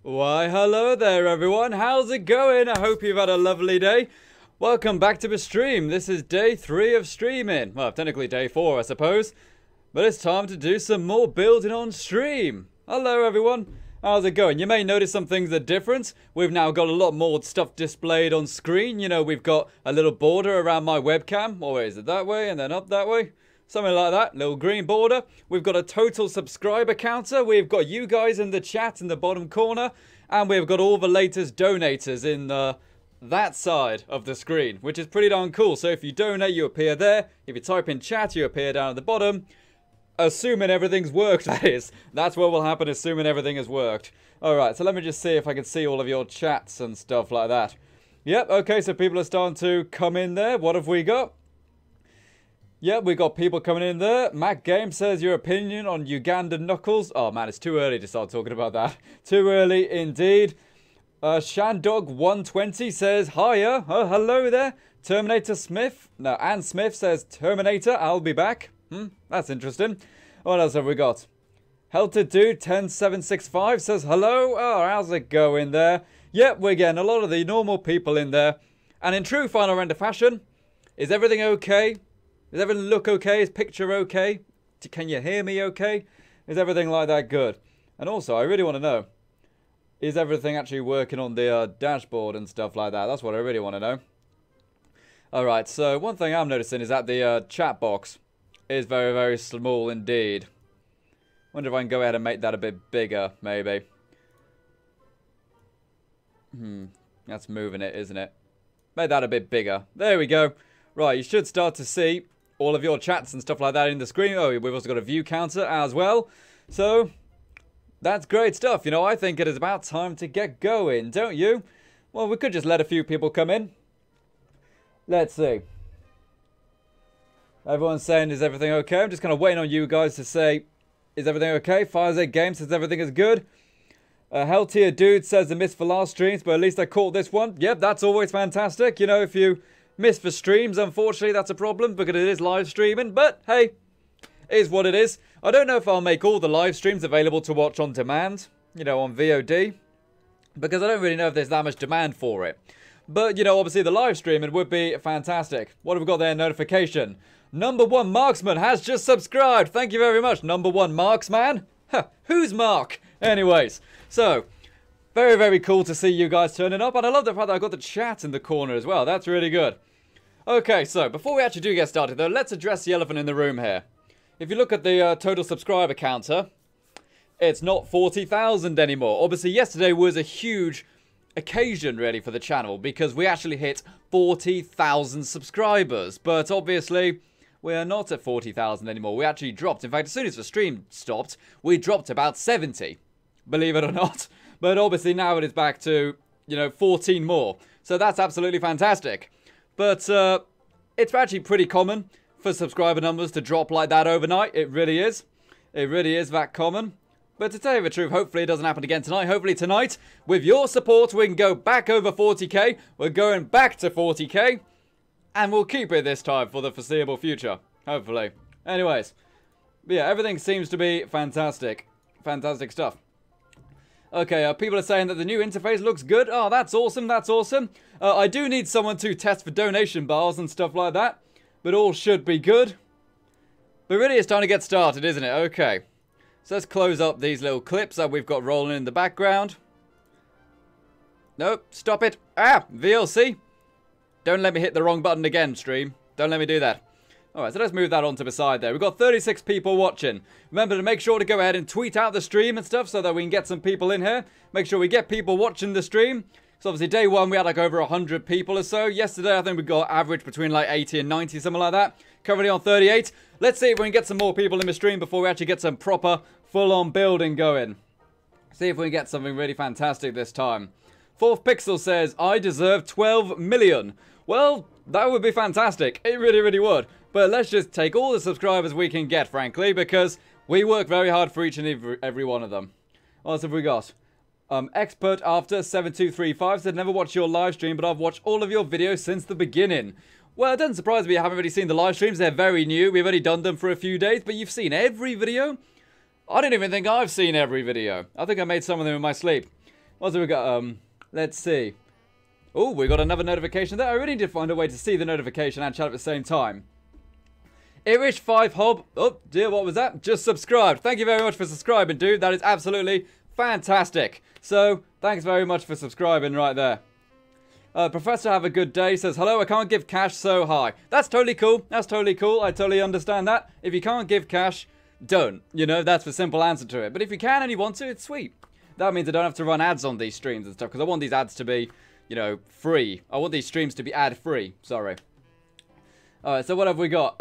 Why, hello there everyone, how's it going? I hope you've had a lovely day. Welcome back to the stream. This is day 3 of streaming. Well, technically day 4 I suppose. But it's time to do some more building on stream. Hello everyone, how's it going? You may notice some things are different. We've now got a lot more stuff displayed on screen. You know, we've got a little border around my webcam. Or is it that way and then up that way? Something like that, little green border. We've got a total subscriber counter. We've got you guys in the chat in the bottom corner. And we've got all the latest donators in that side of the screen, which is pretty darn cool. So if you donate, you appear there. If you type in chat, you appear down at the bottom. Assuming everything's worked, that is. That's what will happen, assuming everything has worked. Alright, so let me just see if I can see all of your chats and stuff like that. Yep, okay, so people are starting to come in there. What have we got? Yep, we got people coming in there. Mac Game says your opinion on Uganda Knuckles. Oh man, it's too early to start talking about that. Too early indeed. Shandog120 says hiya. Oh, hello there. Terminator Smith. No, Ann Smith says Terminator, I'll be back. That's interesting. What else have we got? Helter Dude 10765 says hello. Oh, how's it going there? Yep, we're getting a lot of the normal people in there. And in true Final Render fashion, is everything okay? Does everything look okay? Is picture okay? Can you hear me okay? Is everything like that good? And also, I really want to know, is everything actually working on the dashboard and stuff like that? That's what I really want to know. Alright, so one thing I'm noticing is that the chat box is very, very small indeed. Wonder if I can go ahead and make that a bit bigger, maybe. That's moving it, isn't it? Make that a bit bigger. There we go. Right, you should start to see all of your chats and stuff like that in the screen. Oh, we've also got a view counter as well. So, that's great stuff. You know, I think it is about time to get going, don't you? Well, we could just let a few people come in. Let's see. Everyone's saying, is everything okay? I'm just kind of waiting on you guys to say, is everything okay? Fire's8 Games says everything is good. Healthier Dude says the miss for last streams, but at least I caught this one. Yep, that's always fantastic. You know, if you miss for streams, unfortunately, that's a problem because it is live streaming. But, hey, it is what it is. I don't know if I'll make all the live streams available to watch on demand, you know, on VOD. Because I don't really know if there's that much demand for it. But, you know, obviously the live streaming would be fantastic. What have we got there? Notification. Number 1 Marksman has just subscribed. Thank you very much, Number 1 Marksman. Huh, who's Mark? Anyways, so, very, very cool to see you guys turning up. And I love the fact that I got the chat in the corner as well. That's really good. Okay, so, before we actually do get started, though, let's address the elephant in the room here. If you look at the total subscriber counter, it's not 40,000 anymore. Obviously, yesterday was a huge occasion, really, for the channel, because we actually hit 40,000 subscribers. But, obviously, we are not at 40,000 anymore. We actually dropped. In fact, as soon as the stream stopped, we dropped about 70. Believe it or not. But, obviously, now it is back to, you know, 14 more. So, that's absolutely fantastic. But, it's actually pretty common for subscriber numbers to drop like that overnight. It really is. It really is that common. But to tell you the truth, hopefully it doesn't happen again tonight. Hopefully tonight, with your support, we can go back over 40k. We're going back to 40k. And we'll keep it this time for the foreseeable future. Hopefully. Anyways. Yeah, everything seems to be fantastic. Fantastic stuff. Okay, people are saying that the new interface looks good. Oh, that's awesome, that's awesome. I do need someone to test for donation bars and stuff like that. But all should be good. But really, it's time to get started, isn't it? Okay. So let's close up these little clips that we've got rolling in the background. Nope, stop it. Ah, VLC. Don't let me hit the wrong button again, stream. Don't let me do that. Alright, so let's move that onto the side there. We've got 36 people watching. Remember to make sure to go ahead and tweet out the stream and stuff so that we can get some people in here. Make sure we get people watching the stream. So obviously day 1 we had like over 100 people or so. Yesterday I think we got average between like 80 and 90, something like that. Currently on 38. Let's see if we can get some more people in the stream before we actually get some proper full-on building going. See if we can get something really fantastic this time. Fourth Pixel says, I deserve 12 million. Well, that would be fantastic. It really, really would. But let's just take all the subscribers we can get, frankly, because we work very hard for each and every one of them. What else have we got? Expert After 7235 said, never watched your live stream, but I've watched all of your videos since the beginning. Well, it doesn't surprise me you haven't really seen the live streams. They're very new. We've only done them for a few days, but you've seen every video? I don't even think I've seen every video. I think I made some of them in my sleep. What do we got? Let's see. Oh, we got another notification there. I really need to find a way to see the notification and chat at the same time. Irish5Hob. Oh, dear, what was that? Just subscribed. Thank you very much for subscribing, dude. That is absolutely fantastic. So, thanks very much for subscribing right there. Professor, have a good day. Says, hello, I can't give cash, so hi. That's totally cool. That's totally cool. I totally understand that. If you can't give cash, don't. You know, that's the simple answer to it. But if you can and you want to, it's sweet. That means I don't have to run ads on these streams and stuff, because I want these ads to be, you know, free. I want these streams to be ad-free. Sorry. Alright, so what have we got?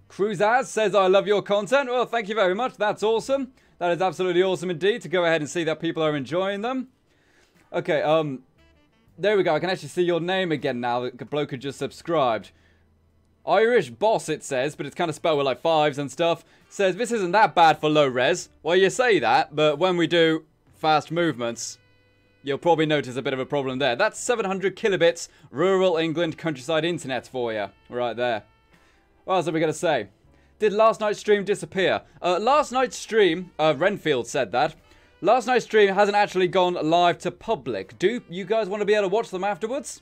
Cruzaz says, I love your content. Well, thank you very much. That's awesome. That is absolutely awesome indeed to go ahead and see that people are enjoying them. Okay, there we go. I can actually see your name again now. The bloke had just subscribed. Irish Boss, it says, but it's kind of spelled with like fives and stuff. Says, this isn't that bad for low res. Well, you say that, but when we do fast movements, you'll probably notice a bit of a problem there. That's 700 kilobits, rural England countryside internet for you. Right there. What else are we going to say? Did last night's stream disappear? Last night's stream, Renfield said that. Last night's stream hasn't actually gone live to public. Do you guys want to be able to watch them afterwards?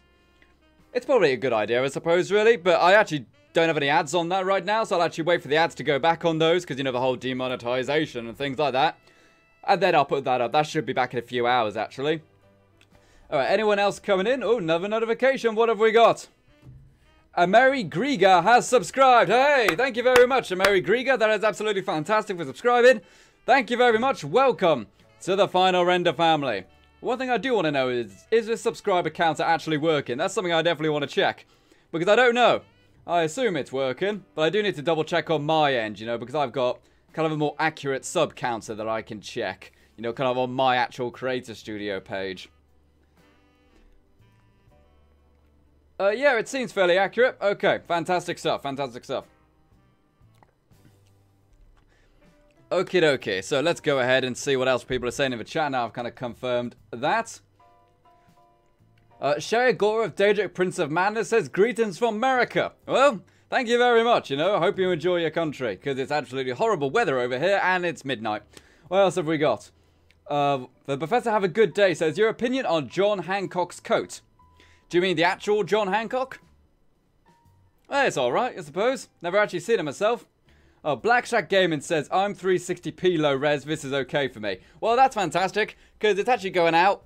It's probably a good idea, I suppose, really. But I actually don't have any ads on that right now, so I'll actually wait for the ads to go back on those, because, you know, the whole demonetization and things like that. And then I'll put that up. That should be back in a few hours, actually. Alright, anyone else coming in? Oh, another notification. What have we got? Ameri Griga has subscribed. Hey, thank you very much, Ameri Griga. That is absolutely fantastic for subscribing. Thank you very much. Welcome to the Final Render family. One thing I do want to know is this subscriber counter actually working? That's something I definitely want to check. Because I don't know. I assume it's working, but I do need to double check on my end, you know, because I've got kind of a more accurate sub counter that I can check. You know, kind of on my actual Creator Studio page. Yeah, it seems fairly accurate. Okay, fantastic stuff, fantastic stuff. Okie dokie, so let's go ahead and see what else people are saying in the chat now. I've kind of confirmed that. Shea Gore of Daedric Prince of Madness says, greetings from America. Well, thank you very much, you know. I hope you enjoy your country, because it's absolutely horrible weather over here, and it's midnight. What else have we got? The Professor have a good day says, your opinion on John Hancock's coat? Do you mean the actual John Hancock? Well, it's alright, I suppose. Never actually seen it myself. Oh, Black Shack Gaming says, I'm 360p low res, this is okay for me. Well, that's fantastic, because it's actually going out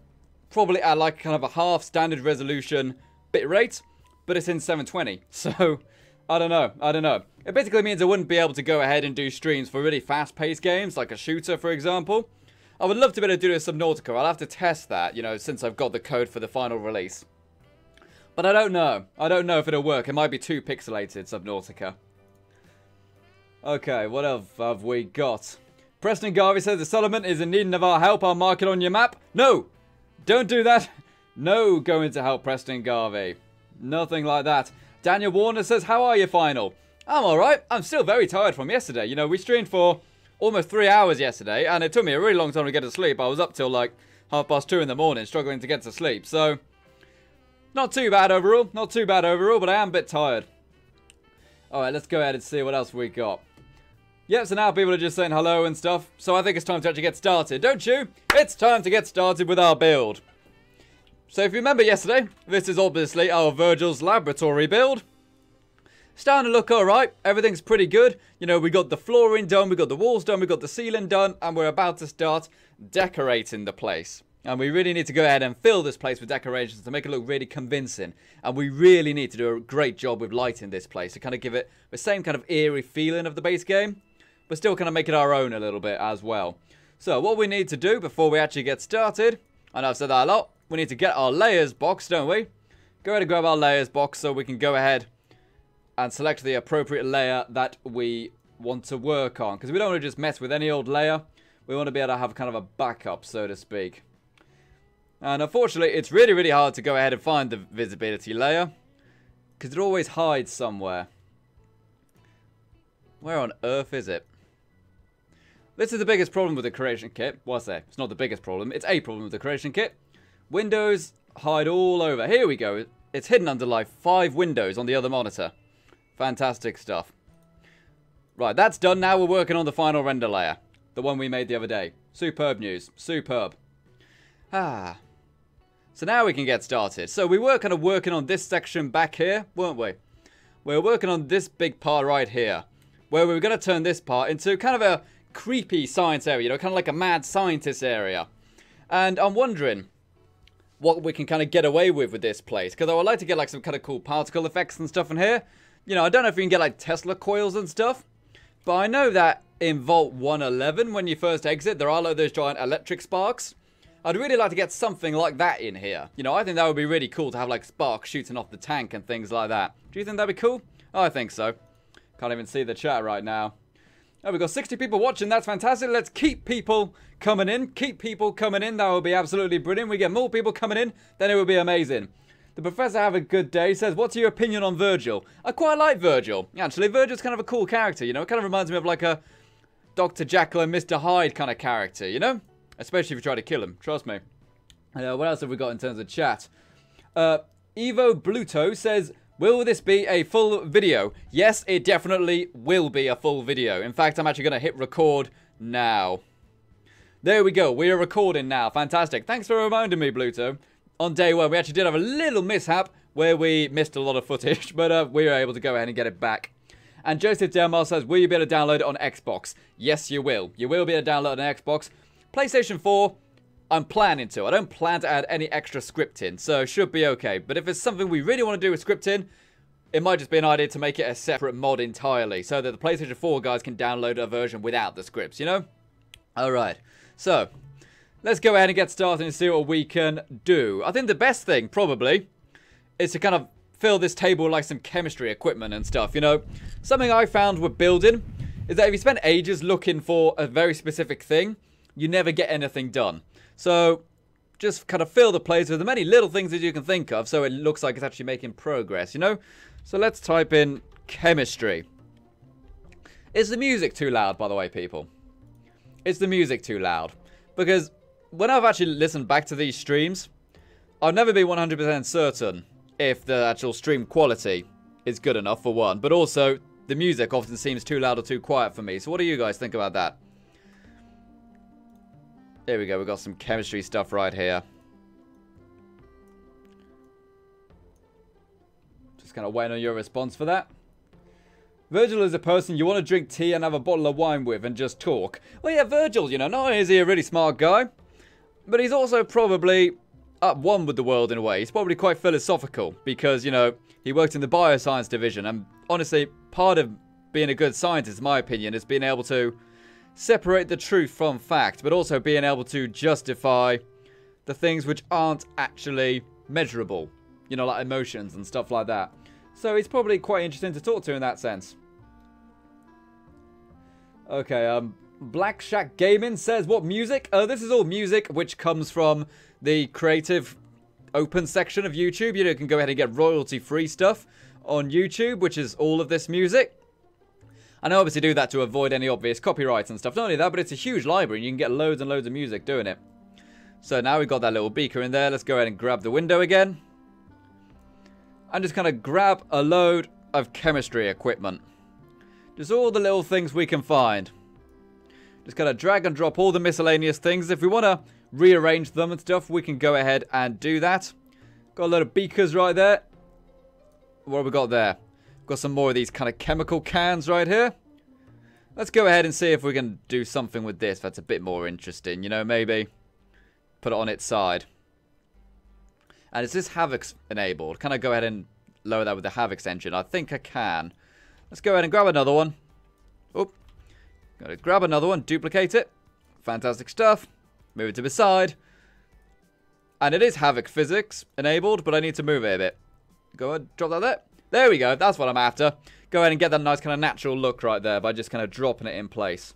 probably at like kind of a half standard resolution bitrate, but it's in 720. So, I don't know. It basically means I wouldn't be able to go ahead and do streams for really fast-paced games, like a shooter, for example. I would love to be able to do a Subnautica. I'll have to test that, you know, since I've got the code for the final release. But I don't know. I don't know if it'll work. It might be too pixelated, Subnautica. Okay, what else have we got? Preston Garvey says the settlement is in need of our help. I'll mark it on your map. No! Don't do that. No going to help Preston Garvey. Nothing like that. Daniel Warner says, how are you, Final? I'm alright. I'm still very tired from yesterday. You know, we streamed for almost 3 hours yesterday, and it took me a really long time to get to sleep. I was up till like 2:30 in the morning, struggling to get to sleep. So, not too bad overall. Not too bad overall, but I am a bit tired. Alright, let's go ahead and see what else we got. Yep, so now people are just saying hello and stuff. So I think it's time to actually get started, don't you? It's time to get started with our build. So if you remember yesterday, this is obviously our Virgils laboratory build. Starting to look alright. Everything's pretty good. You know, we got the flooring done, we got the walls done, we got the ceiling done, and we're about to start decorating the place. And we really need to go ahead and fill this place with decorations to make it look really convincing. And we really need to do a great job with lighting this place to kind of give it the same kind of eerie feeling of the base game, but still kind of make it our own a little bit as well. So what we need to do before we actually get started, and I've said that a lot, we need to get our layers box, don't we? Go ahead and grab our layers box so we can go ahead and select the appropriate layer that we want to work on. Because we don't want to just mess with any old layer. We want to be able to have kind of a backup, so to speak. And unfortunately, it's really, really hard to go ahead and find the visibility layer, because it always hides somewhere. Where on earth is it? This is the biggest problem with the creation kit. Well, I say, it's not the biggest problem. It's a problem with the creation kit. Windows hide all over. Here we go. It's hidden under like 5 windows on the other monitor. Fantastic stuff. Right, that's done. Now we're working on the final render layer. The one we made the other day. Superb news. Superb. Ah. So now we can get started. So we were kind of working on this section back here, weren't we? We were working on this big part right here, where we were going to turn this part into kind of a creepy science area, you know, kind of like a mad scientist area. And I'm wondering what we can kind of get away with this place, because I would like to get like some kind of cool particle effects and stuff in here. You know, I don't know if you can get like Tesla coils and stuff, but I know that in Vault 111, when you first exit, there are like those giant electric sparks. I'd really like to get something like that in here. You know, I think that would be really cool to have like sparks shooting off the tank and things like that. Do you think that'd be cool? Oh, I think so. Can't even see the chat right now. Oh, we've got 60 people watching. That's fantastic. Let's keep people coming in. Keep people coming in. That would be absolutely brilliant. We get more people coming in, then it would be amazing. The professor have a good day says, what's your opinion on Virgil? I quite like Virgil. Actually, Virgil's kind of a cool character, you know? It kind of reminds me of like a Dr. Jekyll and Mr. Hyde kind of character, you know? Especially if you try to kill him. Trust me. What else have we got in terms of chat? Evo Bluto says, will this be a full video? Yes, it definitely will be a full video. In fact, I'm actually going to hit record now. There we go. We are recording now. Fantastic. Thanks for reminding me, Bluto. On day one, we actually did have a little mishap where we missed a lot of footage, but we were able to go ahead and get it back. And Joseph Delmar says, will you be able to download it on Xbox? Yes, you will. You will be able to download it on Xbox. PlayStation 4, I'm planning to. I don't plan to add any extra scripting, so it should be okay. But if it's something we really want to do with scripting, it might just be an idea to make it a separate mod entirely, so that the PlayStation 4 guys can download a version without the scripts, you know? Alright, so let's go ahead and get started and see what we can do. I think the best thing, probably, is to kind of fill this table with like some chemistry equipment and stuff, you know? Something I found with building is that if you spend ages looking for a very specific thing, you never get anything done. So just kind of fill the place with as many little things as you can think of so it looks like it's actually making progress, you know? So let's type in chemistry. Is the music too loud, by the way, people? Is the music too loud? Because when I've actually listened back to these streams, I've never been 100% certain if the actual stream quality is good enough, for one. But also, the music often seems too loud or too quiet for me. So what do you guys think about that? There we go. We've got some chemistry stuff right here. Just kind of waiting on your response for that. Virgil is a person you want to drink tea and have a bottle of wine with and just talk. Well, yeah, Virgil, you know, not only is he a really smart guy, but he's also probably at one with the world in a way. He's probably quite philosophical because, you know, he worked in the bioscience division. And honestly, part of being a good scientist, in my opinion, is being able to separate the truth from fact, but also being able to justify the things which aren't actually measurable. You know, like emotions and stuff like that. So he's probably quite interesting to talk to in that sense. Okay, Black Shack Gaming says, what music? This is all music which comes from the creative open section of YouTube. You know, you can go ahead and get royalty-free stuff on YouTube, which is all of this music. And I obviously do that to avoid any obvious copyrights and stuff. Not only that, but it's a huge library and you can get loads and loads of music doing it. So now we've got that little beaker in there. Let's go ahead and grab the window again. And just kind of grab a load of chemistry equipment. Just all the little things we can find. Just kind of drag and drop all the miscellaneous things. If we want to rearrange them and stuff, we can go ahead and do that. Got a load of beakers right there. What have we got there? Got some more of these kind of chemical cans right here. Let's go ahead and see if we can do something with this that's a bit more interesting. You know, maybe put it on its side. And is this Havoc's enabled? Can I go ahead and lower that with the Havoc's engine? I think I can. Let's go ahead and grab another one. Oop. Gotta grab another one, duplicate it. Fantastic stuff. Move it to the side. And it is Havoc physics enabled, but I need to move it a bit. Go ahead, drop that there. There we go, that's what I'm after. Go ahead and get that nice kind of natural look right there by just kind of dropping it in place.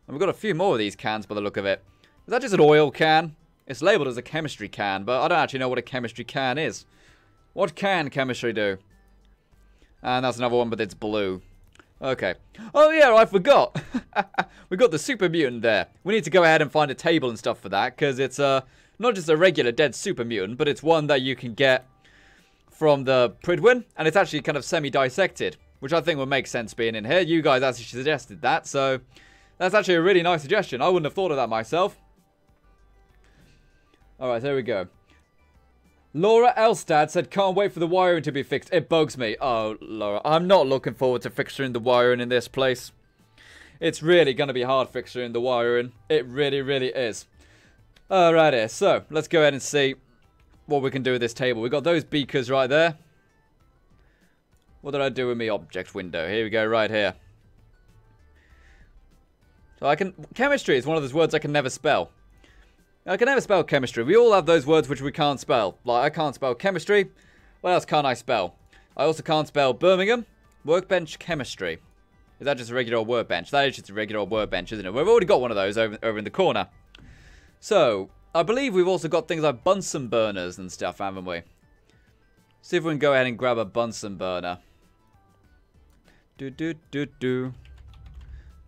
And we've got a few more of these cans by the look of it. Is that just an oil can? It's labelled as a chemistry can, but I don't actually know what a chemistry can is. What can chemistry do? And that's another one, but it's blue. Okay. Oh yeah, I forgot. We got the super mutant there. We need to go ahead and find a table and stuff for that, because it's not just a regular dead super mutant, but it's one that you can get from the Pridwin, and it's actually kind of semi-dissected, which I think would make sense being in here. You guys actually suggested that, so That's actually a really nice suggestion. I wouldn't have thought of that myself. Alright, there we go. Laura Elstad said, can't wait for the wiring to be fixed. It bugs me. Oh, Laura, I'm not looking forward to fixing the wiring in this place. It's really going to be hard fixing the wiring. It really, really is. Alrighty, so let's go ahead and see what we can do with this table. We've got those beakers right there. What did I do with my object window? Here we go, right here. So I can... Chemistry is one of those words I can never spell. I can never spell chemistry. We all have those words which we can't spell. Like, I can't spell chemistry. What else can't I spell? I also can't spell Birmingham. Workbench chemistry. Is that just a regular old workbench? That is just a regular old workbench, isn't it? We've already got one of those over in the corner. So, I believe we've also got things like Bunsen burners and stuff, haven't we? See if we can go ahead and grab a Bunsen burner.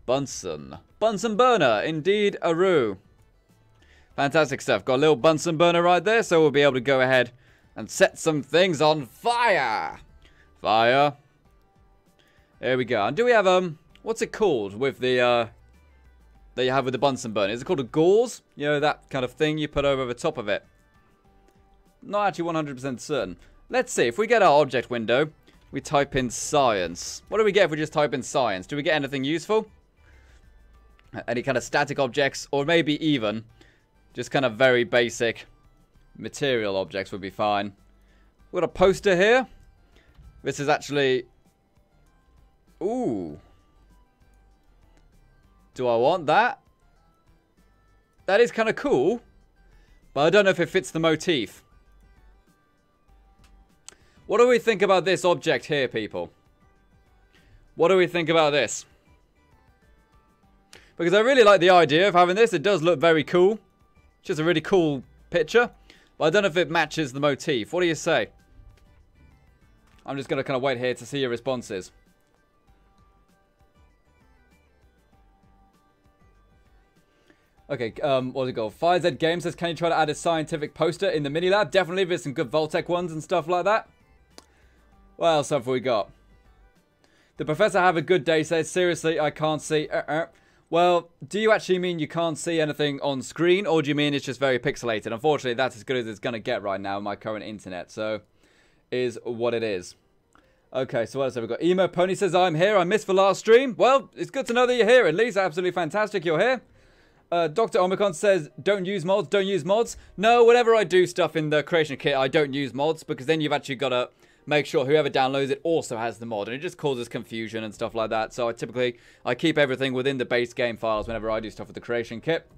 Bunsen. Bunsen burner. Indeed, aroo. Fantastic stuff. Got a little Bunsen burner right there, so we'll be able to go ahead and set some things on fire. Fire. There we go. And do we have, what's it called with the, that you have with the Bunsen burner? Is it called a gauze? You know, that kind of thing you put over the top of it. Not actually 100% certain. Let's see. If we get our object window, we type in science. What do we get if we just type in science? Do we get anything useful? Any kind of static objects, or maybe even just kind of very basic material objects would be fine. We've got a poster here. This is actually... Ooh. Do I want that? That is kind of cool, but I don't know if it fits the motif. What do we think about this object here, people? What do we think about this? Because I really like the idea of having this. It does look very cool. It's just a really cool picture. But I don't know if it matches the motif. What do you say? I'm just going to kind of wait here to see your responses. Okay, what's it called? FireZ Game says, can you try to add a scientific poster in the mini lab? Definitely, there's some good Voltec ones and stuff like that. What else have we got? The professor have a good day says, seriously, I can't see. Well, do you actually mean you can't see anything on screen, or do you mean it's just very pixelated? Unfortunately, that's as good as it's going to get right now on my current internet, so is what it is. Okay, so what else have we got? Emo Pony says, I'm here. I missed the last stream. Well, it's good to know that you're here, at least. Absolutely fantastic you're here. Dr. Omicron says, don't use mods, don't use mods. No, whenever I do stuff in the creation kit, I don't use mods, because then you've actually got to make sure whoever downloads it also has the mod, and it just causes confusion and stuff like that. So I keep everything within the base game files whenever I do stuff with the creation kit.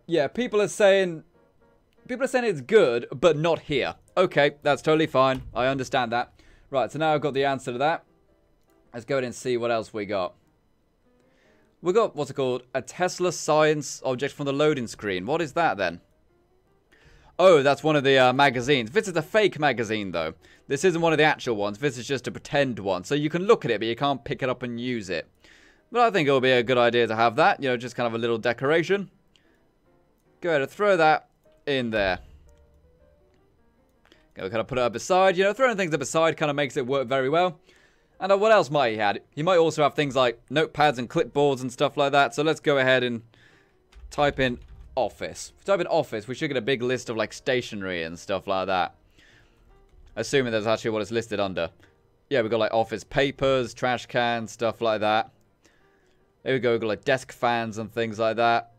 Yeah, people are saying it's good, but not here. Okay, that's totally fine. I understand that. Right, so now I've got the answer to that. Let's go ahead and see what else we got. We got, what's it called? A Tesla science object from the loading screen. What is that then? Oh, that's one of the magazines. This is a fake magazine, though. This isn't one of the actual ones. This is just a pretend one. So you can look at it, but you can't pick it up and use it. But I think it will be a good idea to have that. You know, just kind of a little decoration. Go ahead and throw that in there. Go kind of put it up beside. You know, throwing things up beside kind of makes it work very well. And what else might he have? He might also have things like notepads and clipboards and stuff like that. So let's go ahead and type in office. If we type in office, we should get a big list of like stationery and stuff like that. Assuming that's actually what it's listed under. Yeah, we've got like office papers, trash cans, stuff like that. There we go, we've got like desk fans and things like that.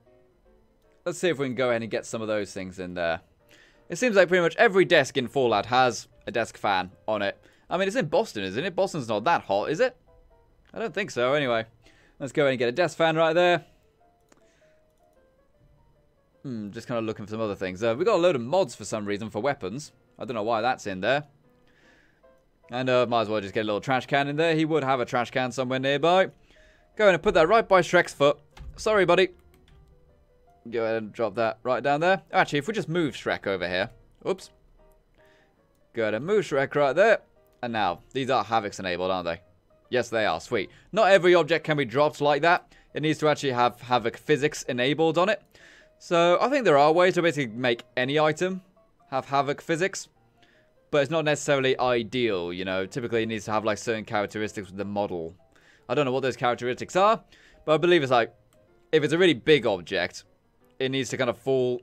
Let's see if we can go ahead and get some of those things in there. It seems like pretty much every desk in Fallout has a desk fan on it. I mean, it's in Boston, isn't it? Boston's not that hot, is it? I don't think so. Anyway, let's go ahead and get a desk fan right there. Just kind of looking for some other things. We've got a load of mods for some reason for weapons. I don't know why that's in there. And might as well just get a little trash can in there. He would have a trash can somewhere nearby. Go ahead and put that right by Shrek's foot. Sorry, buddy. Go ahead and drop that right down there. Actually, if we just move Shrek over here. Oops. Go ahead and move Shrek right there. And now, these are Havoc's enabled, aren't they? Yes, they are. Sweet. Not every object can be dropped like that. It needs to actually have Havoc physics enabled on it. So, I think there are ways to basically make any item have Havoc physics. But it's not necessarily ideal, you know. Typically, it needs to have, like, certain characteristics with the model. I don't know what those characteristics are, but I believe it's like, if it's a really big object, it needs to kind of fall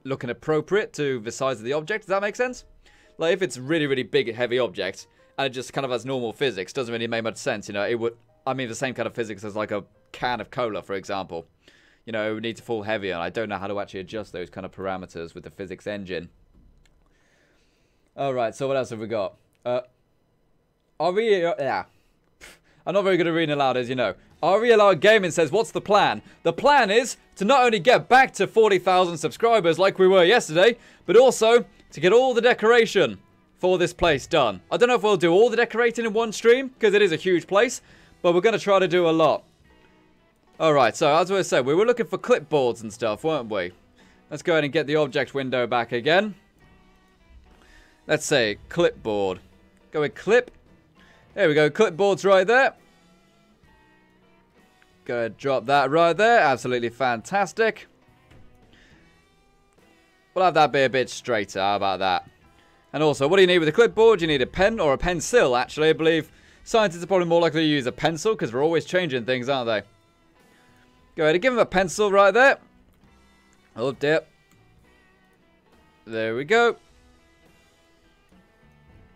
looking appropriate to the size of the object. Does that make sense? Like, if it's really, really big, heavy object, and it just kind of has normal physics, doesn't really make much sense, you know, it would, I mean, the same kind of physics as like a can of cola, for example. You know, it would need to fall heavier, and I don't know how to actually adjust those kind of parameters with the physics engine. Alright, so what else have we got? Yeah. I'm not very good at reading aloud, as you know. RELR Gaming says, what's the plan? The plan is to not only get back to 40,000 subscribers like we were yesterday, but also to get all the decoration for this place done. I don't know if we'll do all the decorating in one stream, because it is a huge place, but we're going to try to do a lot. Alright, so as I said, we were looking for clipboards and stuff, weren't we? Let's go ahead and get the object window back again. Let's say clipboard. Go with clip. There we go, clipboard's right there. Go ahead, drop that right there. Absolutely fantastic. We'll have that be a bit straighter. How about that? And also, what do you need with a clipboard? You need a pen or a pencil, actually. I believe scientists are probably more likely to use a pencil because we're always changing things, aren't they? Go ahead and give them a pencil right there. Oh, dear. There we go.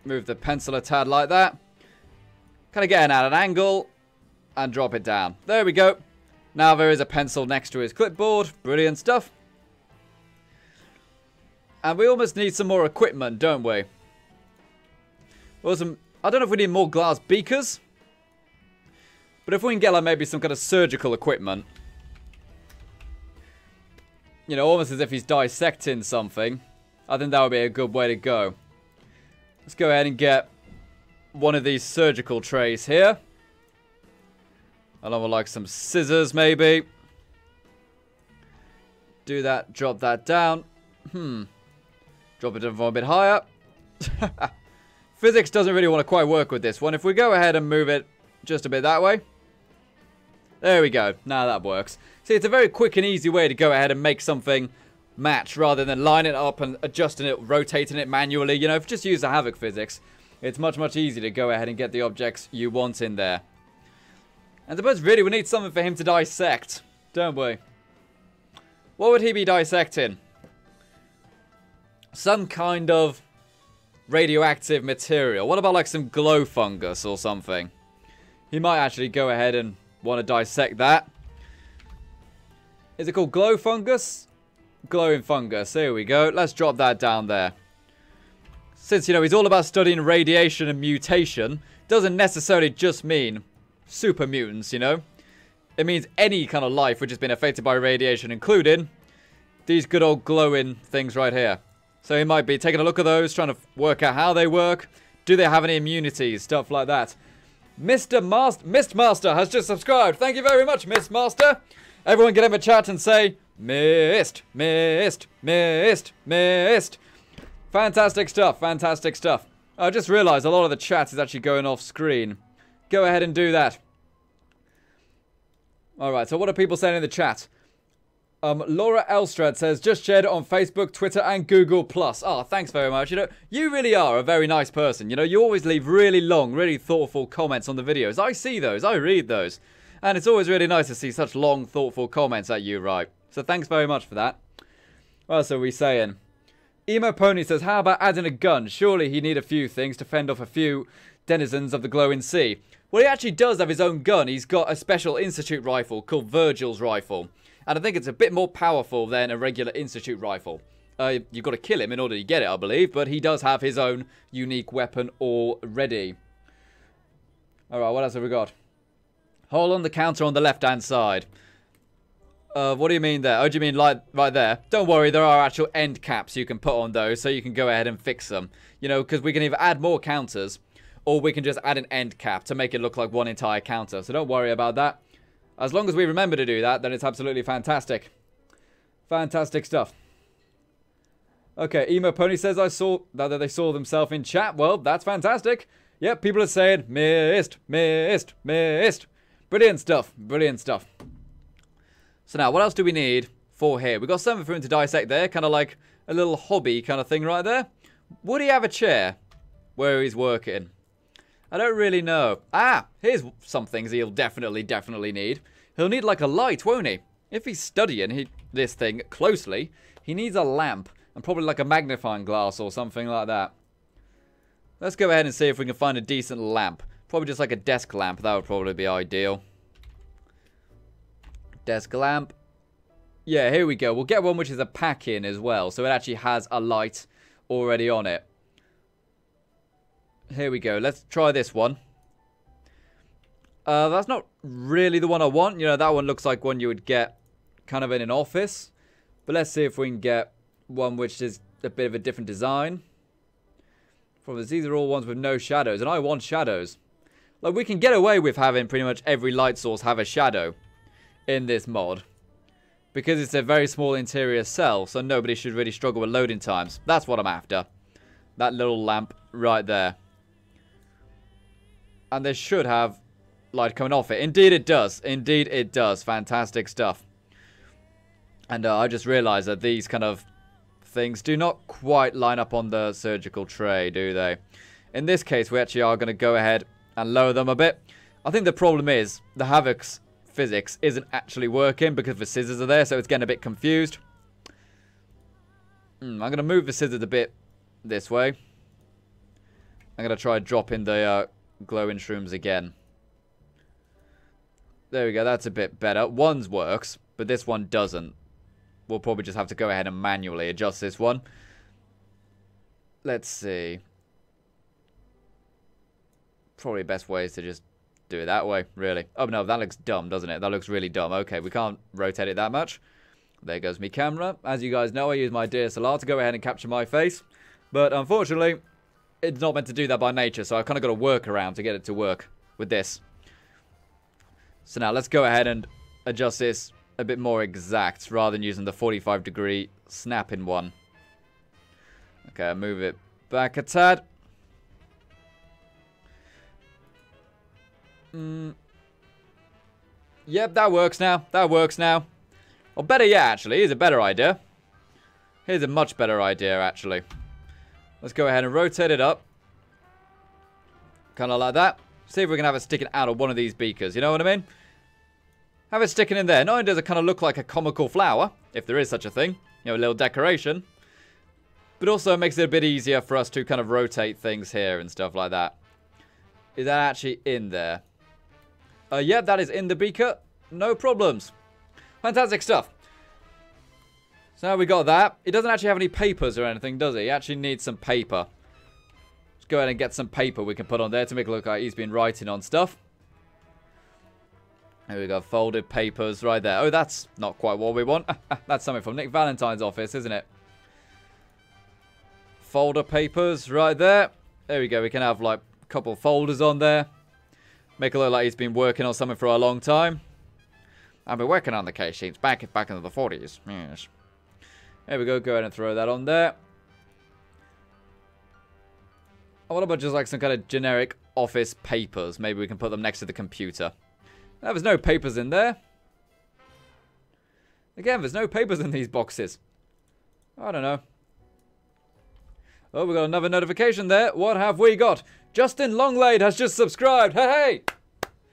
Move the pencil a tad like that. Kind of getting at an angle. And drop it down. There we go. Now there is a pencil next to his clipboard. Brilliant stuff. And we almost need some more equipment, don't we? Well, I don't know if we need more glass beakers. But if we can get like maybe some kind of surgical equipment. You know, almost as if he's dissecting something. I think that would be a good way to go. Let's go ahead and get one of these surgical trays here. Along with like some scissors maybe. Do that, drop that down. Drop it a bit higher. Physics doesn't really want to quite work with this one. If we go ahead and move it just a bit that way. There we go. Now that works. See, it's a very quick and easy way to go ahead and make something match rather than line it up and adjusting it, rotating it manually. You know, if you just use the Havoc physics, it's much, much easier to go ahead and get the objects you want in there. And I suppose really we need something for him to dissect, don't we? What would he be dissecting? Some kind of radioactive material. What about like some glow fungus or something? He might actually go ahead and want to dissect that. Is it called glow fungus? Glowing fungus. Here we go. Let's drop that down there. Since, you know, he's all about studying radiation and mutation, doesn't necessarily just mean super mutants, you know? It means any kind of life which has been affected by radiation, including these good old glowing things right here. So he might be taking a look at those, trying to work out how they work. Do they have any immunities? Stuff like that. Mistmaster has just subscribed. Thank you very much, Mistmaster. Everyone get in the chat and say, Mist, Mist, Mist, Mist. Fantastic stuff, fantastic stuff. I just realized a lot of the chat is actually going off screen. Go ahead and do that. Alright, so what are people saying in the chat? Laura Elstrad says, just shared it on Facebook, Twitter, and Google+. Oh, thanks very much. You know, you really are a very nice person. You know, you always leave really long, really thoughtful comments on the videos. I see those. I read those. And it's always really nice to see such long, thoughtful comments that you write. So thanks very much for that. What else are we saying? Emo Pony says, how about adding a gun? Surely he need a few things to fend off a few denizens of the glowing sea. Well, he actually does have his own gun. He's got a special Institute rifle called Virgils rifle. And I think it's a bit more powerful than a regular Institute rifle. You've got to kill him in order to get it, I believe. But he does have his own unique weapon already. Alright, what else have we got? Hole on the counter on the left-hand side. What do you mean there? Oh, do you mean like right there? Don't worry, there are actual end caps you can put on those. So you can go ahead and fix them. You know, because we can either add more counters, or we can just add an end cap to make it look like one entire counter. So don't worry about that. As long as we remember to do that, then it's absolutely fantastic. Fantastic stuff. Okay, Emo Pony says I saw that they saw themselves in chat. Well, that's fantastic. Yep, people are saying, missed, missed, missed. Brilliant stuff, brilliant stuff. So now, what else do we need for here? We've got something for him to dissect there, kind of like a little hobby kind of thing right there. Would he have a chair where he's working? I don't really know. Ah, here's some things he'll definitely need. He'll need like a light, won't he? If he's studying this thing closely, he needs a lamp and probably like a magnifying glass or something like that. Let's go ahead and see if we can find a decent lamp. Probably just like a desk lamp. That would probably be ideal. Desk lamp. Yeah, here we go. We'll get one which is a pack-in as well. So it actually has a light already on it. Here we go. Let's try this one. That's not really the one I want. You know, that one looks like one you would get kind of in an office. But let's see if we can get one which is a bit of a different design. These are all ones with no shadows. And I want shadows. Like, we can get away with having pretty much every light source have a shadow in this mod. Because it's a very small interior cell, so nobody should really struggle with loading times. That's what I'm after. That little lamp right there. And this should have light coming off it. Indeed it does. Indeed it does. Fantastic stuff. And I just realized that these kind of things do not quite line up on the surgical tray, do they? In this case, we actually are going to go ahead and lower them a bit. I think the problem is the Havoc's physics isn't actually working because the scissors are there, so it's getting a bit confused. I'm going to move the scissors a bit this way. I'm going to try dropping the glowing shrooms again. There we go, that's a bit better. One's works, but this one doesn't. We'll probably just have to go ahead and manually adjust this one. Let's see. Probably the best way is to just do it that way, really. Oh, no, that looks dumb, doesn't it? That looks really dumb. Okay, we can't rotate it that much. There goes my camera. As you guys know, I use my DSLR to go ahead and capture my face. But unfortunately, it's not meant to do that by nature, so I've kind of got to work around to get it to work with this. So now let's go ahead and adjust this a bit more exact rather than using the 45-degree snapping one. Okay, I'll move it back a tad. Yep, that works now. That works now. Or better yet, actually. Here's a better idea. Here's a much better idea, actually. Let's go ahead and rotate it up. Kind of like that. See if we can have it sticking out of one of these beakers. You know what I mean? Have it sticking in there. Not only does it kind of look like a comical flower, if there is such a thing. You know, a little decoration. But also it makes it a bit easier for us to kind of rotate things here and stuff like that. Is that actually in there? Yeah, that is in the beaker. No problems. Fantastic stuff. So now we got that. He doesn't actually have any papers or anything, does he? He actually needs some paper. Let's go ahead and get some paper we can put on there to make it look like he's been writing on stuff. There we go. Folded papers right there. Oh, that's not quite what we want. That's something from Nick Valentine's office, isn't it? Folder papers right there. There we go. We can have like a couple folders on there. Make it look like he's been working on something for a long time. I've been working on the case sheets back into the 40s. Yes. There we go. Go ahead and throw that on there. What about just like some kind of generic office papers? Maybe we can put them next to the computer. There's no papers in there. Again, there's no papers in these boxes. I don't know. Oh, we got another notification there. What have we got? Justin Longlade has just subscribed. Hey, hey!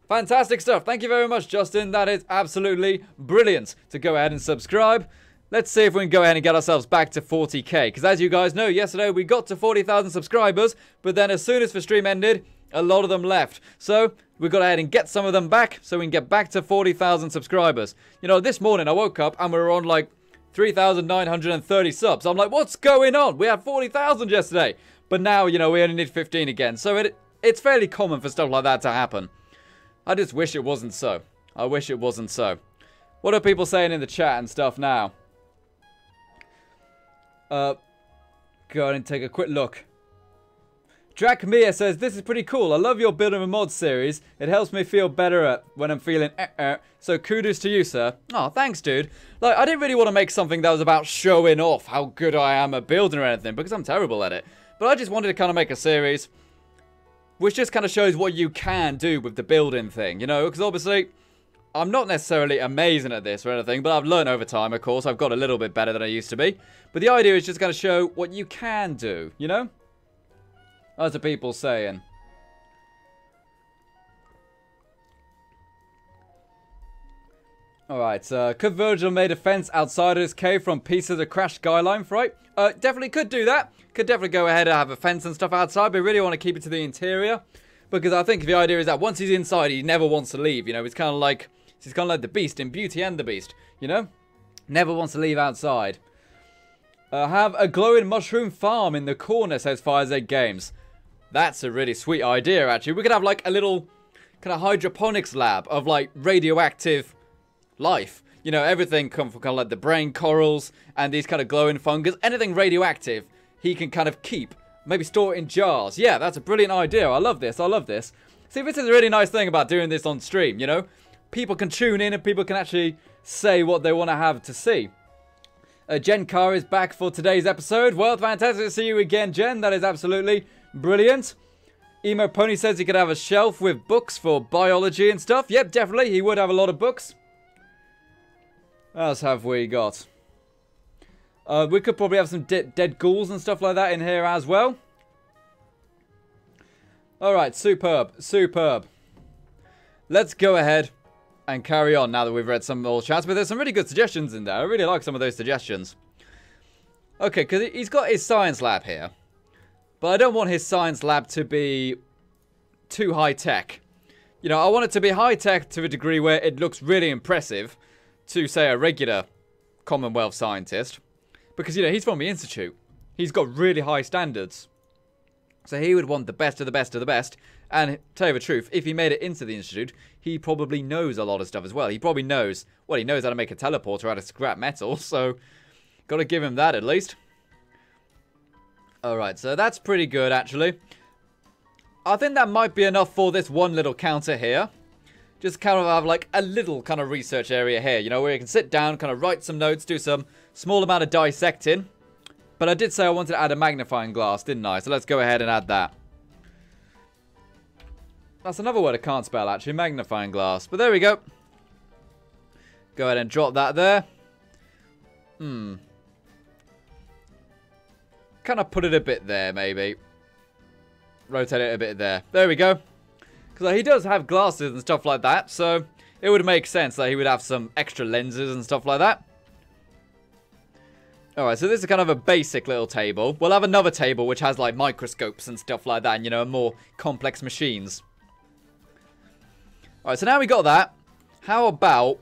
Fantastic stuff. Thank you very much, Justin. That is absolutely brilliant to go ahead and subscribe. Let's see if we can go ahead and get ourselves back to 40k. Because as you guys know, yesterday we got to 40,000 subscribers. But then as soon as the stream ended, a lot of them left. So we've got to go ahead and get some of them back so we can get back to 40,000 subscribers. You know, this morning I woke up and we were on like 3,930 subs. I'm like, what's going on? We had 40,000 yesterday. But now, you know, we only need 15 again. So it's fairly common for stuff like that to happen. I just wish it wasn't so. I wish it wasn't so. What are people saying in the chat and stuff now? Go ahead and take a quick look. Takamei says, this is pretty cool. I love your building a mod series. It helps me feel better when I'm feeling So kudos to you, sir. Oh, thanks, dude. Like, I didn't really want to make something that was about showing off how good I am at building or anything, because I'm terrible at it. But I just wanted to kind of make a series which just kind of shows what you can do with the building thing, you know? Because obviously, I'm not necessarily amazing at this or anything, but I've learned over time, of course. I've got a little bit better than I used to be. But the idea is just going to show what you can do, you know? That's what people saying. Alright, could Virgil made a fence outside of his cave from pieces of crashed skyline, right? Definitely could do that. Could definitely go ahead and have a fence and stuff outside, but I really want to keep it to the interior. Because I think the idea is that once he's inside, he never wants to leave, you know? He's kind of like the Beast in Beauty and the Beast, you know? Never wants to leave outside. Have a glowing mushroom farm in the corner, says Fire's Games. That's a really sweet idea, actually. We could have like a little kind of hydroponics lab of like radioactive life. You know, everything come from kind of like the brain corals and these kind of glowing fungus. Anything radioactive, he can kind of keep. Maybe store it in jars. Yeah, that's a brilliant idea. I love this. I love this. See, this is a really nice thing about doing this on stream, you know? People can tune in and people can actually say what they want to have to see. Jen Carr is back for today's episode. Well, fantastic to see you again, Jen. That is absolutely brilliant. Emo Pony says he could have a shelf with books for biology and stuff. Yep, definitely. He would have a lot of books. What else have we got? We could probably have some dead ghouls and stuff like that in here as well. Alright, superb. Superb. Let's go ahead and carry on now that we've read some more chats. But there's some really good suggestions in there. I really like some of those suggestions. Okay, because he's got his science lab here. But I don't want his science lab to be too high-tech. You know, I want it to be high-tech to a degree where it looks really impressive to, say, a regular Commonwealth scientist. Because, you know, he's from the Institute. He's got really high standards. So he would want the best of the best of the best. And, to tell you the truth, if he made it into the Institute, he probably knows a lot of stuff as well. He probably knows, well, he knows how to make a teleporter out of scrap metal. So, got to give him that at least. Alright, so that's pretty good, actually. I think that might be enough for this one little counter here. Just kind of have like a little kind of research area here, you know, where you can sit down, kind of write some notes, do some small amount of dissecting. But I did say I wanted to add a magnifying glass, didn't I? So let's go ahead and add that. That's another word I can't spell, actually, magnifying glass. But there we go. Go ahead and drop that there. Kind of put it a bit there, maybe. Rotate it a bit there. There we go. Because he does have glasses and stuff like that, so it would make sense that he would have some extra lenses and stuff like that. Alright, so this is kind of a basic little table. We'll have another table which has like microscopes and stuff like that, and, you know, more complex machines. Alright, so now we got that. How about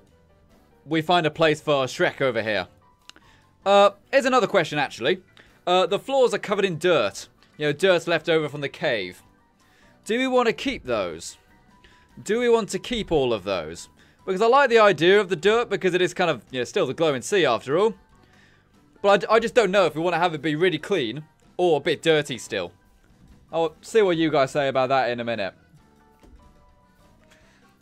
we find a place for Shrek over here? Here's another question, actually. The floors are covered in dirt. You know, dirt left over from the cave. Do we want to keep those? Do we want to keep all of those? Because I like the idea of the dirt, because it is kind of, you know, still the glowing sea after all. But I just don't know if we want to have it be really clean or a bit dirty still. I'll see what you guys say about that in a minute.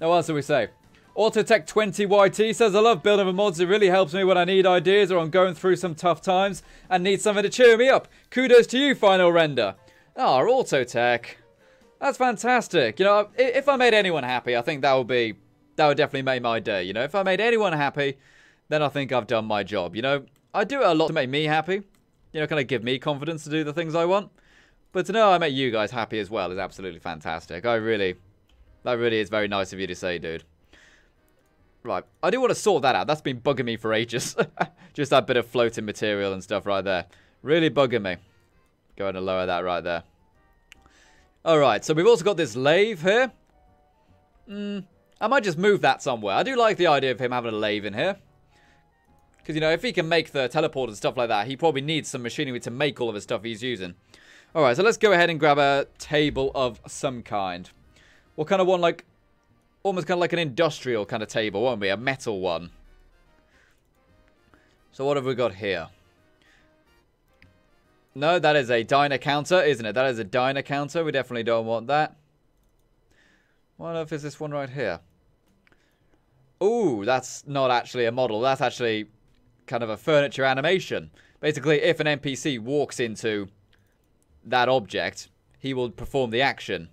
Now, what else do we say? Autotech20YT says, I love building the mods. It really helps me when I need ideas or I'm going through some tough times and need something to cheer me up. Kudos to you, Final Render. Ah, Autotech. That's fantastic. You know, if I made anyone happy, I think that would definitely make my day. You know, if I made anyone happy, then I think I've done my job. You know, I do it a lot to make me happy. You know, kind of give me confidence to do the things I want. But to know I make you guys happy as well is absolutely fantastic. That really is very nice of you to say, dude. Right, I do want to sort that out. That's been bugging me for ages. Just that bit of floating material and stuff right there. Really bugging me. Go ahead and lower that right there. Alright, so we've also got this lathe here. I might just move that somewhere. I do like the idea of him having a lathe in here. Because, you know, if he can make the teleport and stuff like that, he probably needs some machinery to make all of the stuff he's using. Alright, so let's go ahead and grab a table of some kind. We'll kind of want, like, almost kind of like an industrial kind of table, won't we? A metal one. So what have we got here? No, that is a diner counter, isn't it? That is a diner counter. We definitely don't want that. What on earth is this one right here? Ooh, that's not actually a model. That's actually kind of a furniture animation. Basically, if an NPC walks into that object, he will perform the action.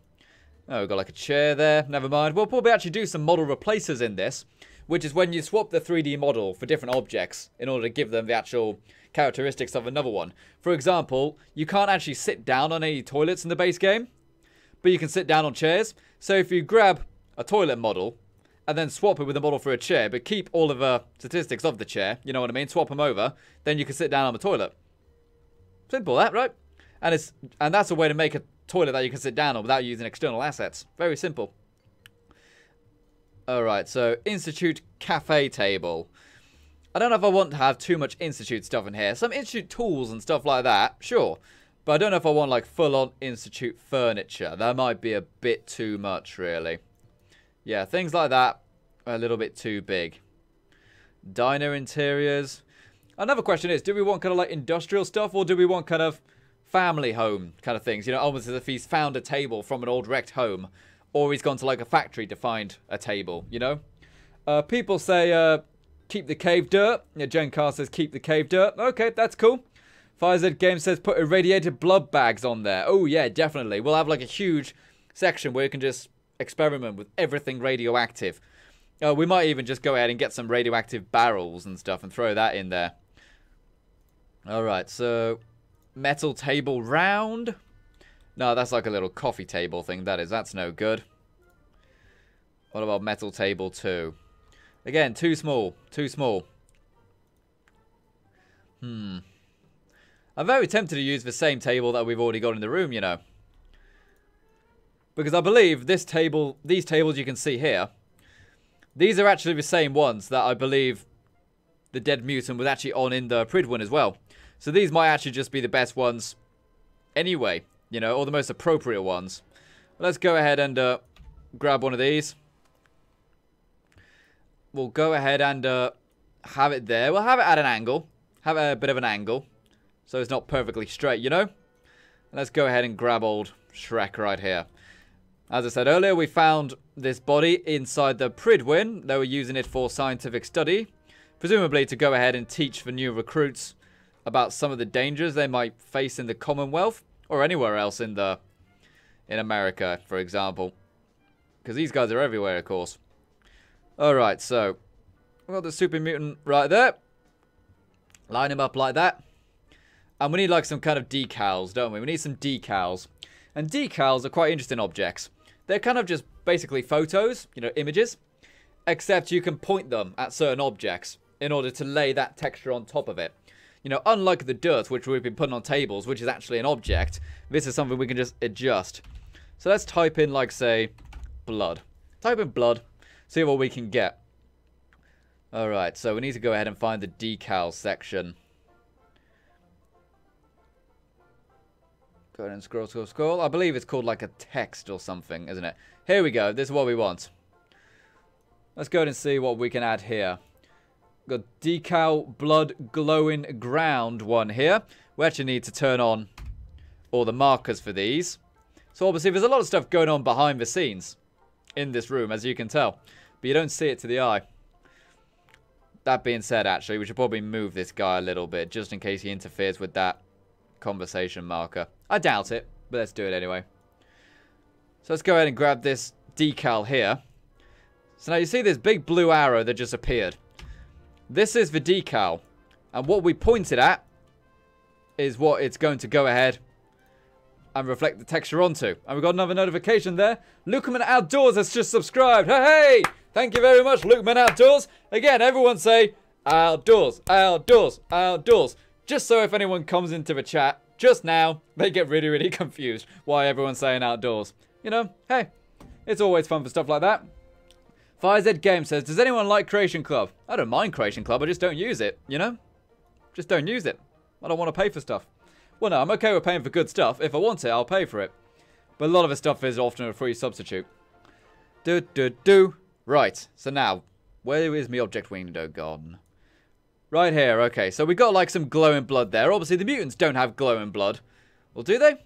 Oh, we've got like a chair there. Never mind. We'll probably actually do some model replacers in this, which is when you swap the 3D model for different objects in order to give them the actual characteristics of another one. For example, you can't actually sit down on any toilets in the base game, but you can sit down on chairs. So if you grab a toilet model and then swap it with a model for a chair, but keep all of the statistics of the chair, you know what I mean? Swap them over, then you can sit down on the toilet. Simple that, right? And that's a way to make a toilet that you can sit down on without using external assets. Very simple. Alright, so Institute cafe table. I don't know if I want to have too much Institute stuff in here. Some Institute tools and stuff like that, sure. But I don't know if I want like full-on Institute furniture. That might be a bit too much, really. Yeah, things like that are a little bit too big. Diner interiors. Another question is, do we want kind of like industrial stuff, or do we want kind of family home kind of things? You know, almost as if he's found a table from an old wrecked home, or he's gone to like a factory to find a table, you know? People say, keep the cave dirt. Yeah, Jen Carr says, keep the cave dirt. Okay, that's cool. FireZ Game says, put irradiated blood bags on there. Oh, yeah, definitely. We'll have like a huge section where you can just experiment with everything radioactive. We might even just go ahead and get some radioactive barrels and stuff and throw that in there. Alright, so metal table round. No, that's like a little coffee table thing, that is. That's no good. What about metal table 2? Again, too small. Too small. I'm very tempted to use the same table that we've already got in the room, you know. Because I believe this table, these tables you can see here, these are actually the same ones that I believe the dead mutant was actually on in the Pridwin as well. So these might actually just be the best ones anyway, you know, or the most appropriate ones. Let's go ahead and grab one of these. We'll go ahead and have it there. We'll have it at an angle. Have a bit of an angle. So it's not perfectly straight, you know? Let's go ahead and grab old Shrek right here. As I said earlier, we found this body inside the Pridwin. They were using it for scientific study. Presumably to go ahead and teach the new recruits about some of the dangers they might face in the Commonwealth. Or anywhere else in America, for example. Because these guys are everywhere, of course. Alright, so we've got the super mutant right there. Line him up like that. And we need like some kind of decals, don't we? We need some decals. And decals are quite interesting objects. They're kind of just basically photos, you know, images. Except you can point them at certain objects in order to lay that texture on top of it. You know, unlike the dirt, which we've been putting on tables, which is actually an object, this is something we can just adjust. So let's type in, like, say, blood. Type in blood. See what we can get. Alright, so we need to go ahead and find the decal section. Go ahead and scroll, scroll, scroll. I believe it's called like a text or something, isn't it? Here we go. This is what we want. Let's go ahead and see what we can add here. Got decal blood glowing ground one here. We actually need to turn on all the markers for these. So obviously there's a lot of stuff going on behind the scenes in this room, as you can tell. But you don't see it to the eye. That being said, actually, we should probably move this guy a little bit, just in case he interferes with that conversation marker. I doubt it, but let's do it anyway. So let's go ahead and grab this decal here. So now you see this big blue arrow that just appeared. This is the decal. And what we pointed at is what it's going to go ahead and reflect the texture onto. And we've got another notification there. Lukeman Outdoors has just subscribed. Hey! Thank you very much, Lukeman Outdoors. Again, everyone say, outdoors, outdoors, outdoors. Just so if anyone comes into the chat just now, they get really, really confused why everyone's saying outdoors. You know, hey, it's always fun for stuff like that. FireZ Game says, does anyone like Creation Club? I don't mind Creation Club, I just don't use it, you know? Just don't use it. I don't want to pay for stuff. Well, no, I'm okay with paying for good stuff. If I want it, I'll pay for it. But a lot of the stuff is often a free substitute. Right, so now, where is my object window gone? Right here, okay. So we got like some glowing blood there. Obviously, the mutants don't have glowing blood. Well, do they? I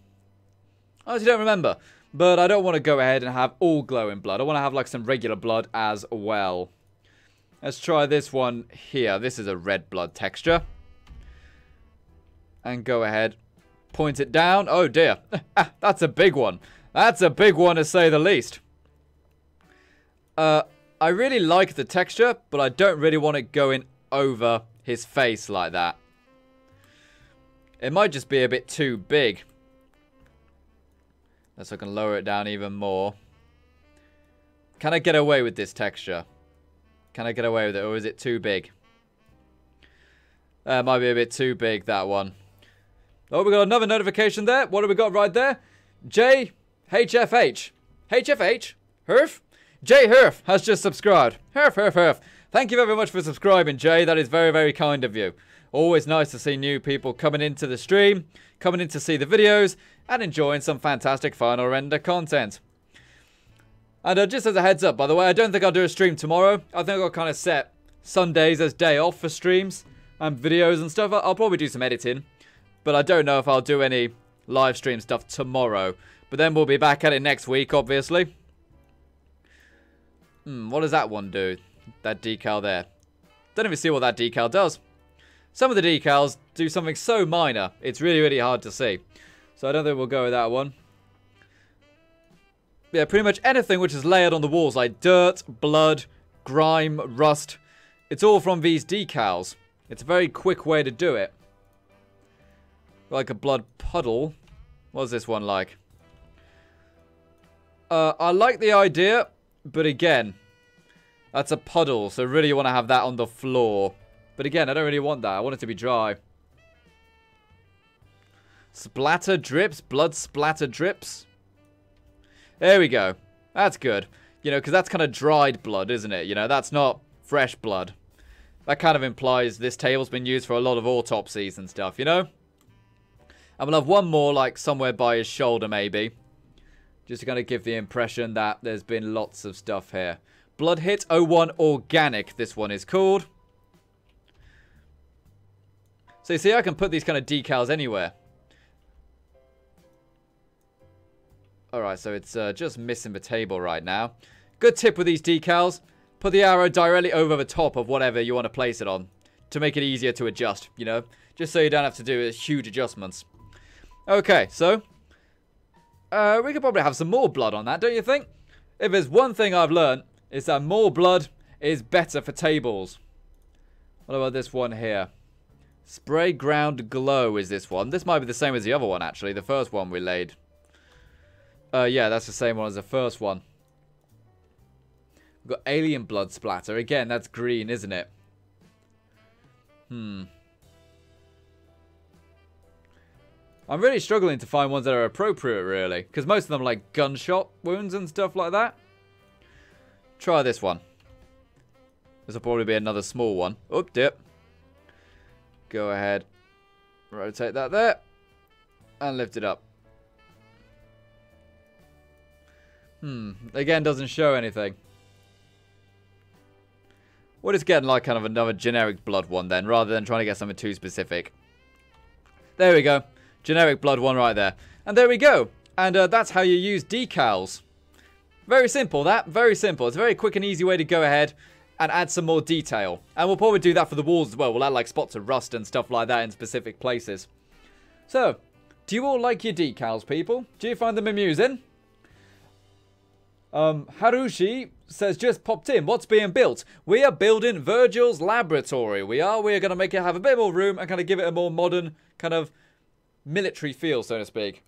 honestly don't remember. But I don't want to go ahead and have all glowing blood. I want to have like some regular blood as well. Let's try this one here. This is a red blood texture. And go ahead. Point it down. Oh dear. That's a big one. That's a big one to say the least. I really like the texture, but I don't really want it going over his face like that. It might just be a bit too big. Let's I can lower it down even more. Can I get away with this texture? Can I get away with it, or is it too big? It might be a bit too big, that one. Oh, we got another notification there. What have we got right there? JHFH. HFH? Herf? J Herf has just subscribed. Herf, herf, herf. Thank you very much for subscribing, Jay. That is very, very kind of you. Always nice to see new people coming into the stream, coming in to see the videos, and enjoying some fantastic final render content. And just as a heads up, by the way, I don't think I'll do a stream tomorrow. I think I'll kind of set Sundays as day off for streams and videos and stuff. I'll probably do some editing, but I don't know if I'll do any live stream stuff tomorrow. But then we'll be back at it next week, obviously. What does that one do? That decal there. Don't even see what that decal does. Some of the decals do something so minor, it's really, really hard to see. So I don't think we'll go with that one. Yeah, pretty much anything which is layered on the walls, like dirt, blood, grime, rust. It's all from these decals. It's a very quick way to do it. Like a blood puddle. What's this one like? I like the idea, but again, that's a puddle, so really you want to have that on the floor. But again, I don't really want that. I want it to be dry. Splatter drips, blood splatter drips. There we go. That's good. You know, because that's kind of dried blood, isn't it? You know, that's not fresh blood. That kind of implies this table's been used for a lot of autopsies and stuff, you know? And we'll have one more, like, somewhere by his shoulder, maybe. Just to kind of give the impression that there's been lots of stuff here. Blood Hit 01 Organic, this one is called. So you see, I can put these kind of decals anywhere. Alright, so it's just missing the table right now. Good tip with these decals. Put the arrow directly over the top of whatever you want to place it on. To make it easier to adjust, you know. Just so you don't have to do huge adjustments. Okay, so. We could probably have some more blood on that, don't you think? If there's one thing I've learned, it's that more blood is better for tables. What about this one here? Spray Ground Glow is this one. This might be the same as the other one, actually. The first one we laid. Yeah, that's the same one as the first one. We've got Alien Blood Splatter. Again, that's green, isn't it? I'm really struggling to find ones that are appropriate, really. Because most of them are like gunshot wounds and stuff like that. Try this one. This will probably be another small one. Oop, dip. Go ahead. Rotate that there. And lift it up. Again, doesn't show anything. We're just getting like kind of another generic blood one then, rather than trying to get something too specific. There we go. Generic blood one right there. And there we go. And that's how you use decals. Very simple, that. Very simple. It's a very quick and easy way to go ahead and add some more detail. And we'll probably do that for the walls as well. We'll add like spots of rust and stuff like that in specific places. So, do you all like your decals, people? Do you find them amusing? Harushi says, just popped in. What's being built? We are building Virgils' laboratory. We are going to make it have a bit more room and kind of give it a more modern kind of military feel, so to speak.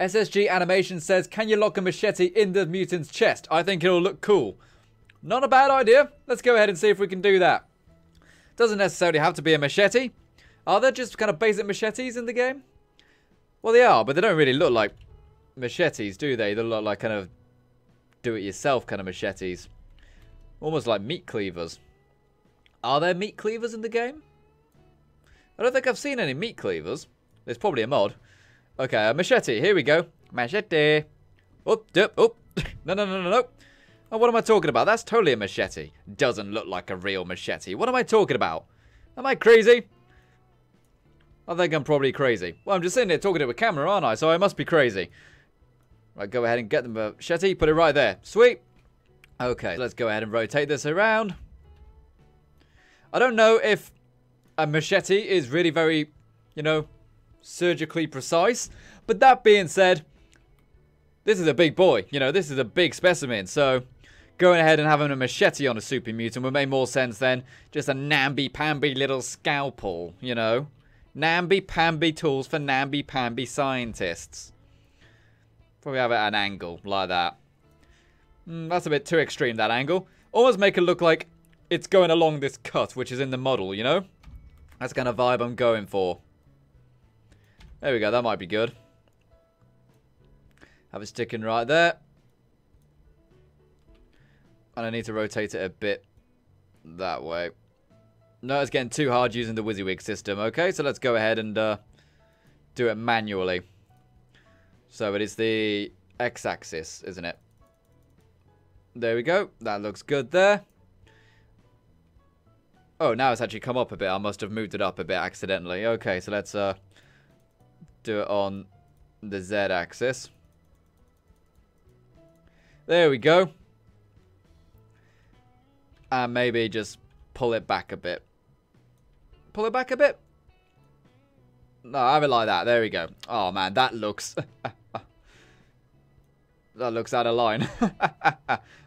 SSG Animation says, can you lock a machete in the mutant's chest? I think it'll look cool. Not a bad idea. Let's go ahead and see if we can do that. Doesn't necessarily have to be a machete. Are there just kind of basic machetes in the game? Well, they are, but they don't really look like machetes, do they? They look like kind of do-it-yourself kind of machetes. Almost like meat cleavers. Are there meat cleavers in the game? I don't think I've seen any meat cleavers. There's probably a mod. Okay, a machete. Here we go. Machete. Oop, dip, oop. No. Oh, what am I talking about? That's totally a machete. Doesn't look like a real machete. What am I talking about? Am I crazy? I think I'm probably crazy. Well, I'm just sitting there talking to a camera, aren't I? So I must be crazy. Right, go ahead and get the machete. Put it right there. Sweet. Okay, let's go ahead and rotate this around. I don't know if a machete is really very, you know, surgically precise. But that being said, this is a big boy. You know, this is a big specimen. So going ahead and having a machete on a super mutant would make more sense than just a namby-pamby little scalpel, you know. Namby-pamby tools for namby-pamby scientists. Probably have it at an angle, like that. That's a bit too extreme, that angle. Almost make it look like it's going along this cut, which is in the model, you know? That's the kind of vibe I'm going for. There we go, that might be good. Have it sticking right there. And I need to rotate it a bit that way. No, it's getting too hard using the WYSIWYG system. Okay, so let's go ahead and do it manually. So it is the x-axis, isn't it? There we go. That looks good there. Oh, now it's actually come up a bit. I must have moved it up a bit accidentally. Okay, so let's do it on the z-axis. There we go. And maybe just pull it back a bit. Pull it back a bit? No, have it like that. There we go. Oh, man, that looks... that looks out of line.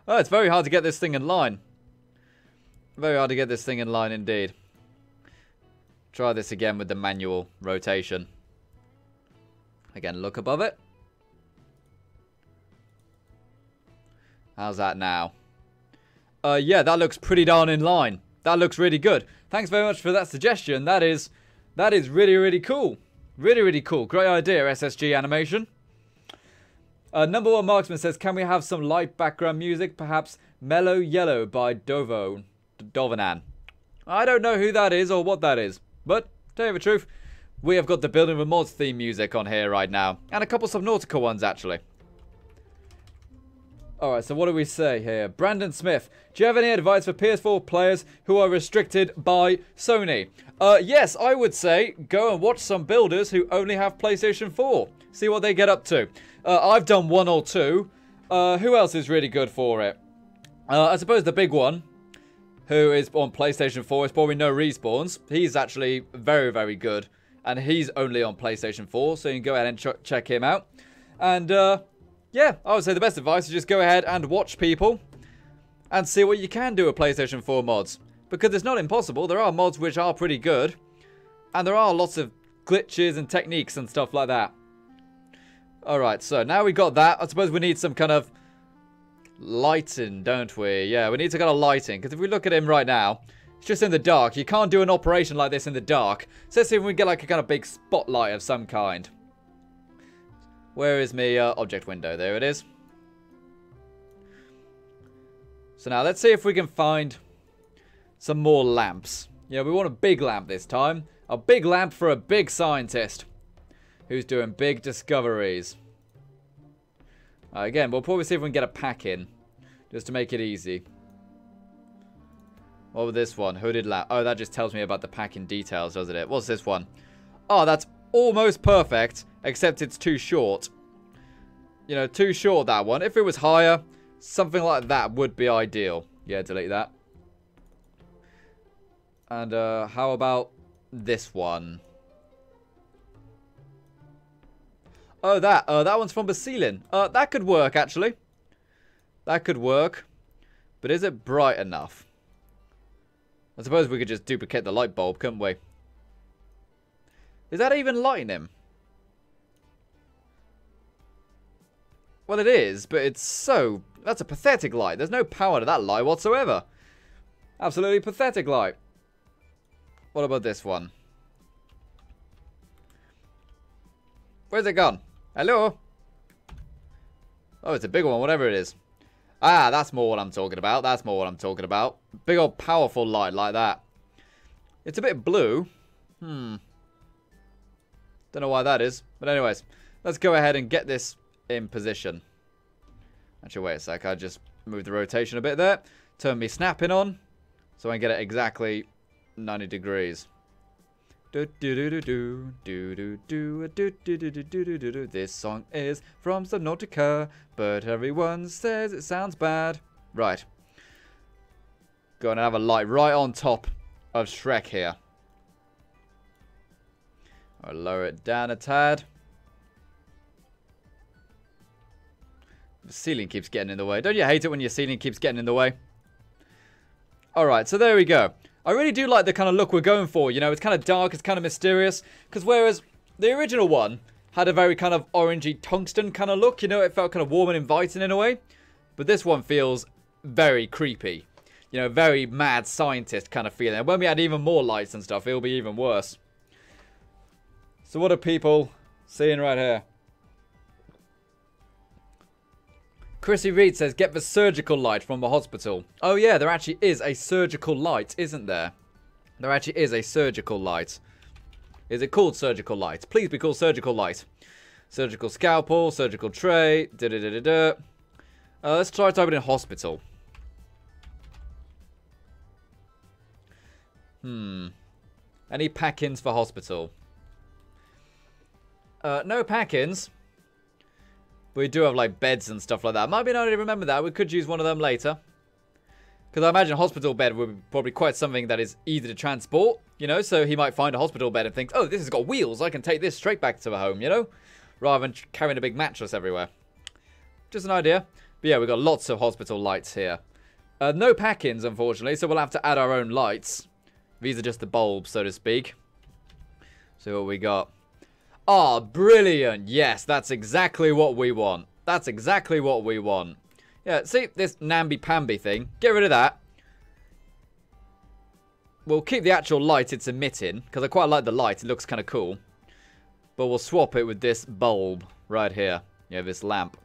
Oh, it's very hard to get this thing in line. Very hard to get this thing in line indeed. Try this again with the manual rotation. Again, look above it. How's that now? Yeah, that looks pretty darn in line. That looks really good. Thanks very much for that suggestion. That is really, really cool. Really, really cool. Great idea, SSG animation. Number one Marksman says, can we have some light background music? Perhaps Mellow Yellow by Dovanan. I don't know who that is or what that is. But, tell you the truth, we have got the Building with Mods theme music on here right now. And a couple Subnautica ones, actually. Alright, so what do we say here? Brandon Smith, do you have any advice for PS4 players who are restricted by Sony? Yes, I would say go and watch some builders who only have PlayStation 4. See what they get up to. I've done one or two. Who else is really good for it? I suppose the big one, who is on PlayStation 4, is probably No Respawns. He's actually very, very good. And he's only on PlayStation 4, so you can go ahead and check him out. And, yeah, I would say the best advice is just go ahead and watch people and see what you can do with PlayStation 4 mods. Because it's not impossible. There are mods which are pretty good. And there are lots of glitches and techniques and stuff like that. Alright, so now we got that. I suppose we need some kind of lighting, don't we? Yeah, we need some kind of lighting. Because if we look at him right now, it's just in the dark. You can't do an operation like this in the dark. So let's see if we can get like a kind of big spotlight of some kind. Where is my object window? There it is. So now let's see if we can find some more lamps. Yeah, we want a big lamp this time. A big lamp for a big scientist who's doing big discoveries. Again, we'll probably see if we can get a pack in just to make it easy. What was this one? Hooded lamp. Oh, that just tells me about the packing details, doesn't it? What's this one? Oh, that's almost perfect, except it's too short. You know, too short, that one. If it was higher, something like that would be ideal. Yeah, delete that. And how about this one? Oh, that one's from the ceiling. That could work, actually. That could work. But is it bright enough? I suppose we could just duplicate the light bulb, couldn't we? Is that even lighting him? Well, it is, but it's so... That's a pathetic light. There's no power to that light whatsoever. Absolutely pathetic light. What about this one? Where's it gone? Hello? Oh, it's a big one, whatever it is. Ah, that's more what I'm talking about. That's more what I'm talking about. Big old powerful light like that. It's a bit blue. Don't know why that is. But anyways, let's go ahead and get this in position. Actually, wait a sec. I just moved the rotation a bit there. Turn me snapping on. So I can get it exactly 90 degrees. This song is from Subnautica, but everyone says it sounds bad. Right. Go and have a light right on top of Shrek here. I'll lower it down a tad. The ceiling keeps getting in the way. Don't you hate it when your ceiling keeps getting in the way? Alright, so there we go. I really do like the kind of look we're going for, you know, it's kind of dark, it's kind of mysterious, because whereas the original one had a very kind of orangey tungsten kind of look. You know, it felt kind of warm and inviting in a way. But this one feels very creepy. You know, very mad scientist kind of feeling. And when we add even more lights and stuff, it'll be even worse. So what are people seeing right here? Chrissy Reed says, get the surgical light from the hospital. Oh yeah, there actually is a surgical light, isn't there? There actually is a surgical light. Is it called surgical light? Please be called surgical light. Surgical scalpel, surgical tray. Let's try typing in hospital. Any pack-ins for hospital? No pack-ins. We do have like beds and stuff like that. Might be an idea to remember that. We could use one of them later. Because I imagine a hospital bed would be probably quite something that is easy to transport. You know, so he might find a hospital bed and think, oh, this has got wheels. I can take this straight back to the home, you know? Rather than carrying a big mattress everywhere. Just an idea. But yeah, we've got lots of hospital lights here. No pack-ins, unfortunately, so we'll have to add our own lights. These are just the bulbs, so to speak. So what we got? Oh, brilliant. Yes, that's exactly what we want. That's exactly what we want. Yeah, see, this namby-pamby thing. Get rid of that. We'll keep the actual light it's emitting, because I quite like the light. It looks kind of cool. But we'll swap it with this bulb right here. Yeah, this lamp.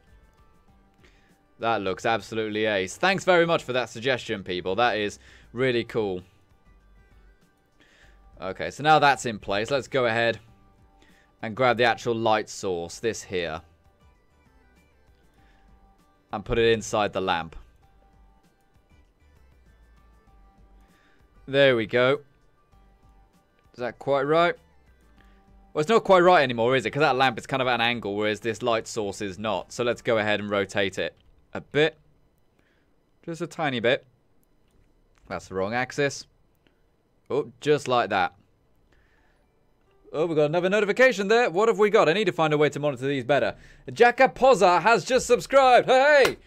That looks absolutely ace. Thanks very much for that suggestion, people. That is really cool. Okay, so now that's in place. Let's go ahead and grab the actual light source, this here. And put it inside the lamp. There we go. Is that quite right? Well, it's not quite right anymore, is it? Because that lamp is kind of at an angle, whereas this light source is not. So let's go ahead and rotate it a bit. Just a tiny bit. That's the wrong axis. Oh, just like that. Oh, we got another notification there. What have we got? I need to find a way to monitor these better. Jacka Pozza has just subscribed. Hey!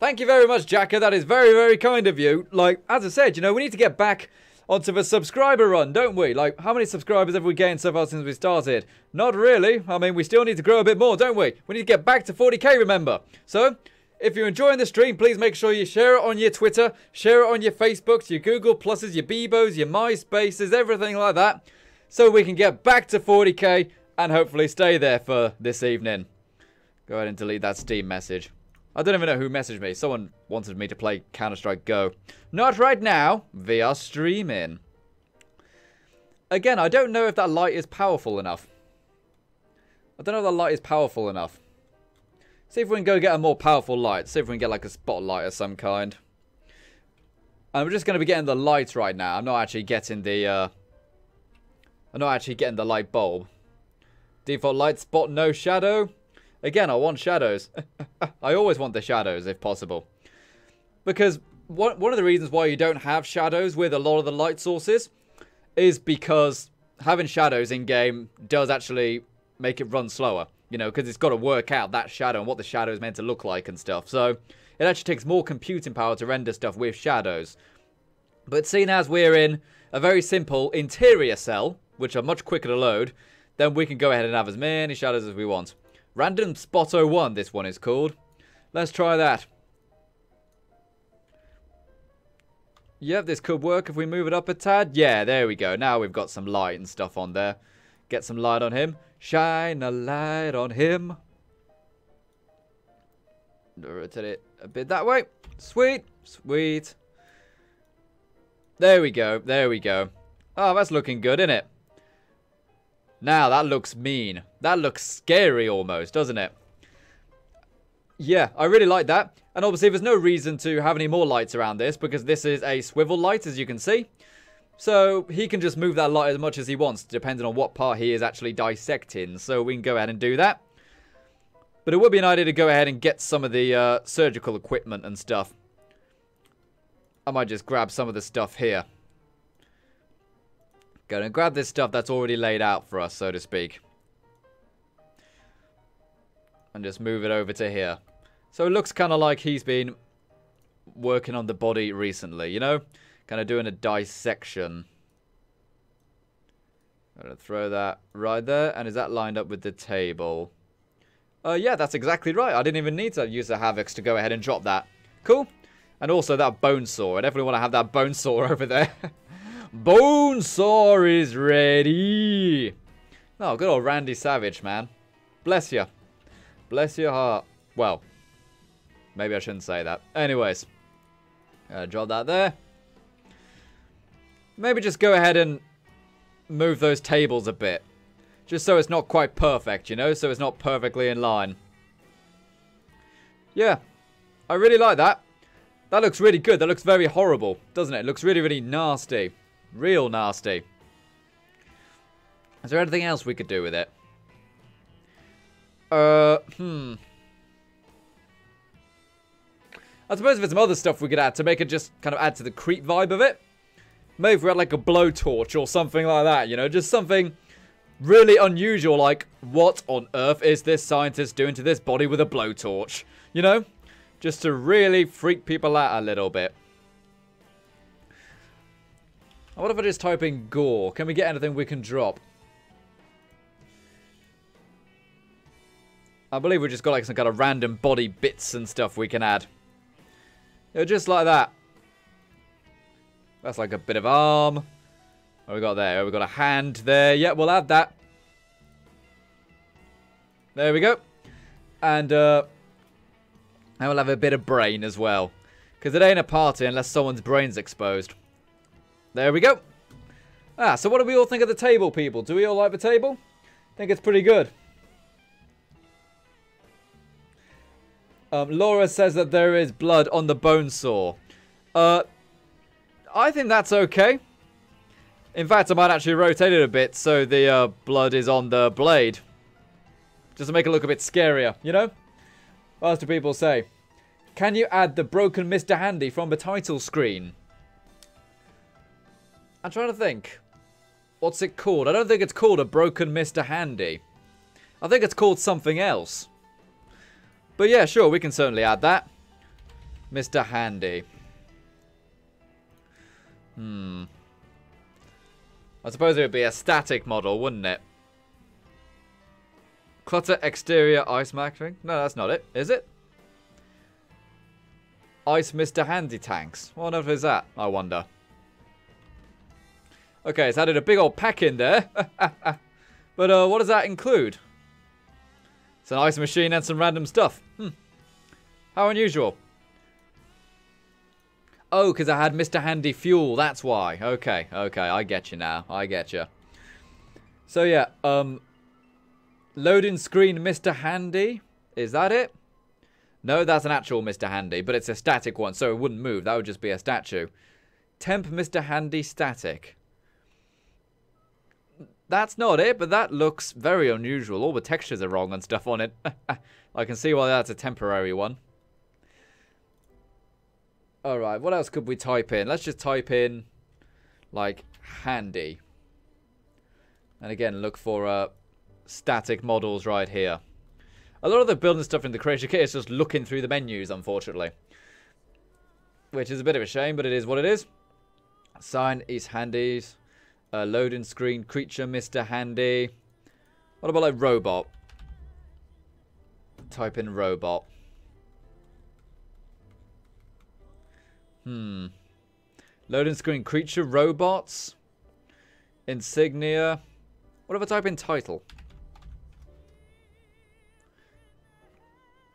Thank you very much, Jacka. That is very, very kind of you. Like, as I said, you know, we need to get back onto the subscriber run, don't we? Like, how many subscribers have we gained so far since we started? Not really. I mean, we still need to grow a bit more, don't we? We need to get back to 40k, remember. So, if you're enjoying the stream, please make sure you share it on your Twitter, share it on your Facebooks, your Google Pluses, your Bebos, your MySpaces, everything like that. So we can get back to 40k and hopefully stay there for this evening. Go ahead and delete that Steam message. I don't even know who messaged me. Someone wanted me to play Counter-Strike Go. Not right now. We are streaming. Again, I don't know if that light is powerful enough. I don't know if that light is powerful enough. See if we can go get a more powerful light. See if we can get like a spotlight of some kind. And we're just going to be getting the light right now. I'm not actually getting the... I'm not actually getting the light bulb. Default light spot, no shadow. Again, I want shadows. I always want the shadows if possible. Because one of the reasons why you don't have shadows with a lot of the light sources is because having shadows in-game does actually make it run slower. You know, because it's got to work out that shadow and what the shadow is meant to look like and stuff. So it actually takes more computing power to render stuff with shadows. But seeing as we're in a very simple interior cell, which are much quicker to load, then we can go ahead and have as many shadows as we want. Random Spot 01, this one is called. Let's try that. Yep, this could work if we move it up a tad. Yeah, there we go. Now we've got some light and stuff on there. Get some light on him. Shine a light on him. Rotate it a bit that way. Sweet, sweet. There we go, there we go. Oh, that's looking good, isn't it? Now, that looks mean. That looks scary almost, doesn't it? Yeah, I really like that. And obviously, there's no reason to have any more lights around this because this is a swivel light, as you can see. So, he can just move that light as much as he wants, depending on what part he is actually dissecting. So, we can go ahead and do that. But it would be an idea to go ahead and get some of the surgical equipment and stuff. I might just grab some of the stuff here. Go and grab this stuff that's already laid out for us, so to speak. And just move it over to here. So it looks kind of like he's been working on the body recently, you know? Kind of doing a dissection. I'm going to throw that right there. And is that lined up with the table? Yeah, that's exactly right. I didn't even need to use the Havocs to go ahead and drop that. Cool. And also that bone saw. I definitely want to have that bone saw over there. Bone saw is ready. Oh, good old Randy Savage, man. Bless you. Bless your heart. Well, maybe I shouldn't say that. Anyways. Drop that there. Maybe just go ahead and move those tables a bit. Just so it's not quite perfect, you know? So it's not perfectly in line. Yeah. I really like that. That looks really good. That looks very horrible, doesn't it? It looks really, really nasty. Real nasty. Is there anything else we could do with it? I suppose there's some other stuff we could add to make it just kind of add to the creep vibe of it. Maybe if we had like a blowtorch or something like that, you know? Just something really unusual, like, what on earth is this scientist doing to this body with a blowtorch? You know? Just to really freak people out a little bit. What if I just type in gore? Can we get anything we can drop? I believe we just got like some kind of random body bits and stuff we can add. Yeah, just like that. That's like a bit of arm. What we got there? We got a hand there. Yeah, we'll add that. There we go. And we'll have a bit of brain as well. Because it ain't a party unless someone's brain's exposed. There we go. Ah, so what do we all think of the table, people? Do we all like the table? I think it's pretty good. Laura says that there is blood on the bone saw. I think that's okay. In fact, I might actually rotate it a bit so the blood is on the blade. Just to make it look a bit scarier, you know? What else do people say? Can you add the broken Mr. Handy from the title screen? I'm trying to think. What's it called? I don't think it's called a broken Mr. Handy. I think it's called something else. But yeah, sure, we can certainly add that. Mr. Handy. I suppose it would be a static model, wouldn't it? Clutter exterior ice matching? No, that's not it, is it? Ice Mr. Handy tanks. What on earth is that, I wonder? Okay, it's added a big old pack in there. But what does that include? It's an ice machine and some random stuff. How unusual. Oh, because I had Mr. Handy fuel. That's why. Okay, I get you now. I get you. So yeah, loading screen Mr. Handy. Is that it? No, that's an actual Mr. Handy, but it's a static one, so it wouldn't move. That would just be a statue. Temp Mr. Handy static. That's not it, but that looks very unusual. All the textures are wrong and stuff on it. I can see why that's a temporary one. Alright, what else could we type in? Let's just type in, like, handy. And again, look for static models right here. A lot of the building stuff in the creation kit is just looking through the menus, unfortunately. Which is a bit of a shame, but it is what it is. Sign is handies. Loading screen creature Mr. Handy. What about like robot? Type in robot. Loading screen creature robots. Insignia. What if I type in title?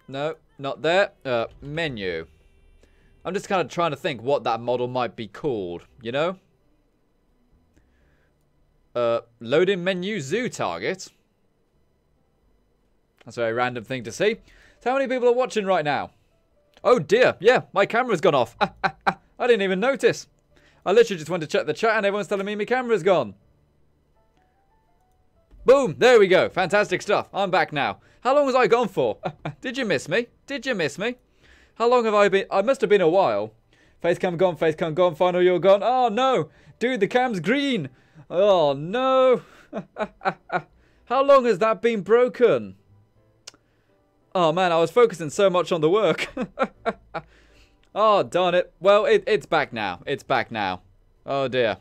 No, not there. Menu. I'm just kind of trying to think what that model might be called, you know? Loading menu zoo target. That's a very random thing to see. So how many people are watching right now? Oh dear, yeah, my camera's gone off. I didn't even notice. I literally just went to check the chat and everyone's telling me my camera's gone. Boom, there we go. Fantastic stuff. I'm back now. How long was I gone for? Did you miss me? Did you miss me? How long have I been? I must have been a while. Facecam gone, final you're gone. Oh no, dude, the cam's green. Oh no. How long has that been broken? Oh man, I was focusing so much on the work. Oh darn it. Well, it's back now. It's back now. Oh dear.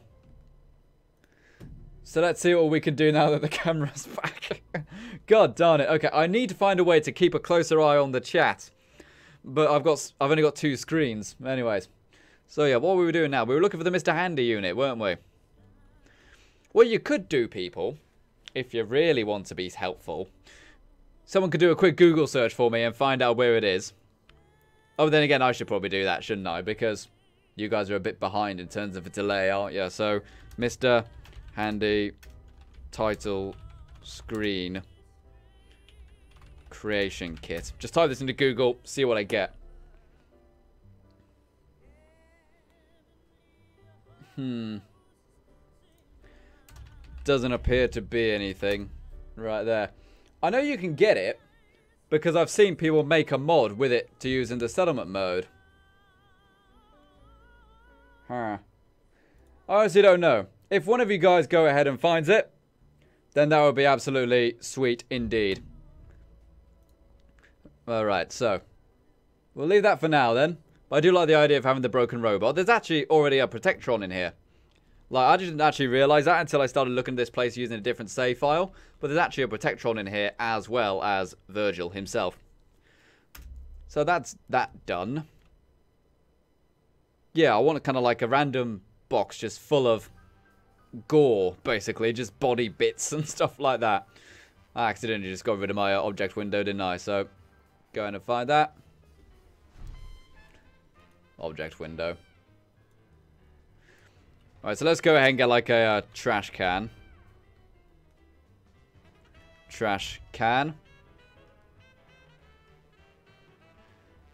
So let's see what we can do now that the camera's back. God darn it. Okay, I need to find a way to keep a closer eye on the chat. But I've only got 2 screens. Anyways. So yeah, what were we doing now? We were looking for the Mr. Handy unit, weren't we? What you could do, people, if you really want to be helpful, someone could do a quick Google search for me and find out where it is. Oh, then again, I should probably do that, shouldn't I? Because you guys are a bit behind in terms of a delay, aren't you? So, Mr. Handy title screen creation kit. Just type this into Google, see what I get. Doesn't appear to be anything right there. I know you can get it because I've seen people make a mod with it to use in the settlement mode. I honestly don't know. If one of you guys go ahead and finds it, then that would be absolutely sweet indeed. Alright, so we'll leave that for now then. But I do like the idea of having the broken robot. There's actually already a Protectron in here. Like, I didn't actually realise that until I started looking at this place using a different save file. But there's actually a Protectron in here as well as Virgil himself. So that's that done. Yeah, I want kind of like a random box just full of gore, basically. Just body bits and stuff like that. I accidentally just got rid of my object window, didn't I? So, go ahead and find that. Object window. Alright, so let's go ahead and get like a trash can. Trash can.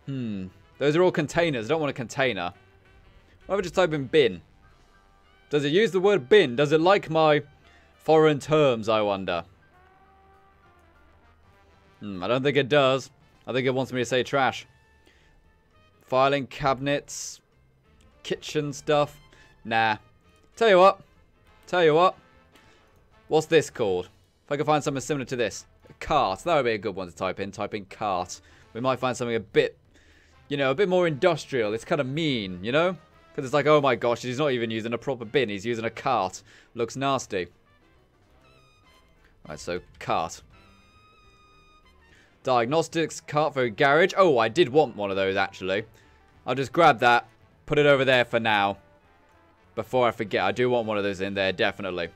Those are all containers. I don't want a container. Why don't we just type in bin? Does it use the word bin? Does it like my foreign terms, I wonder? I don't think it does. I think it wants me to say trash. Filing cabinets. Kitchen stuff. Nah. Tell you what. What's this called? If I can find something similar to this. A cart. That would be a good one to type in. Type in cart. We might find something a bit, you know, a bit more industrial. It's kind of mean, you know? Because it's like, oh my gosh, he's not even using a proper bin. He's using a cart. Looks nasty. Right, so cart. Diagnostics cart for a garage. Oh, I did want one of those, actually. I'll just grab that. Put it over there for now. Before I forget, I do want one of those in there, definitely.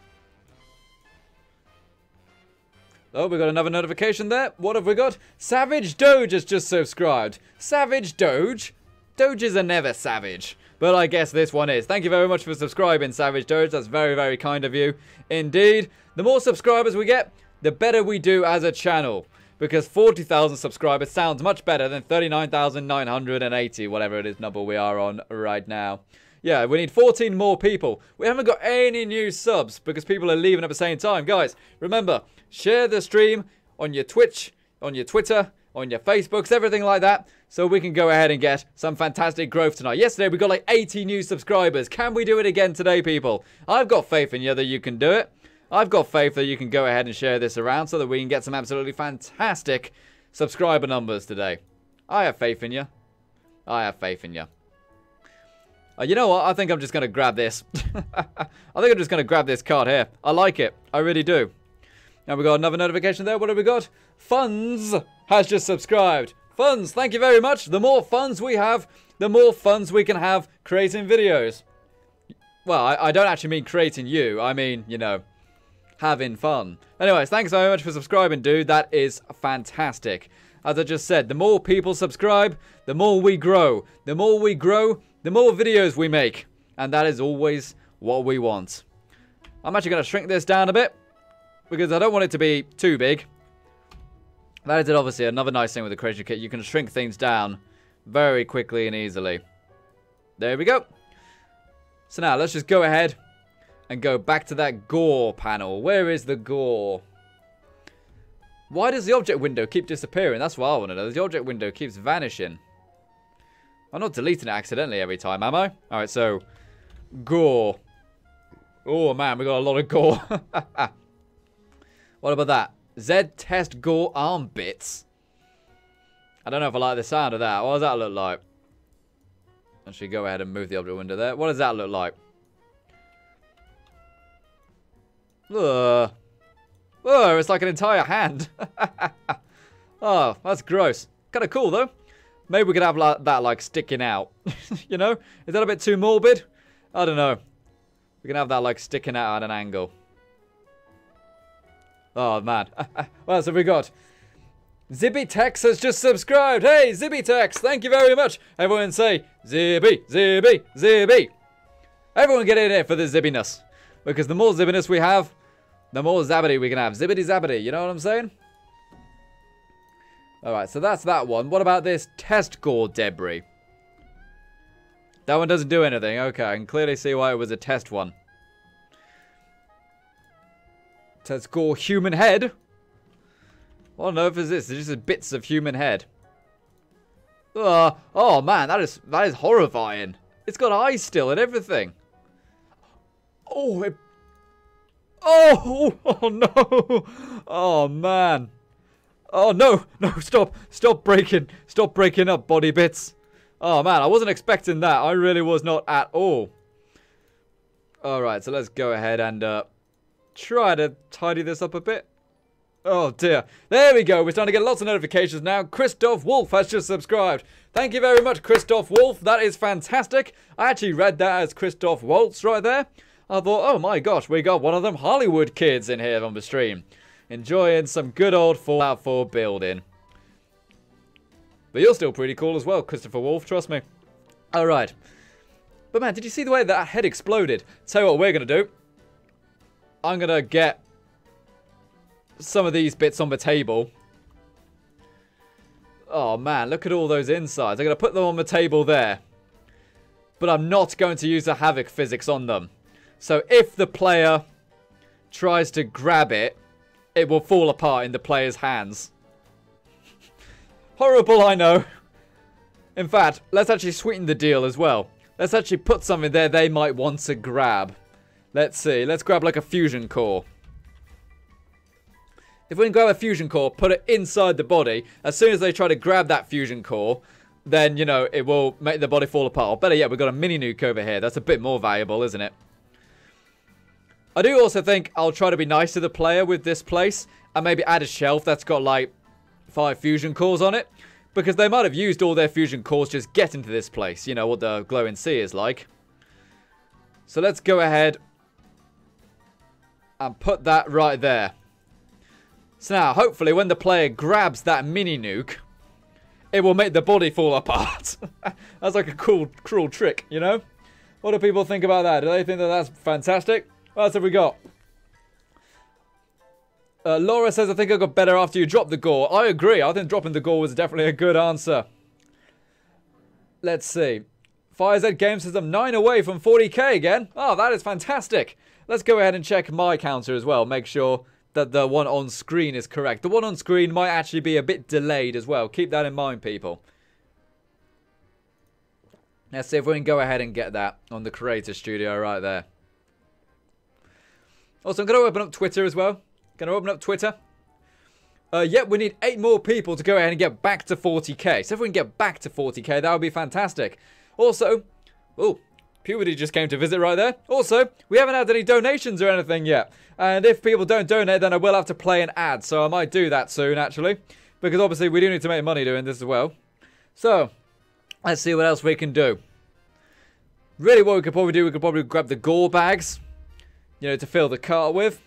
Oh, we got another notification there. What have we got? Savage Doge has just subscribed. Savage Doge? Doges are never savage. But I guess this one is. Thank you very much for subscribing, Savage Doge. That's very, very kind of you. Indeed. The more subscribers we get, the better we do as a channel. Because 40,000 subscribers sounds much better than 39,980, whatever it is number we are on right now. Yeah, we need 14 more people. We haven't got any new subs because people are leaving at the same time. Guys, remember, share the stream on your Twitch, on your Twitter, on your Facebooks, everything like that, so we can go ahead and get some fantastic growth tonight. Yesterday, we got like 80 new subscribers. Can we do it again today, people? I've got faith in you that you can do it. I've got faith that you can go ahead and share this around so that we can get some absolutely fantastic subscriber numbers today. I have faith in you. I have faith in you. You know what? I think I'm just going to grab this. I think I'm just going to grab this card here. I like it. I really do. Now we got another notification there. What have we got? Funds has just subscribed. Funds, thank you very much. The more funds we have, the more funds we can have creating videos. Well, I don't actually mean creating you. I mean, you know, having fun. Anyways, thanks very much for subscribing, dude. That is fantastic. As I just said, the more people subscribe, the more we grow. The more we grow, the more videos we make. And that is always what we want. I'm actually going to shrink this down a bit, because I don't want it to be too big. That is obviously another nice thing with the creation kit. You can shrink things down very quickly and easily. There we go. So now let's just go ahead and go back to that gore panel. Where is the gore? Why does the object window keep disappearing? That's what I want to know. The object window keeps vanishing. I'm not deleting it accidentally every time, am I? Alright, so gore. Oh man, we got a lot of gore. What about that? Z-Test Gore arm bits. I don't know if I like the sound of that. What does that look like? Actually, go ahead and move the object window there. What does that look like? Ugh. Oh, it's like an entire hand. Oh, that's gross. Kind of cool, though. Maybe we could have that, like, sticking out. You know? Is that a bit too morbid? I don't know. We can have that, like, sticking out at an angle. Oh, man. Well, so we got... Zibbytex has just subscribed. Hey, Zibbytex, thank you very much. Everyone say, Zibby, Zibby, Zibby. Everyone get in here for the zibbiness. Because the more zibbiness we have, the more zabbity we can have. Zibbity zabbity, you know what I'm saying? Alright, so that's that one. What about this test gore debris? That one doesn't do anything. Okay, I can clearly see why it was a test one. Test gore human head. I don't know if it's this. It's just bits of human head. Oh man, that is horrifying. It's got eyes still and everything. Oh, oh no. Oh man. Oh no, stop breaking up body bits. Oh man, I wasn't expecting that. I really was not at all. Alright, so let's go ahead and try to tidy this up a bit. Oh dear. There we go. We're starting to get lots of notifications now. Christoph Wolf has just subscribed. Thank you very much, Christoph Wolf. That is fantastic. I actually read that as Christoph Waltz right there. I thought, oh my gosh, we got one of them Hollywood kids in here on the stream. Enjoying some good old Fallout 4 building. But you're still pretty cool as well, Christopher Wolf, trust me. Alright. But man, did you see the way that head exploded? Tell you what we're going to do. I'm going to get some of these bits on the table. Oh man, look at all those insides. I'm going to put them on the table there. But I'm not going to use the Havoc physics on them. So if the player tries to grab it, it will fall apart in the player's hands. Horrible, I know. In fact, let's actually sweeten the deal as well. Let's actually put something there they might want to grab. Let's see. Let's grab like a fusion core. If we can grab a fusion core, put it inside the body, as soon as they try to grab that fusion core, then, you know, it will make the body fall apart. Or better yet, we've got a mini nuke over here. That's a bit more valuable, isn't it? I do also think I'll try to be nice to the player with this place and maybe add a shelf that's got like 5 fusion cores on it, because they might have used all their fusion cores just get into this place. You know what the glowing sea is like. So let's go ahead and put that right there. So now, hopefully, when the player grabs that mini nuke, it will make the body fall apart. That's like a cool, cruel trick, you know? What do people think about that? Do they think that that's fantastic? What else have we got? Laura says, I think I got better after you dropped the gore. I agree. I think dropping the gore was definitely a good answer. Let's see. FireZ Games says I'm 9 away from 40k again. Oh, that is fantastic. Let's go ahead and check my counter as well. Make sure that the one on screen is correct. The one on screen might actually be a bit delayed as well. Keep that in mind, people. Let's see if we can go ahead and get that on the Creator Studio right there. Also, I'm going to open up Twitter as well. Going to open up Twitter. Yep, we need 8 more people to go ahead and get back to 40k. So if we can get back to 40k, that would be fantastic. Also, oh, Puberty just came to visit right there. Also, we haven't had any donations or anything yet. And if people don't donate, then I will have to play an ad. So I might do that soon, actually. Because obviously, we do need to make money doing this as well. So, let's see what else we can do. Really, what we could probably do, we could probably grab the gore bags. You know, to fill the cart with.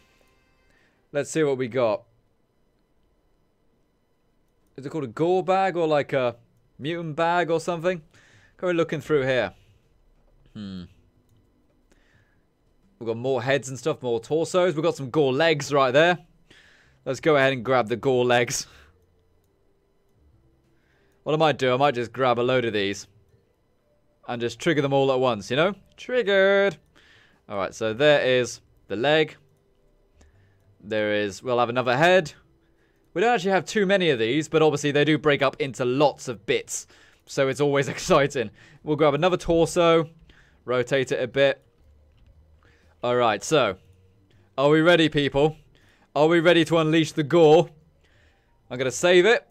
Let's see what we got. Is it called a gore bag or like a mutant bag or something? Go looking through here. We've got more heads and stuff, more torsos. We've got some gore legs right there. Let's go ahead and grab the gore legs. What I might do, I might just grab a load of these. And just trigger them all at once, you know? Triggered! Alright, so there is the leg. There is, we'll have another head. We don't actually have too many of these, but obviously they do break up into lots of bits. So it's always exciting. We'll grab another torso. Rotate it a bit. Alright, so. Are we ready, people? Are we ready to unleash the gore? I'm going to save it.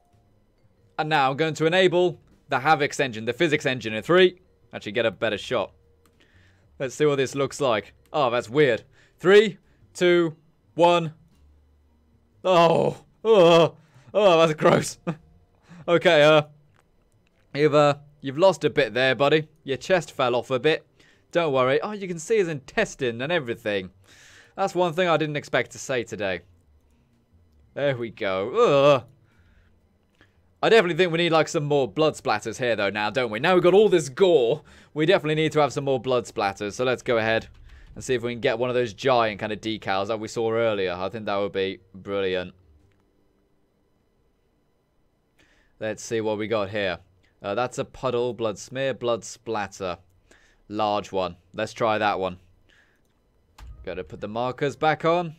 And now I'm going to enable the Havoc's engine, the physics engine in 3. Actually get a better shot. Let's see what this looks like. Oh, that's weird. 3, 2, 1. Oh, oh, oh, that's gross. Okay, you've lost a bit there, buddy. Your chest fell off a bit. Don't worry. Oh, you can see his intestine and everything. That's one thing I didn't expect to say today. There we go. Ugh. I definitely think we need like some more blood splatters here though now, don't we? Now we've got all this gore, we definitely need to have some more blood splatters. So let's go ahead and see if we can get one of those giant kind of decals that we saw earlier. I think that would be brilliant. Let's see what we got here. That's a puddle, blood smear, blood splatter. Large one. Let's try that one. Gotta put the markers back on.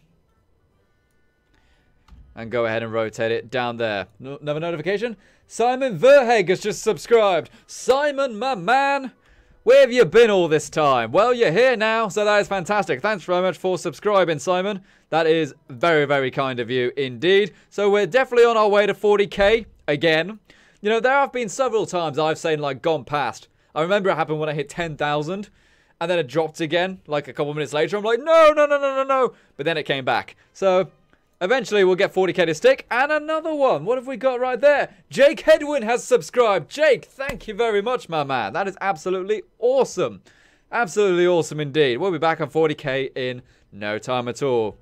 And go ahead and rotate it down there. Another notification. Simon Verheg has just subscribed. Simon, my man. Where have you been all this time? Well, you're here now, so that is fantastic. Thanks very much for subscribing, Simon. That is very, very kind of you indeed. So we're definitely on our way to 40k again. You know, there have been several times I've saying, like, gone past. I remember it happened when I hit 10,000. And then it dropped again, like a couple minutes later. I'm like, no, no, no, no, no, no. But then it came back. So eventually we'll get 40k to stick. And another one. What have we got right there? Jake Hedwin has subscribed. Jake, thank you very much, my man. That is absolutely awesome. Absolutely awesome indeed. We'll be back on 40k in no time at all.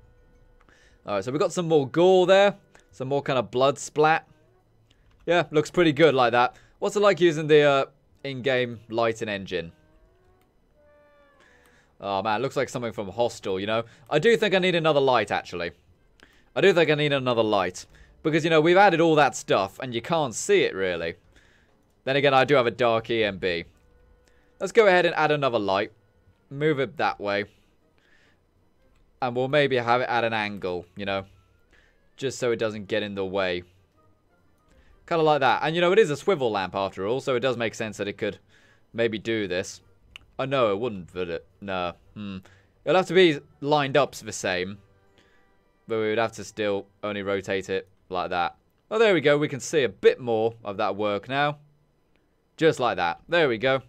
Alright, so we've got some more gore there. Some more kind of blood splat. Yeah, looks pretty good like that. What's it like using the in-game lighting engine? Oh man, looks like something from Hostel, you know. I do think I need another light, actually. I do think I need another light. Because, you know, we've added all that stuff, and you can't see it, really. Then again, I do have a dark EMB. Let's go ahead and add another light. Move it that way. And we'll maybe have it at an angle, you know. Just so it doesn't get in the way. Kind of like that. And, you know, it is a swivel lamp, after all, so it does make sense that it could maybe do this. Oh, no, it wouldn't, would it? No. It'll have to be lined up the same. But we would have to still only rotate it like that. Oh, there we go. We can see a bit more of that work now. Just like that. There we go.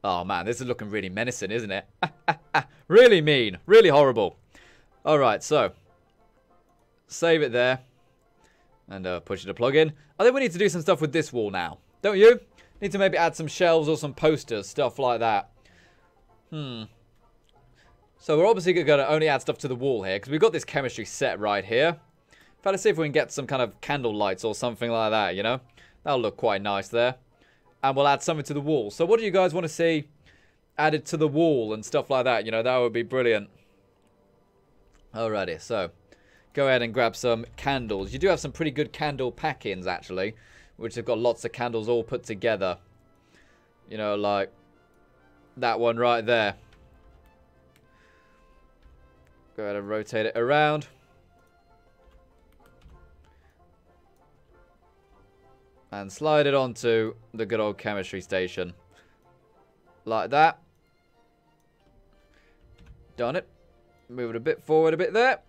Oh, man, this is looking really menacing, isn't it? Really mean. Really horrible. All right, so. Save it there. And push it to plug in. I think we need to do some stuff with this wall now. Don't you? Need to maybe add some shelves or some posters, stuff like that. So we're obviously going to only add stuff to the wall here, because we've got this chemistry set right here. In fact, let's see if we can get some kind of candle lights or something like that, you know. That'll look quite nice there. And we'll add something to the wall. So what do you guys want to see added to the wall and stuff like that? You know, that would be brilliant. Alrighty, so go ahead and grab some candles. You do have some pretty good candle pack-ins, actually, which have got lots of candles all put together. You know, like that one right there. Go ahead and rotate it around. And slide it onto the good old chemistry station. Like that. Done it. Move it a bit forward a bit there.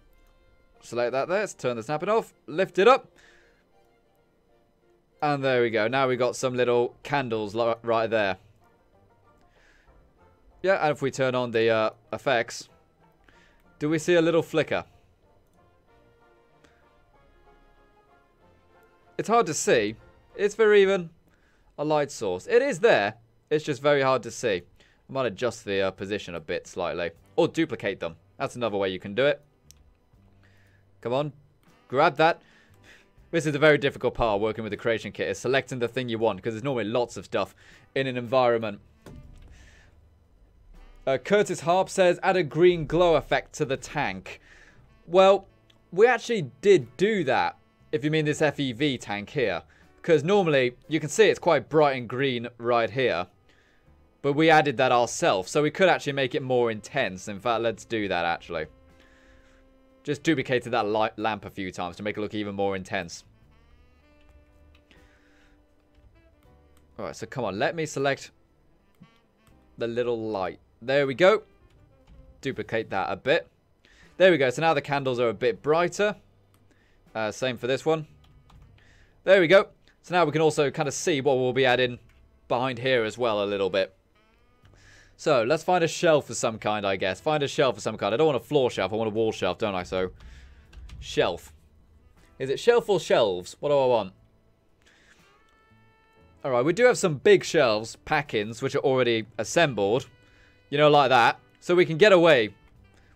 Select that there. Let's turn the snapping off. Lift it up. And there we go. Now we've got some little candles right there. Yeah, and if we turn on the effects, do we see a little flicker? It's hard to see. Is there even a light source? It is there. It's just very hard to see. I might adjust the position a bit slightly. Or duplicate them. That's another way you can do it. Come on. Grab that. This is a very difficult part of working with the creation kit, is selecting the thing you want, because there's normally lots of stuff in an environment. Curtis Harp says, add a green glow effect to the tank. Well, we actually did do that, if you mean this FEV tank here. Because normally, you can see it's quite bright and green right here. But we added that ourselves, so we could actually make it more intense. In fact, let's do that, actually. Just duplicated that light lamp a few times to make it look even more intense. Alright, so come on. Let me select the little light. There we go. Duplicate that a bit. There we go. So now the candles are a bit brighter. Same for this one. There we go. So now we can also kind of see what we'll be adding behind here as well a little bit. So, let's find a shelf of some kind, I guess. Find a shelf of some kind. I don't want a floor shelf. I want a wall shelf, don't I? So, shelf. Is it shelf or shelves? What do I want? Alright, we do have some big shelves, pack-ins, which are already assembled. You know, like that. So we can get away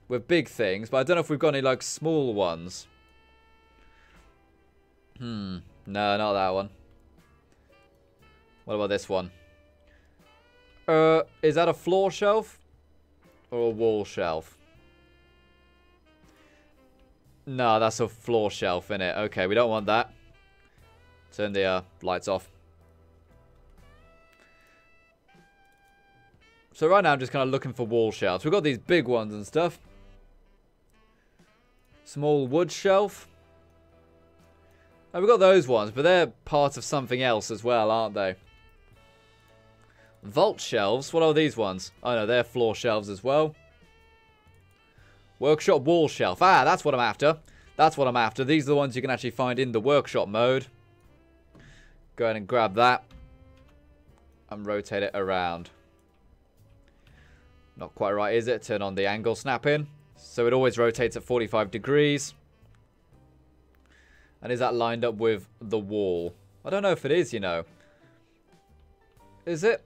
with big things. But I don't know if we've got any, like, small ones. No, not that one. What about this one? Is that a floor shelf? Or a wall shelf? No, that's a floor shelf, innit? Okay, we don't want that. Turn the lights off. So right now I'm just kind of looking for wall shelves. We've got these big ones and stuff. Small wood shelf. Oh, we've got those ones, but they're part of something else as well, aren't they? Vault shelves. What are these ones? Oh no, they're floor shelves as well. Workshop wall shelf. Ah, that's what I'm after. That's what I'm after. These are the ones you can actually find in the workshop mode. Go ahead and grab that. And rotate it around. Not quite right, is it? Turn on the angle snap in. So it always rotates at 45 degrees. And is that lined up with the wall? I don't know if it is, you know. Is it?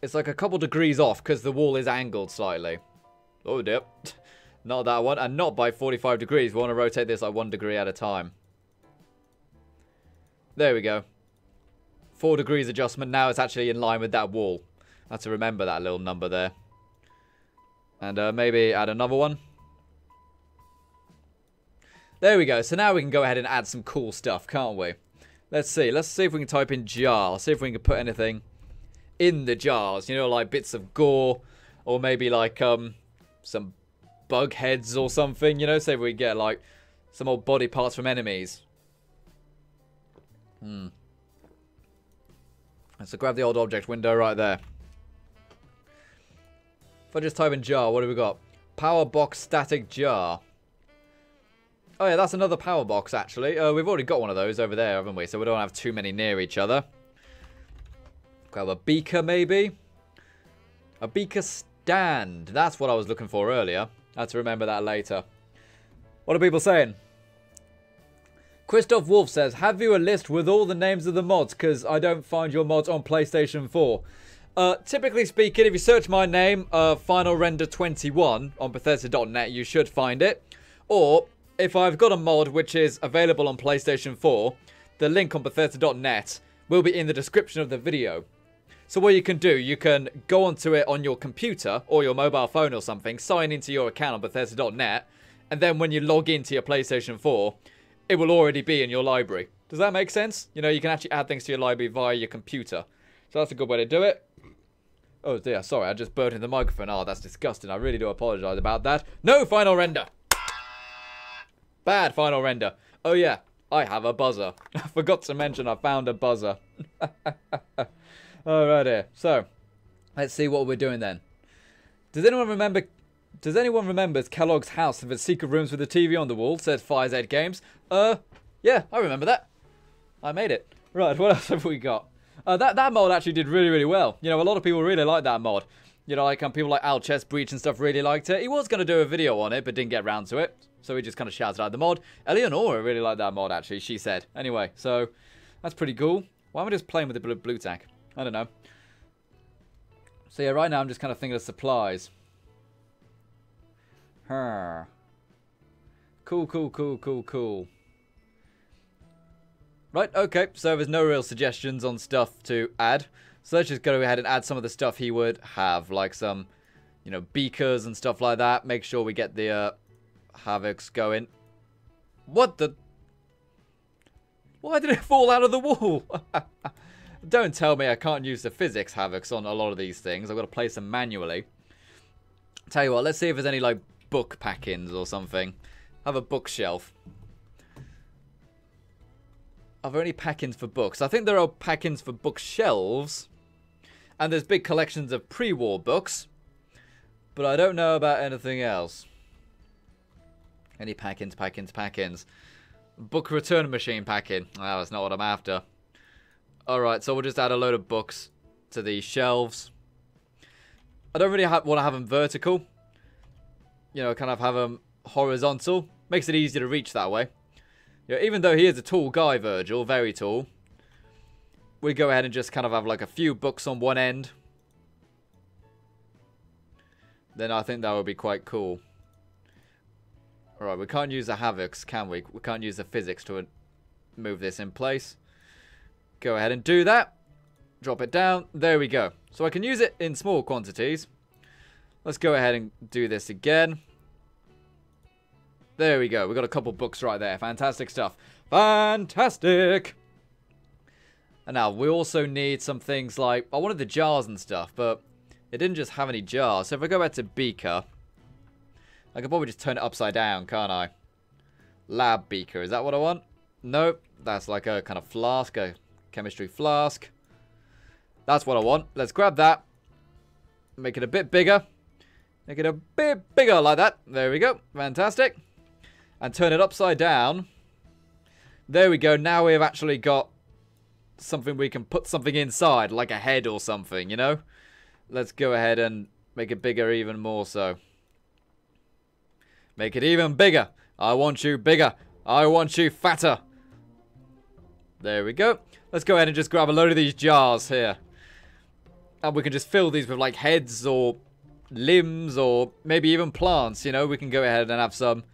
It's like a couple degrees off because the wall is angled slightly. Oh dear. Not that one. And not by 45 degrees. We want to rotate this like 1 degree at a time. There we go. 4 degrees adjustment. Now it's actually in line with that wall. I have to remember that little number there. And maybe add another one. There we go. So now we can go ahead and add some cool stuff, can't we? Let's see. Let's see if we can type in jar. See if we can put anything in the jars. You know, like bits of gore. Or maybe like some bug heads or something. You know, say if we get like some old body parts from enemies. So grab the old object window right there. If I just type in jar, what do we got? Power box static jar. Oh yeah, that's another power box actually. We've already got one of those over there, haven't we? So we don't have too many near each other. Grab a beaker maybe. A beaker stand. That's what I was looking for earlier. I have to remember that later. What are people saying? Christoph Wolf says, have you a list with all the names of the mods? Because I don't find your mods on PlayStation 4. Typically speaking, if you search my name, Final Render 21 on Bethesda.net, you should find it. Or, if I've got a mod which is available on PlayStation 4, the link on Bethesda.net will be in the description of the video. So what you can do, you can go onto it on your computer or your mobile phone or something, sign into your account on Bethesda.net, and then when you log into your PlayStation 4, it will already be in your library. Does that make sense? You know, you can actually add things to your library via your computer. So that's a good way to do it. Oh dear, sorry, I just burnt in the microphone. Oh, that's disgusting. I really do apologise about that. No Final Render! Bad Final Render. Oh yeah, I have a buzzer. I forgot to mention I found a buzzer. Alright here. So, let's see what we're doing then. Does anyone remember Kellogg's house with its secret rooms with a TV on the wall? Said FireZ Games. Yeah, I remember that. I made it. Right, what else have we got? That mod actually did really, really well. You know, a lot of people really like that mod. You know, like people like Al Chess Breach and stuff really liked it. He was going to do a video on it, but didn't get round to it. So he just kind of shouted out the mod. Eleonora really liked that mod, actually, she said. Anyway, so that's pretty cool. Why am I just playing with the blue tack? I don't know. So yeah, right now I'm just kind of thinking of supplies. Cool. Right, okay, so there's no real suggestions on stuff to add. So let's just go ahead and add some of the stuff he would have, like some, you know, beakers and stuff like that. Make sure we get the Havocs going. What the? Why did it fall out of the wall? Don't tell me I can't use the physics Havocs on a lot of these things. I've got to place them manually. Tell you what, let's see if there's any, like, book pack-ins or something. Have a bookshelf. Are there any pack-ins for books? I think there are pack-ins for bookshelves. And there's big collections of pre-war books. But I don't know about anything else. Any pack-ins? Book return machine pack-in. Oh, that's not what I'm after. Alright, so we'll just add a load of books to the shelves. I don't really want to have them vertical. You know, kind of have them horizontal. Makes it easier to reach that way. You know, even though he is a tall guy, Virgil, very tall, we go ahead and just kind of have like a few books on one end. Then I think that would be quite cool. Alright, we can't use the Havocs, can we? We can't use the physics to move this in place. Go ahead and do that. Drop it down. There we go. So I can use it in small quantities. Let's go ahead and do this again. There we go. We've got a couple books right there. Fantastic stuff. Fantastic! And now, we also need some things like... I wanted the jars and stuff, but it didn't just have any jars. So if I go back to beaker, I can probably just turn it upside down, can't I? Lab beaker. Is that what I want? Nope. That's like a kind of flask, a chemistry flask. That's what I want. Let's grab that. Make it a bit bigger. Make it a bit bigger like that. There we go. Fantastic. And turn it upside down. There we go. Now we've actually got something we can put something inside, like a head or something, you know? Let's go ahead and make it bigger even more so. Make it even bigger. I want you bigger. I want you fatter. There we go. Let's go ahead and just grab a load of these jars here. And we can just fill these with like heads or limbs or maybe even plants, you know? We can go ahead and have some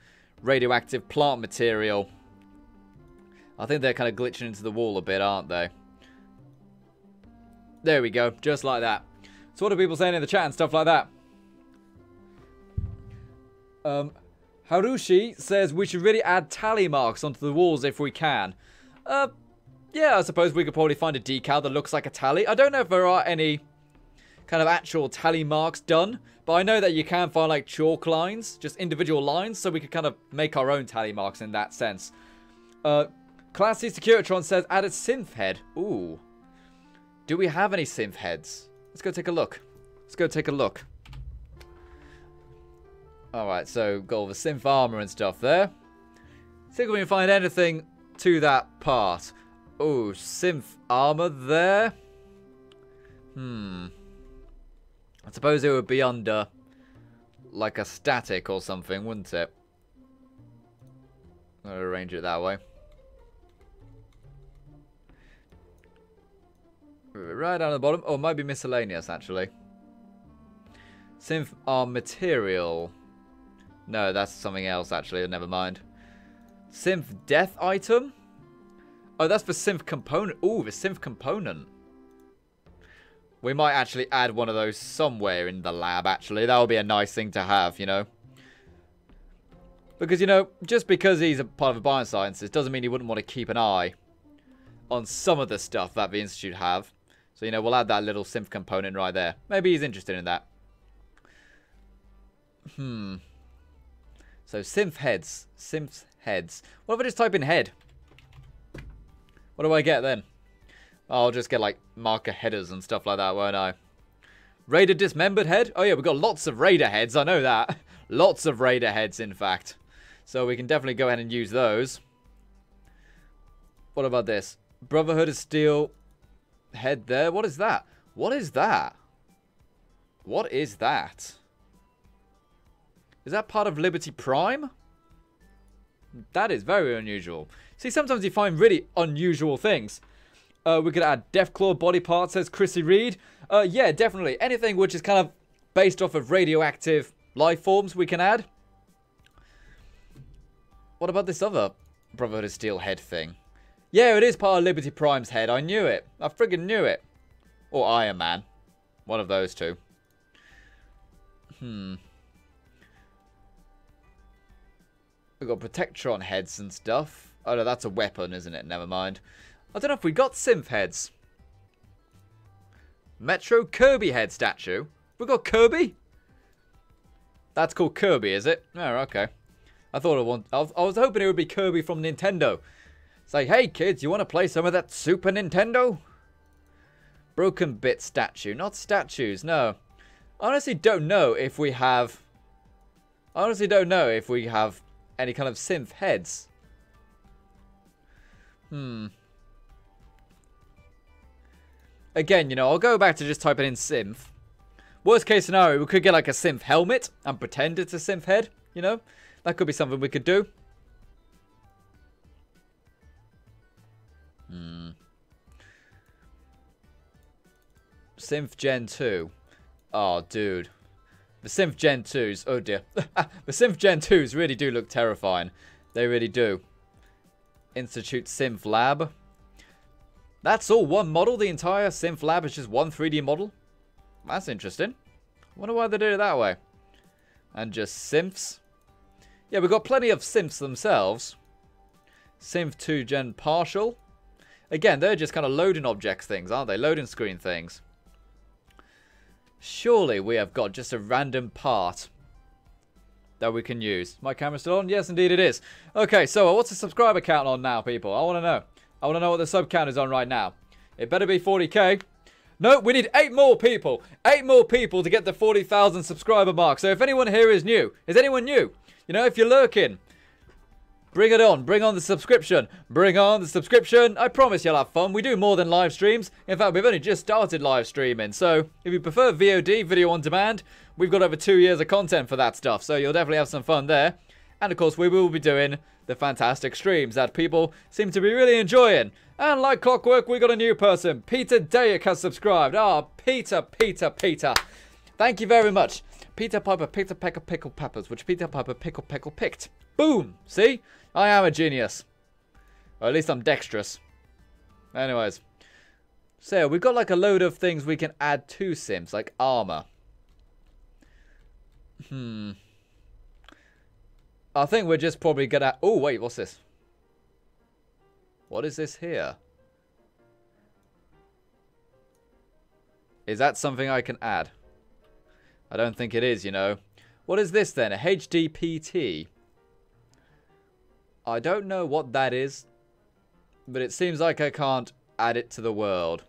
radioactive plant material. I think they're kind of glitching into the wall a bit, aren't they? There we go. Just like that. So what are people saying in the chat and stuff like that? Harushi says we should really add tally marks onto the walls if we can. Yeah, I suppose we could probably find a decal that looks like a tally. I don't know if there are any kind of actual tally marks done, but I know that you can find like chalk lines, just individual lines, so we could kind of make our own tally marks in that sense. Classy Securitron says added synth head. Ooh. Do we have any synth heads? Let's go take a look. Let's go take a look. Alright, so got all the synth armor and stuff there. See if we can find anything to that part. Oh, synth armor there. I suppose it would be under like a static or something, wouldn't it? I'll arrange it that way. Right down at the bottom. Oh, it might be miscellaneous actually. Synth arm material. No, that's something else actually. Never mind. Synth death item? Oh, that's for synth component. Ooh, the synth component. We might actually add one of those somewhere in the lab, actually. That would be a nice thing to have, you know. Because, you know, just because he's a part of the biosciences doesn't mean he wouldn't want to keep an eye on some of the stuff that the Institute have. So, you know, we'll add that little synth component right there. Maybe he's interested in that. So, synth heads. Synth heads. What if I just type in head? What do I get then? I'll just get like marker headers and stuff like that, won't I? Raider dismembered head? Oh yeah, we've got lots of Raider heads, I know that. Lots of Raider heads, in fact. So we can definitely go ahead and use those. What about this? Brotherhood of Steel head there. What is that? What is that? What is that? Is that part of Liberty Prime? That is very unusual. See, sometimes you find really unusual things. We could add Deathclaw body parts, says Chrissy Reed. Yeah, definitely. Anything which is kind of based off of radioactive life forms we can add. What about this other Brotherhood of Steel head thing? Yeah, it is part of Liberty Prime's head. I knew it. I friggin' knew it. Or Iron Man. One of those two. We've got Protectron heads and stuff. Oh no, that's a weapon, isn't it? Never mind. I don't know if we got synth heads. Metro Kirby head statue. We got Kirby? That's called Kirby, is it? Oh, okay. I was hoping it would be Kirby from Nintendo. Say, hey kids, you want to play some of that Super Nintendo? Broken Bit statue. Not statues, no. I honestly don't know if we have... any kind of synth heads. Again, you know, I'll go back to just typing in synth. Worst case scenario, we could get like a synth helmet and pretend it's a synth head, you know? That could be something we could do. Synth Gen 2. Oh, dude. The Synth Gen 2s, oh dear. The Synth Gen 2s really do look terrifying. They really do. Institute Synth Lab. That's all one model? The entire Synth Lab is just one 3D model? That's interesting. I wonder why they did it that way. And just synths. Yeah, we've got plenty of synths themselves. Synth 2 Gen Partial. Again, they're just kind of loading objects things, aren't they? Loading screen things. Surely we have got just a random part that we can use. My camera still on? Yes, indeed it is. Okay, so what's the subscriber count on now, people? I want to know. I want to know what the sub count is on right now. It better be 40k. No, we need 8 more people. 8 more people to get the 40,000 subscriber mark. So if anyone here is new, is anyone new? You know, if you're lurking, bring it on. Bring on the subscription. Bring on the subscription. I promise you'll have fun. We do more than live streams. In fact, we've only just started live streaming. So if you prefer VOD, video on demand, we've got over 2 years of content for that stuff. So you'll definitely have some fun there. And of course, we will be doing the fantastic streams that people seem to be really enjoying. And like clockwork, we got a new person. Peter Dayek has subscribed. Ah, Peter. Thank you very much. Peter Piper picked a peck of pickled peppers, which Peter Piper pickle picked. Boom! See? I am a genius. Or at least I'm dexterous. Anyways. So, we've got like a load of things we can add to Sims, like armor. I think we're just probably gonna... Oh, wait, what's this? What is this here? Is that something I can add? I don't think it is, you know. What is this then? A HDPT? I don't know what that is, but it seems like I can't add it to the world.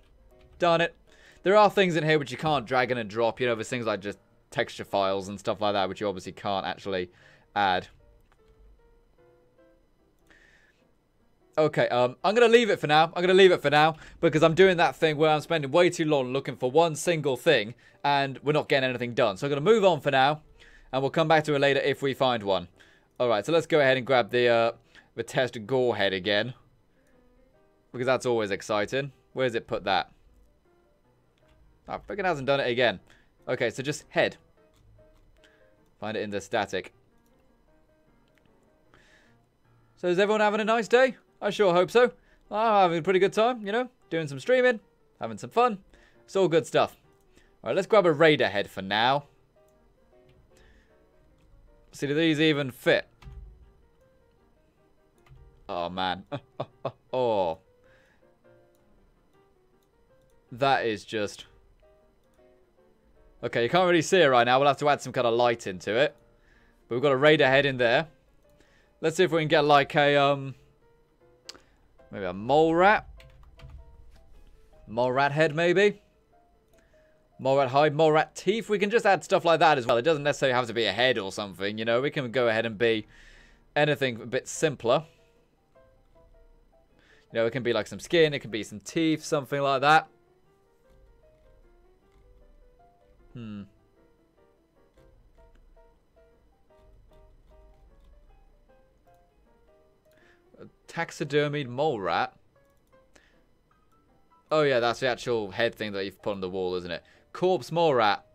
Darn it. There are things in here which you can't drag in and drop. You know, there's things like just texture files and stuff like that, which you obviously can't actually add. Okay, I'm going to leave it for now. Because I'm doing that thing where I'm spending way too long looking for one single thing and we're not getting anything done. So I'm going to move on for now and we'll come back to it later if we find one. Alright, so let's go ahead and grab the test gore head again. Because that's always exciting. Where's it put that? Oh, freaking hasn't done it again. Okay, so just head. Find it in the static. So is everyone having a nice day? I sure hope so. I'm having a pretty good time, you know, doing some streaming, having some fun. It's all good stuff. Alright, let's grab a raider head for now. See, do these even fit? Oh, man. Oh. That is just... Okay, you can't really see it right now. We'll have to add some kind of light into it. But we've got a raider head in there. Let's see if we can get like a, maybe a mole rat. Mole rat head, maybe. Mole rat hide, mole rat teeth. We can just add stuff like that as well. It doesn't necessarily have to be a head or something, you know. We can go ahead and be anything a bit simpler. You know, it can be like some skin. It can be some teeth, something like that. Taxidermied mole rat. Oh yeah, that's the actual head thing that you've put on the wall, isn't it? Corpse mole rat.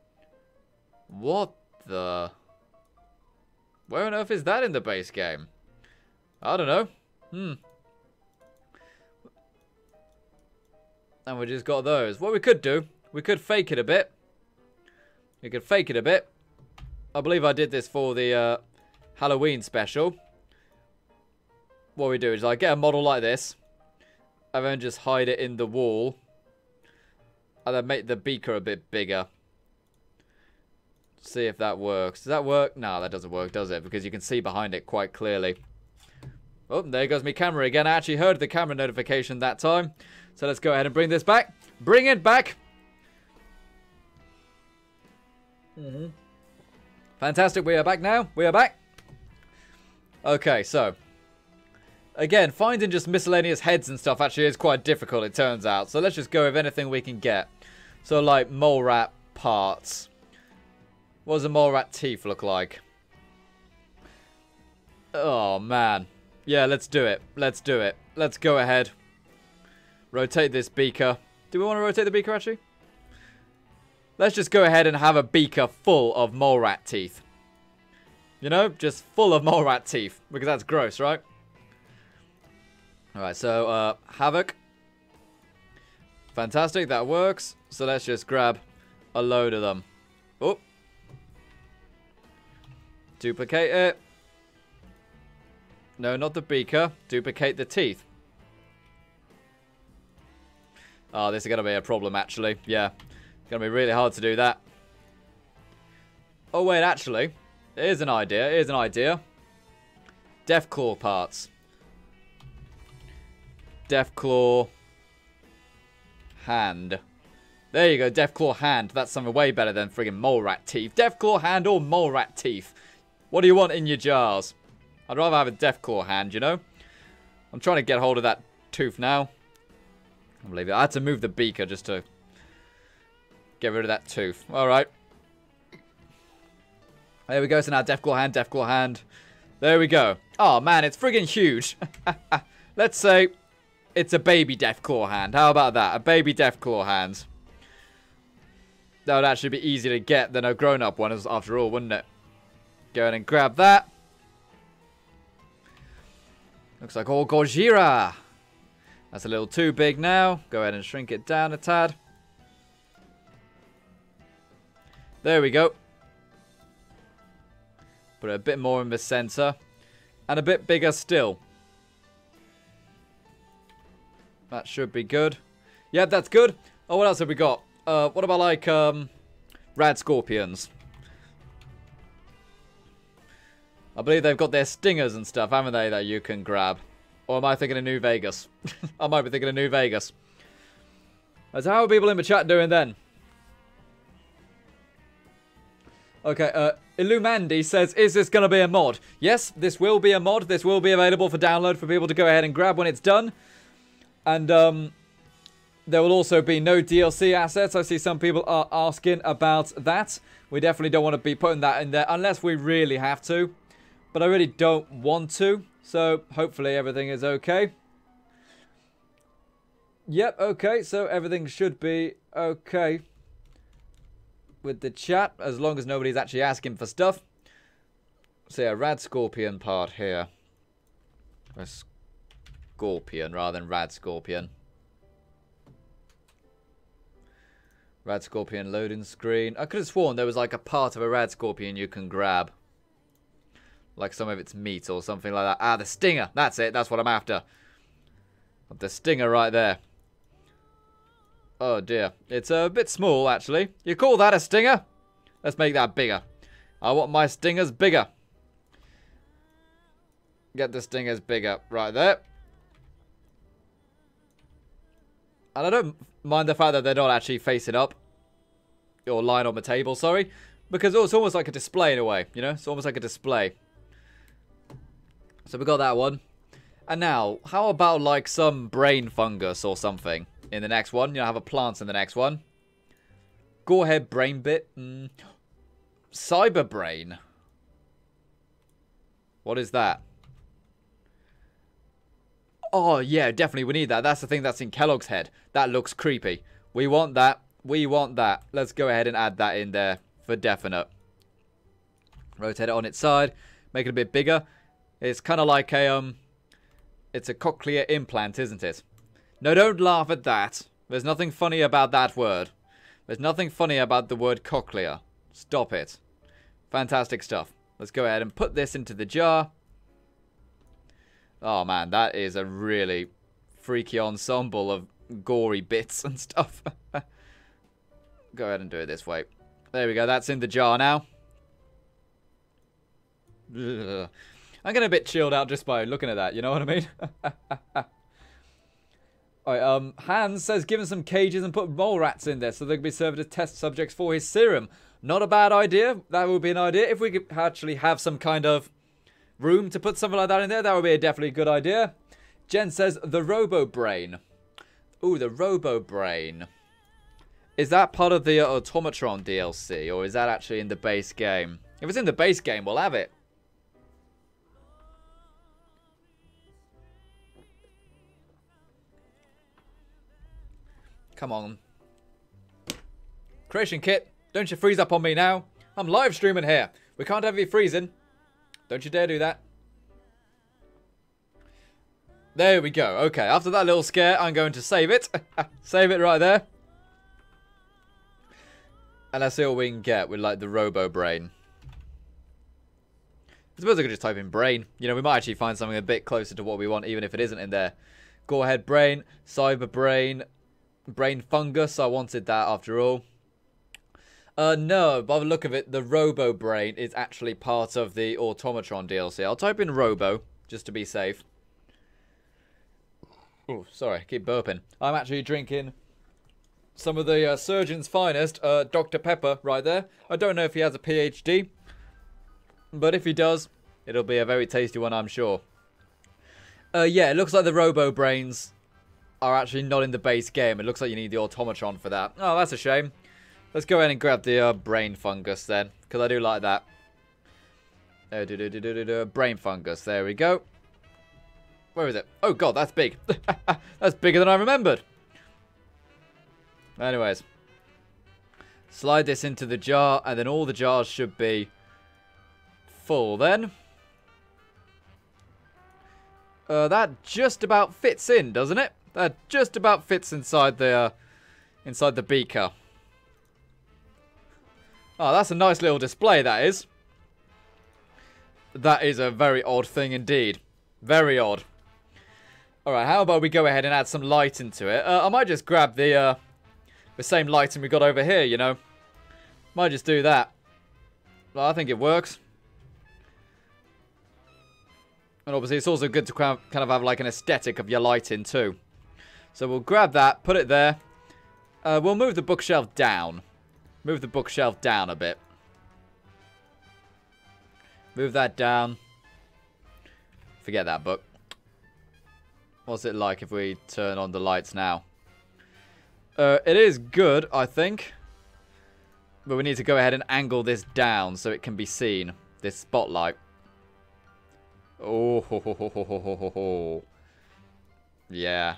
What the... Where on earth is that in the base game? I don't know. And we just got those. What we could do, we could fake it a bit. I believe I did this for the Halloween special. What we do is I get a model like this. And then just hide it in the wall. And then make the beaker a bit bigger. See if that works. Does that work? No, that doesn't work, does it? Because you can see behind it quite clearly. Oh, there goes my camera again. I actually heard the camera notification that time. So let's go ahead and bring this back. Bring it back. Fantastic. We are back now. We are back. Okay, so... Again, finding just miscellaneous heads and stuff actually is quite difficult, it turns out. So let's just go with anything we can get. So, like, mole rat parts. What does a mole rat teeth look like? Oh, man. Yeah, let's do it. Let's do it. Let's go ahead. Rotate this beaker. Do we want to rotate the beaker, actually? Let's just go ahead and have a beaker full of mole rat teeth. You know, just full of mole rat teeth. Because that's gross, right? Alright, so, Havoc. Fantastic, that works. So let's just grab a load of them. Oh. Duplicate it. No, not the beaker. Duplicate the teeth. Oh, this is going to be a problem, actually. Yeah. It's going to be really hard to do that. Oh, wait, actually. Here's an idea. Here's an idea. Deathclaw parts. Deathclaw hand. There you go, Deathclaw hand. That's something way better than friggin' mole rat teeth. Deathclaw hand or mole rat teeth. What do you want in your jars? I'd rather have a Deathclaw hand, you know? I'm trying to get hold of that tooth now. I believe it. I had to move the beaker just to get rid of that tooth. Alright. There we go. So now Deathclaw hand, Deathclaw hand. There we go. Oh, man, it's friggin' huge. Let's say it's a baby Deathclaw hand. How about that? A baby Deathclaw hand. That would actually be easier to get than a grown-up one, after all, wouldn't it? Go ahead and grab that. Looks like all Gojira. That's a little too big now. Go ahead and shrink it down a tad. There we go. Put it a bit more in the center. And a bit bigger still. That should be good. Yep, that's good. Oh, what else have we got? What about, like, rad scorpions? I believe they've got their stingers and stuff, haven't they, that you can grab? Or am I thinking of New Vegas? I might be thinking of New Vegas. So how are people in the chat doing then? Okay, Illumandi says, is this going to be a mod? Yes, this will be a mod. This will be available for download for people to go ahead and grab when it's done. And there will also be no DLC assets. I see some people are asking about that. We definitely don't want to be putting that in there unless we really have to. But I really don't want to. So hopefully everything is okay. Yep, okay. So everything should be okay with the chat, as long as nobody's actually asking for stuff. So yeah, rad scorpion part here. A scorpion rather than rad scorpion. Rad scorpion loading screen. I could have sworn there was like a part of a rad scorpion you can grab. Like some of its meat or something like that. Ah, the stinger. That's it. That's what I'm after. The stinger right there. Oh dear. It's a bit small actually. You call that a stinger? Let's make that bigger. I want my stingers bigger. Get the stingers bigger. Right there. And I don't mind the fact that they're not actually facing up. Or lying on the table, sorry. Because it's almost like a display in a way. You know? It's almost like a display. So we got that one. And now, how about like some brain fungus or something in the next one? You know, have a plant in the next one. Gorehead brain bit. Cyber brain. What is that? Oh, yeah, definitely we need that. That's the thing that's in Kellogg's head. That looks creepy. We want that. We want that. Let's go ahead and add that in there for definite. Rotate it on its side. Make it a bit bigger. It's kind of like a, it's a cochlear implant, isn't it? No, don't laugh at that. There's nothing funny about that word. There's nothing funny about the word cochlear. Stop it. Fantastic stuff. Let's go ahead and put this into the jar. Oh, man, that is a really freaky ensemble of gory bits and stuff. Go ahead and do it this way. There we go. That's in the jar now. Ugh. I'm getting a bit chilled out just by looking at that, you know what I mean? Alright, Hans says, give him some cages and put mole rats in there so they can be served as test subjects for his serum. Not a bad idea. That would be an idea. If we could actually have some kind of room to put something like that in there, that would be a definitely good idea. Jen says, the Robo Brain. Ooh, the Robo Brain. Is that part of the Automatron DLC, or is that actually in the base game? If it's in the base game, we'll have it. Come on. Creation kit, don't you freeze up on me now. I'm live streaming here. We can't have you freezing. Don't you dare do that. There we go. Okay, after that little scare, I'm going to save it. Save it right there. And let's see what we can get with, like, the Robo Brain. I suppose I could just type in brain. You know, we might actually find something a bit closer to what we want, even if it isn't in there. Gorehead Brain, Cyber Brain, Brain Fungus. I wanted that after all. No, by the look of it, the Robo Brain is actually part of the Automatron DLC. I'll type in Robo, just to be safe. Oh, sorry, I keep burping. I'm actually drinking some of the surgeon's finest, Dr. Pepper, right there. I don't know if he has a PhD, but if he does, it'll be a very tasty one, I'm sure. Yeah, it looks like the Robo Brains are actually not in the base game. It looks like you need the Automatron for that. Oh, that's a shame. Let's go ahead and grab the Brain Fungus then, because I do like that. Brain Fungus, there we go. Where is it? Oh god, that's big. That's bigger than I remembered. Anyways. Slide this into the jar, and then all the jars should be full then. That just about fits in, doesn't it? That just about fits inside the beaker. Oh, that's a nice little display, that is. That is a very odd thing indeed. Very odd. Alright, how about we go ahead and add some light into it? I might just grab the same lighting we got over here, you know. Might just do that. Well, I think it works. And obviously it's also good to kind of have like an aesthetic of your lighting too. So we'll grab that, put it there. We'll move the bookshelf down. Move the bookshelf down a bit. Move that down. Forget that book. What's it like if we turn on the lights now? It is good, I think. But we need to go ahead and angle this down so it can be seen. This spotlight. Oh, ho, ho, ho, ho, ho, ho, ho. Yeah.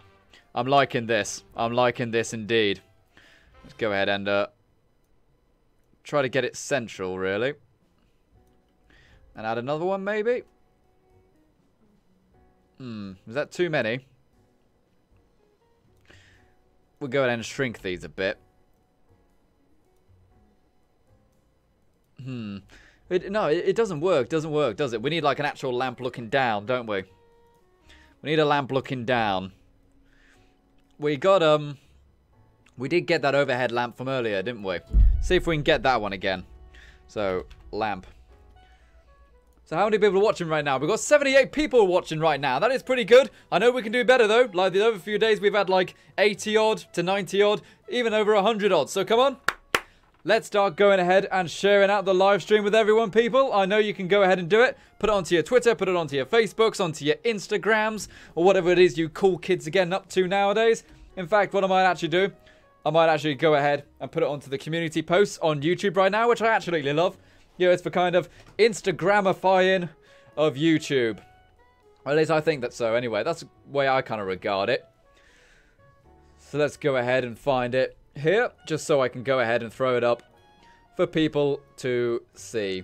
I'm liking this. I'm liking this indeed. Let's go ahead and try to get it central, really. And add another one, maybe? Is that too many? We'll go ahead and shrink these a bit. No, it doesn't work. Doesn't work, does it? We need like an actual lamp looking down, don't we? We need a lamp looking down. We got, we did get that overhead lamp from earlier, didn't we? See if we can get that one again. So, lamp. So how many people are watching right now? We've got 78 people watching right now. That is pretty good. I know we can do better though. Like the other few days we've had like 80 odd to 90 odd. Even over 100 odd. So come on. Let's start going ahead and sharing out the live stream with everyone, people. I know you can go ahead and do it. Put it onto your Twitter. Put it onto your Facebooks. Onto your Instagrams. Or whatever it is you cool kids are getting up to nowadays. In fact, what I might actually do. I might actually go ahead and put it onto the community posts on YouTube right now. Which I absolutely love. You know, it's for kind of Instagramifying of YouTube. Or at least I think that's so. Anyway, that's the way I kind of regard it. So let's go ahead and find it here. Just so I can go ahead and throw it up for people to see.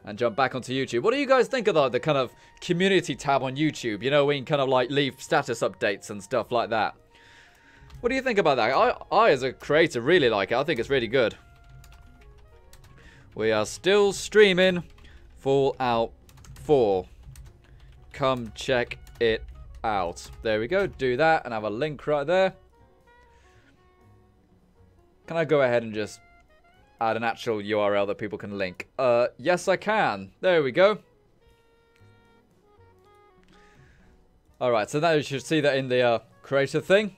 And jump back onto YouTube. What do you guys think of the kind of community tab on YouTube? You know, we can kind of like leave status updates and stuff like that. What do you think about that? I, as a creator, really like it. I think it's really good. We are still streaming Fallout 4. Come check it out. There we go. Do that and have a link right there. Can I go ahead and just add an actual URL that people can link? Yes, I can. There we go. Alright, so now you should see that in the creator thing.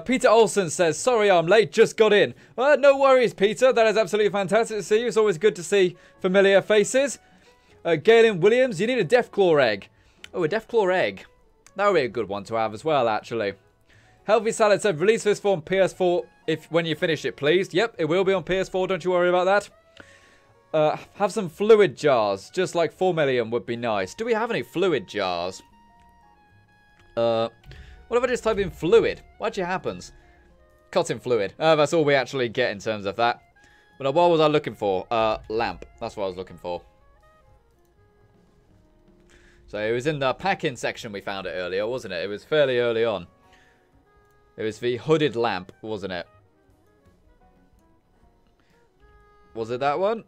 Peter Olsen says, sorry I'm late, just got in. No worries, Peter. That is absolutely fantastic to see you. It's always good to see familiar faces. Galen Williams, you need a Deathclaw egg. Oh, a Deathclaw egg. That would be a good one to have as well, actually. Healthy Salad said, release this for on PS4 when you finish it, please. Yep, it will be on PS4. Don't you worry about that. Have some fluid jars. Just like 4 million would be nice. Do we have any fluid jars? What if I just type in fluid? What actually happens? Cotton fluid. That's all we actually get in terms of that. But what was I looking for? Lamp. That's what I was looking for. So it was in the pack-in section we found it earlier, wasn't it? It was fairly early on. It was the hooded lamp, wasn't it? Was it that one?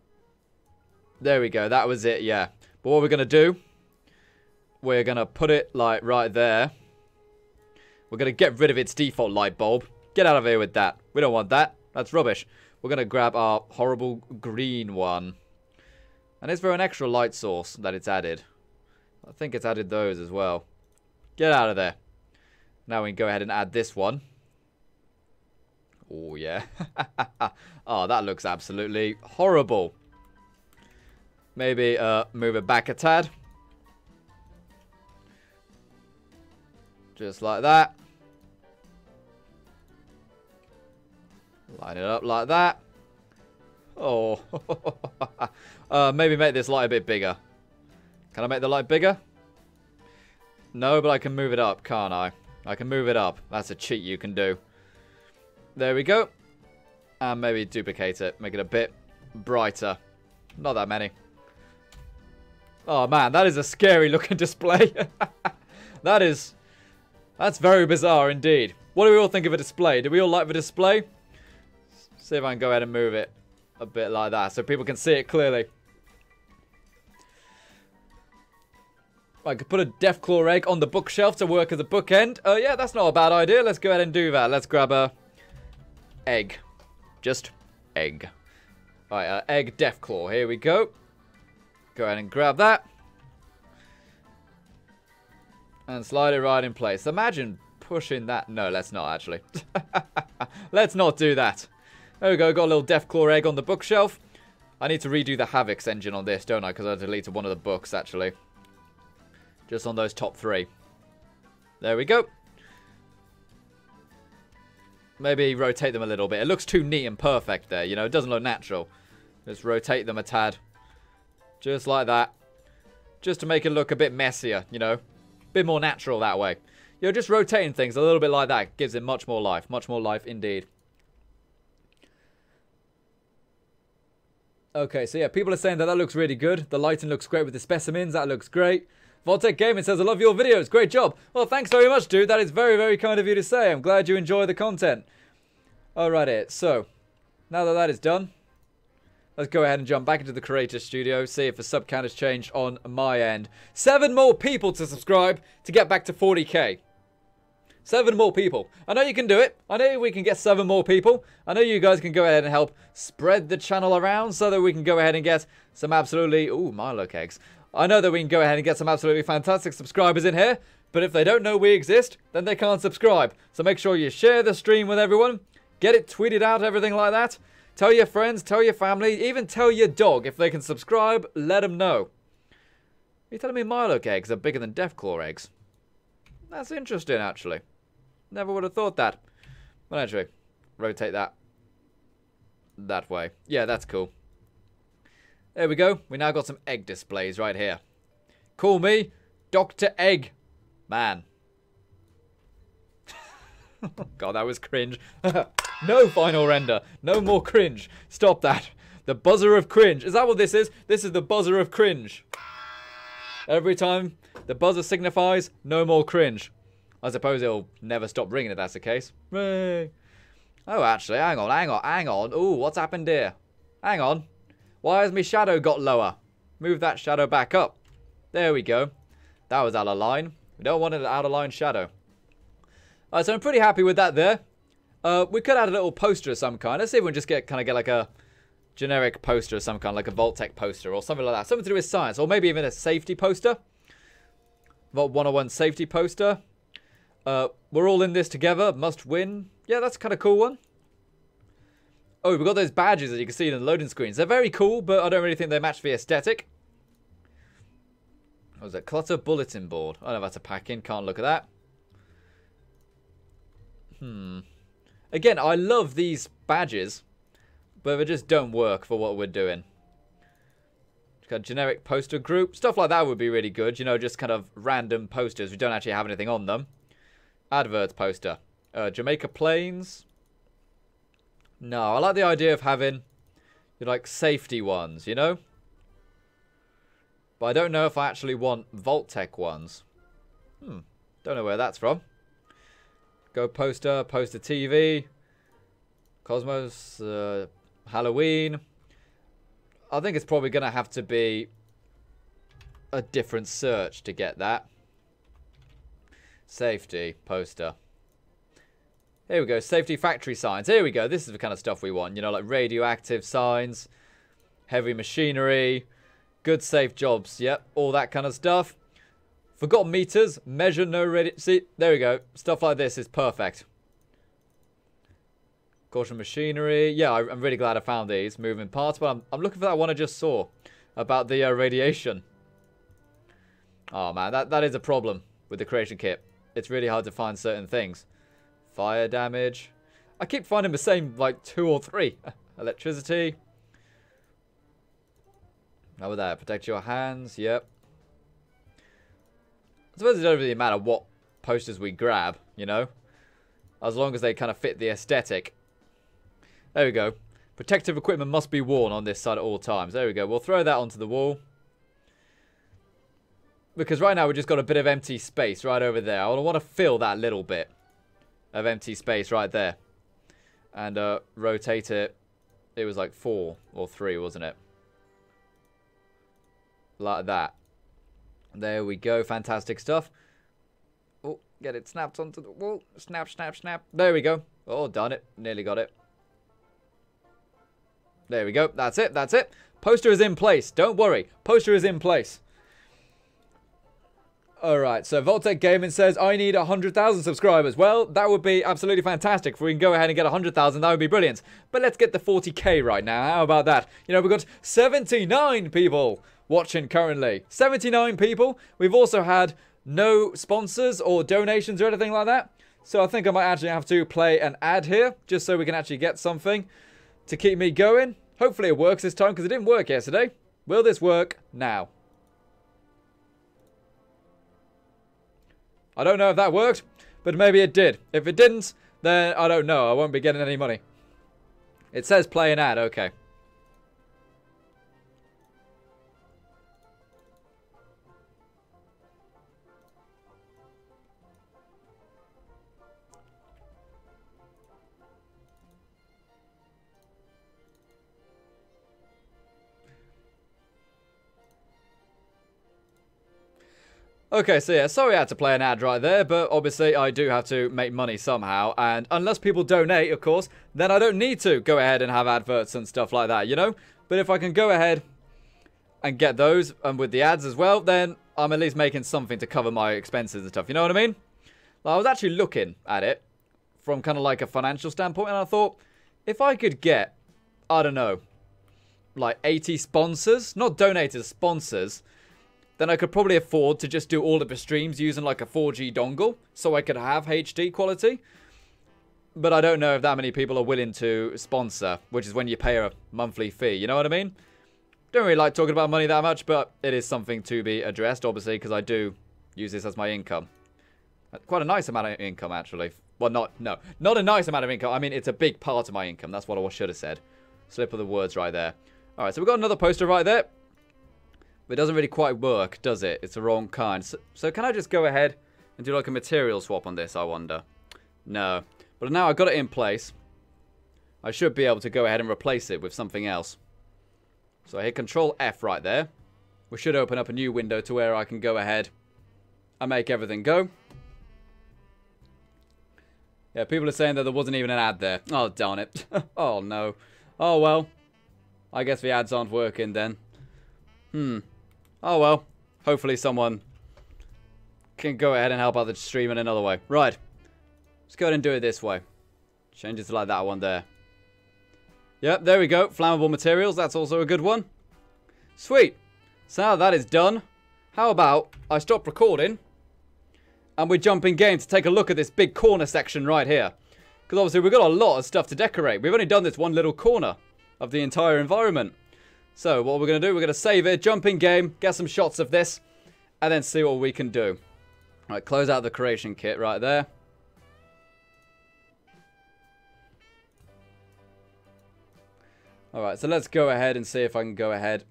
There we go. That was it, yeah. But what we're going to do, we're going to put it like right there. We're going to get rid of its default light bulb. Get out of here with that. We don't want that. That's rubbish. We're going to grab our horrible green one. And is there an extra light source that it's added? I think it's added those as well. Get out of there. Now we can go ahead and add this one. Oh, yeah. Oh, that looks absolutely horrible. Maybe move it back a tad. Just like that. Line it up like that. Oh. Maybe make this light a bit bigger. Can I make the light bigger? No, but I can move it up, can't I? I can move it up. That's a cheat you can do. There we go. And maybe duplicate it. Make it a bit brighter. Not that many. Oh, man. That is a scary looking display. That's very bizarre indeed. What do we all think of a display? Do we all like the display? See if I can go ahead and move it a bit like that so people can see it clearly. I could put a Deathclaw egg on the bookshelf to work as a bookend. Yeah, that's not a bad idea. Let's go ahead and do that. Let's grab a egg. Just egg. Alright, egg Deathclaw. Here we go. Go ahead and grab that. And slide it right in place. Imagine pushing that. No, let's not actually. Let's not do that. There we go. Got a little Deathclaw egg on the bookshelf. I need to redo the Havoc's engine on this, don't I? Because I deleted one of the books actually. Just on those top 3. There we go. Maybe rotate them a little bit. It looks too neat and perfect there, you know. It doesn't look natural. Just rotate them a tad. Just like that. Just to make it look a bit messier, you know. A bit more natural that way. You know, just rotating things a little bit like that gives it much more life. Much more life indeed. Okay, so yeah, people are saying that looks really good. The lighting looks great with the specimens. That looks great. Voltec Gaming says, I love your videos. Great job. Well, thanks very much, dude. That is very, very kind of you to say. I'm glad you enjoy the content. Alrighty, so now that that is done, let's go ahead and jump back into the Creator Studio, see if the sub count has changed on my end. 7 more people to subscribe to get back to 40k. 7 more people. I know you can do it. I know we can get 7 more people. I know you guys can go ahead and help spread the channel around so that we can go ahead and get some absolutely... Ooh, Milo kegs. I know that we can go ahead and get some absolutely fantastic subscribers in here, but if they don't know we exist, then they can't subscribe. So make sure you share the stream with everyone, get it tweeted out, everything like that. Tell your friends, tell your family, even tell your dog if they can subscribe, let them know. Are you telling me Milo eggs are bigger than Deathclaw eggs? That's interesting, actually. Never would have thought that. Well, actually, rotate that way. Yeah, that's cool. There we go. We now got some egg displays right here. Call me Dr. Egg Man. God, that was cringe. No final render. No more cringe. Stop that. The buzzer of cringe. Is that what this is? This is the buzzer of cringe. Every time the buzzer signifies no more cringe. I suppose it'll never stop ringing if that's the case. Hooray. Oh, actually, hang on. Ooh, what's happened here? Hang on. Why has my shadow got lower? Move that shadow back up. There we go. That was out of line. We don't want an out of line shadow. Alright, so I'm pretty happy with that there. We could add a little poster of some kind. Let's see if we can just get like a generic poster of some kind, like a Vault-Tec poster or something like that. Something to do with science, or maybe even a safety poster. Vault 101 safety poster. We're all in this together. Must win. Yeah, that's a kind of cool one. Oh, we've got those badges that you can see in the loading screens. They're very cool, but I don't really think they match the aesthetic. What was it? Clutter bulletin board. I don't know if that's a pack-in. Can't look at that. Again, I love these badges, but they just don't work for what we're doing. Got a generic poster group. Stuff like that would be really good. You know, just kind of random posters. We don't actually have anything on them. Adverts poster. Jamaica Plains. No, I like the idea of having, like, safety ones, you know? But I don't know if I actually want Vault-Tec ones. Don't know where that's from. Go poster, poster TV. Cosmos, Halloween. I think it's probably going to have to be a different search to get that. Safety poster. Here we go. Safety factory signs. Here we go. This is the kind of stuff we want. You know, like radioactive signs, heavy machinery, good safe jobs. Yep, all that kind of stuff. Forgotten meters. Measure no radio. See, there we go. Stuff like this is perfect. Caution machinery. Yeah, I'm really glad I found these moving parts, but I'm looking for that one I just saw about the radiation. Oh man, that is a problem with the creation kit. It's really hard to find certain things. Fire damage. I keep finding the same, like, 2 or 3. Electricity. How about that? Protect your hands. Yep. I suppose it doesn't really matter what posters we grab, you know? As long as they kind of fit the aesthetic. There we go. Protective equipment must be worn on this side at all times. There we go. We'll throw that onto the wall. Because right now we've just got a bit of empty space right over there. I want to fill that little bit of empty space right there. And rotate it. It was like 4 or 3, wasn't it? Like that. There we go. Fantastic stuff. Oh, get it snapped onto the wall. Snap, snap, snap. There we go. Oh, done it. Nearly got it. There we go. That's it. That's it. Poster is in place. Don't worry. Poster is in place. Alright, so Vault-Tec Gaming says, I need 100,000 subscribers. Well, that would be absolutely fantastic. If we can go ahead and get 100,000, that would be brilliant. But let's get the 40k right now. How about that? You know, we've got 79 people watching currently. 79 people. We've also had no sponsors or donations or anything like that. So I think I might actually have to play an ad here, just so we can actually get something to keep me going. Hopefully it works this time, because it didn't work yesterday. Will this work now? I don't know if that worked, but maybe it did. If it didn't, then I don't know. I won't be getting any money. It says play an ad. Okay. Okay, so yeah, sorry I had to play an ad right there, but obviously I do have to make money somehow, and unless people donate, of course, then I don't need to go ahead and have adverts and stuff like that, you know? But if I can go ahead and get those, and with the ads as well, then I'm at least making something to cover my expenses and stuff, you know what I mean? Like, I was actually looking at it from kind of like a financial standpoint, and I thought, if I could get, I don't know, like 80 sponsors, not donators, sponsors, then I could probably afford to just do all of the streams using like a 4G dongle, so I could have HD quality. But I don't know if that many people are willing to sponsor, which is when you pay a monthly fee, you know what I mean? Don't really like talking about money that much, but it is something to be addressed, obviously, because I do use this as my income. Quite a nice amount of income, actually. Well, not a nice amount of income. I mean, it's a big part of my income. That's what I should have said. Slip of the words right there. Alright, so we've got another poster right there. But it doesn't really quite work, does it? It's the wrong kind. So can I just go ahead and do like a material swap on this, I wonder? No. But now I've got it in place. I should be able to go ahead and replace it with something else. So I hit Control F right there. We should open up a new window to where I can go ahead and make everything go. Yeah, people are saying that there wasn't even an ad there. Oh, darn it. Oh, no. Oh, well. I guess the ads aren't working then. Oh, well. Hopefully someone can go ahead and help out the stream in another way. Right. Let's go ahead and do it this way. Change it to like that one there. Yep, there we go. Flammable materials. That's also a good one. Sweet. So now that is done, how about I stop recording and we jump in game to take a look at this big corner section right here. Because obviously we've got a lot of stuff to decorate. We've only done this one little corner of the entire environment. So what we're going to do, we're going to save it, jump in game, get some shots of this, and then see what we can do. Alright, close out the creation kit right there. Alright, so let's go ahead and see if I can go ahead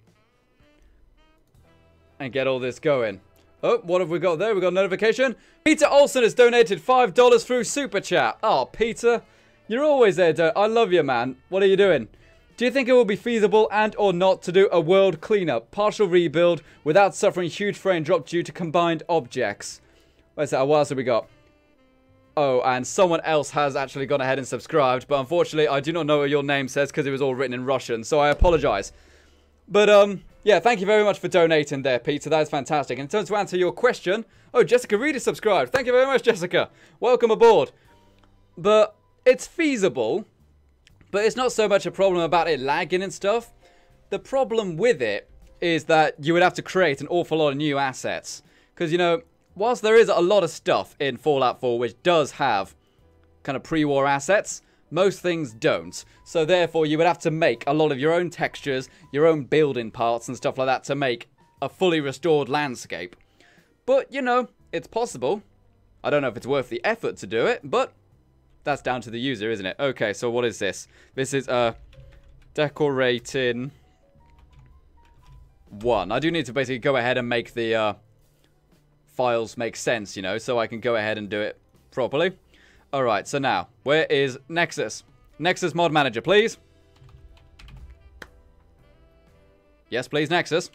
and get all this going. Oh, what have we got there? We got a notification. Peter Olsen has donated $5 through Super Chat. Oh, Peter, you're always there. I love you, man. What are you doing? Do you think it will be feasible and or not to do a world cleanup, partial rebuild, without suffering huge frame drop due to combined objects? What's that? What else have we got? Oh, and someone else has actually gone ahead and subscribed, but unfortunately, I do not know what your name says because it was all written in Russian, so I apologize. But, yeah, thank you very much for donating there, Peter. That is fantastic. And in terms to answer your question, oh, Jessica Reed is subscribed. Thank you very much, Jessica. Welcome aboard. But it's feasible, but it's not so much a problem about it lagging and stuff. The problem with it is that you would have to create an awful lot of new assets. Because, you know, whilst there is a lot of stuff in Fallout 4 which does have kind of pre-war assets, most things don't. So therefore you would have to make a lot of your own textures, your own building parts and stuff like that to make a fully restored landscape. But, you know, it's possible. I don't know if it's worth the effort to do it, but that's down to the user, isn't it? Okay, so what is this? This is decorating 1. I do need to basically go ahead and make the files make sense, you know, so I can go ahead and do it properly. Alright, so now, where is Nexus? Nexus Mod Manager, please. Yes, please, Nexus.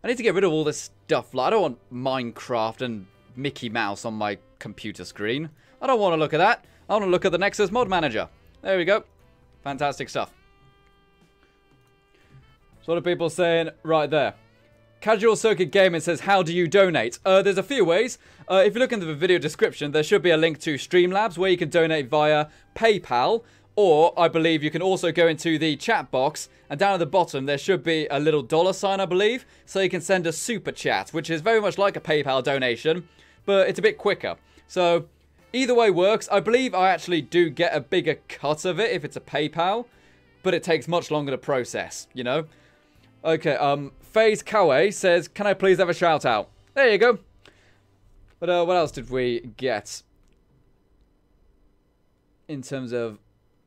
I need to get rid of all this stuff. Like, I don't want Minecraft and Mickey Mouse on my computer screen. I don't want to look at that. I want to look at the Nexus Mod Manager. There we go. Fantastic stuff. So what are people saying right there? Casual Circuit Gaming says, how do you donate? There's a few ways. If you look into the video description, there should be a link to Streamlabs where you can donate via PayPal. Or, I believe, you can also go into the chat box. And down at the bottom, there should be a little $sign, I believe. So you can send a super chat, which is very much like a PayPal donation. But it's a bit quicker. So, either way works. I believe I actually do get a bigger cut of it if it's a PayPal. But it takes much longer to process, you know? Okay, FaZe Kawe says, can I please have a shout out? There you go. But what else did we get? In terms of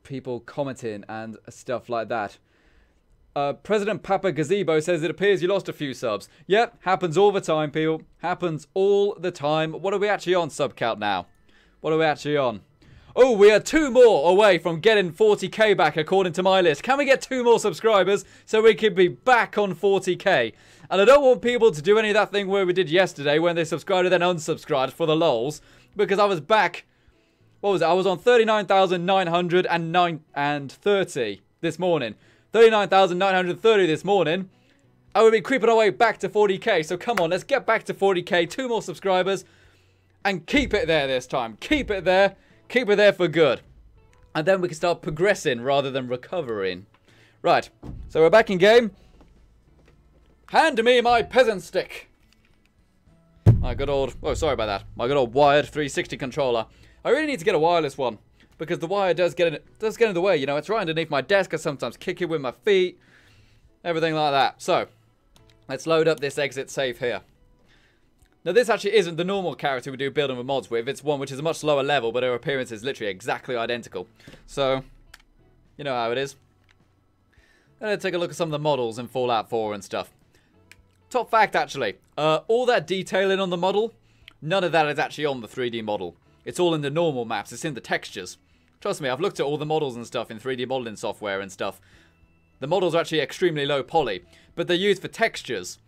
people commenting and stuff like that. President Papa Gazebo says, it appears you lost a few subs. Yep, happens all the time, people. Happens all the time. What are we actually on sub count now? What are we actually on? Oh, we are 2 more away from getting 40k back according to my list. Can we get 2 more subscribers so we can be back on 40k? And I don't want people to do any of that thing where we did yesterday when they subscribed and then unsubscribed for the lols. Because I was back, what was it? I was on 39,930 this morning. 39,930 this morning. I would be creeping our way back to 40k. So come on, let's get back to 40k. 2 more subscribers. And keep it there this time. Keep it there. Keep it there for good. And then we can start progressing rather than recovering. Right. So we're back in game. Hand me my peasant stick. My good old... Oh, sorry about that. My good old wired 360 controller. I really need to get a wireless one. Because the wire does get in the way. You know, it's right underneath my desk. I sometimes kick it with my feet. Everything like that. So, let's load up this exit save here. Now, this actually isn't the normal character we do building with mods with. It's one which is a much lower level, but her appearance is literally exactly identical. So, you know how it is. Let's take a look at some of the models in Fallout 4 and stuff. Top fact, actually. All that detailing on the model, none of that is actually on the 3D model. It's all in the normal maps. It's in the textures. Trust me, I've looked at all the models and stuff in 3D modeling software and stuff. The models are actually extremely low poly, but they're used for textures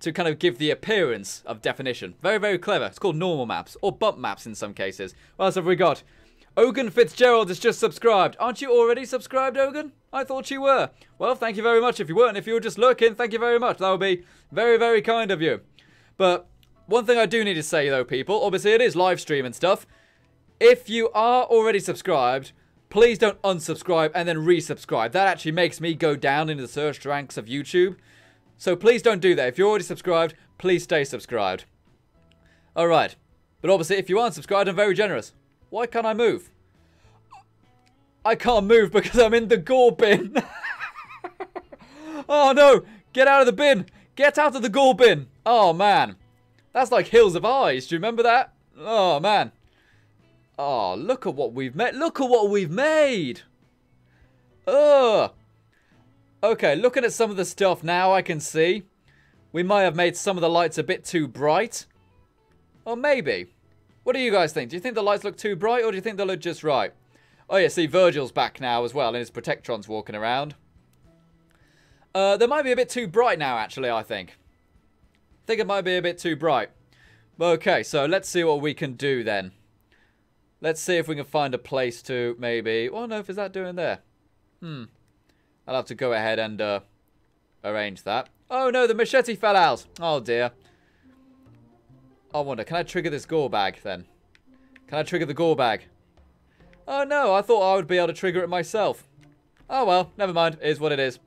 to kind of give the appearance of definition. Very, very clever. It's called normal maps, or bump maps in some cases. What else have we got? Ogan Fitzgerald has just subscribed. Aren't you already subscribed, Ogan? I thought you were. Well, thank you very much if you weren't. If you were just lurking, thank you very much. That would be very, very kind of you. But one thing I do need to say, though, people, obviously it is live stream and stuff. If you are already subscribed, please don't unsubscribe and then resubscribe. That actually makes me go down into the search ranks of YouTube. So please don't do that. If you're already subscribed, please stay subscribed. Alright. But obviously, if you aren't subscribed, I'm very generous. Why can't I move? I can't move because I'm in the gore bin. Oh no, get out of the bin. Get out of the gore bin. Oh man, that's like Hills of Eyes. Do you remember that? Oh man. Oh, look at what we've made. Look at what we've made. Ugh. Okay, looking at some of the stuff now, I can see we might have made some of the lights a bit too bright. Or maybe. What do you guys think? Do you think the lights look too bright, or do you think they look just right? Oh yeah, see, Virgil's back now as well, and his Protectron's walking around. They might be a bit too bright now, actually, I think. I think it might be a bit too bright. Okay, so let's see what we can do then. Let's see if we can find a place to maybe... Oh no, is that doing there? I'll have to go ahead and arrange that. Oh no, the machete fell out. Oh dear. I wonder, can I trigger this gore bag then? Can I trigger the gore bag? Oh no, I thought I would be able to trigger it myself. Oh well, never mind. It is what it is.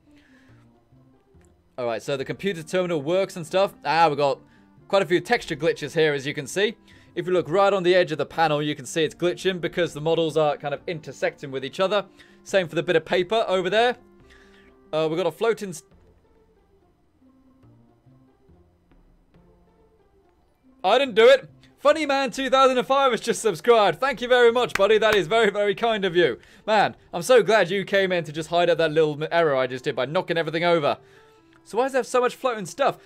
Alright, so the computer terminal works and stuff. We've got quite a few texture glitches here, as you can see. If you look right on the edge of the panel, you can see it's glitching because the models are kind of intersecting with each other. Same for the bit of paper over there. We've got a floating... I didn't do it. Funnyman2005 has just subscribed. Thank you very much, buddy. That is very, very kind of you. Man, I'm so glad you came in to just hide out that little error I just did by knocking everything over. So why does it have so much floating stuff?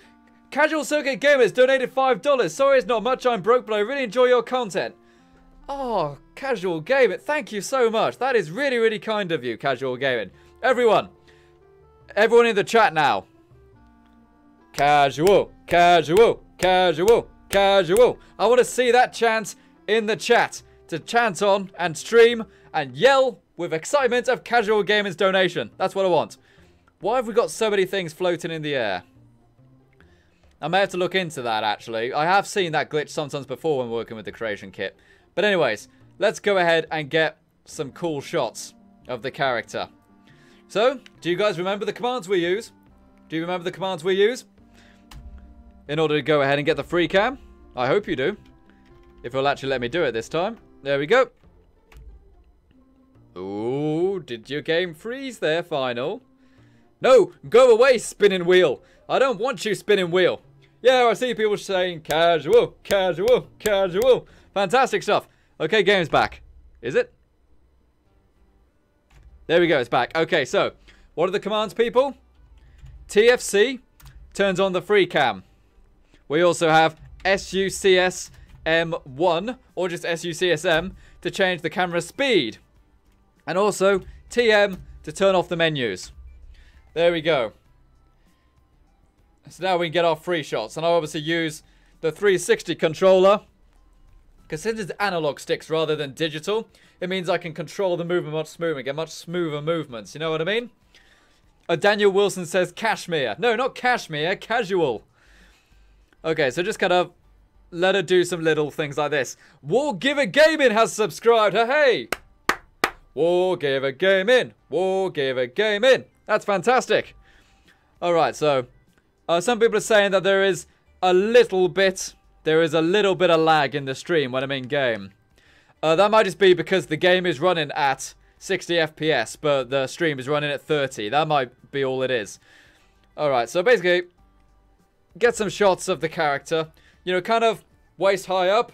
Casual Circuit Gamers donated $5. Sorry it's not much, I'm broke, but I really enjoy your content. Oh, Casual Gaming, thank you so much. That is really, really kind of you, Casual Gaming. Everyone in the chat now. Casual, casual, casual, casual. I want to see that chant in the chat. To chant on and stream and yell with excitement of Casual Gaming's donation. That's what I want. Why have we got so many things floating in the air? I may have to look into that, actually. I have seen that glitch sometimes before when working with the creation kit. But anyways, let's go ahead and get some cool shots of the character. So, do you guys remember the commands we use? Do you remember the commands we use? In order to go ahead and get the free cam? I hope you do. If it'll actually let me do it this time. There we go. Ooh, did your game freeze there, Final? No, go away, spinning wheel. I don't want you, spinning wheel. Yeah, I see people saying casual, casual, casual. Fantastic stuff. Okay, game's back. Is it? There we go, it's back. Okay, so, what are the commands, people? TFC turns on the free cam. We also have SUCSM1, or just SUCSM, to change the camera speed. And also, TM to turn off the menus. There we go. So now we can get our free shots. And I obviously use the 360 controller. Because since it's analog sticks rather than digital, it means I can control the movement much smoother, get much smoother movements. You know what I mean? Daniel Wilson says cashmere. No, not cashmere, casual. Okay, so just kind of let her do some little things like this. Wargiver Gaming has subscribed. Hey! Wargiver Gaming. Wargiver Gaming. That's fantastic. Alright, so some people are saying that there is a little bit of lag in the stream when I'm in game. That might just be because the game is running at 60 FPS, but the stream is running at 30. That might be all it is. Alright, so basically, get some shots of the character. You know, kind of waist high up.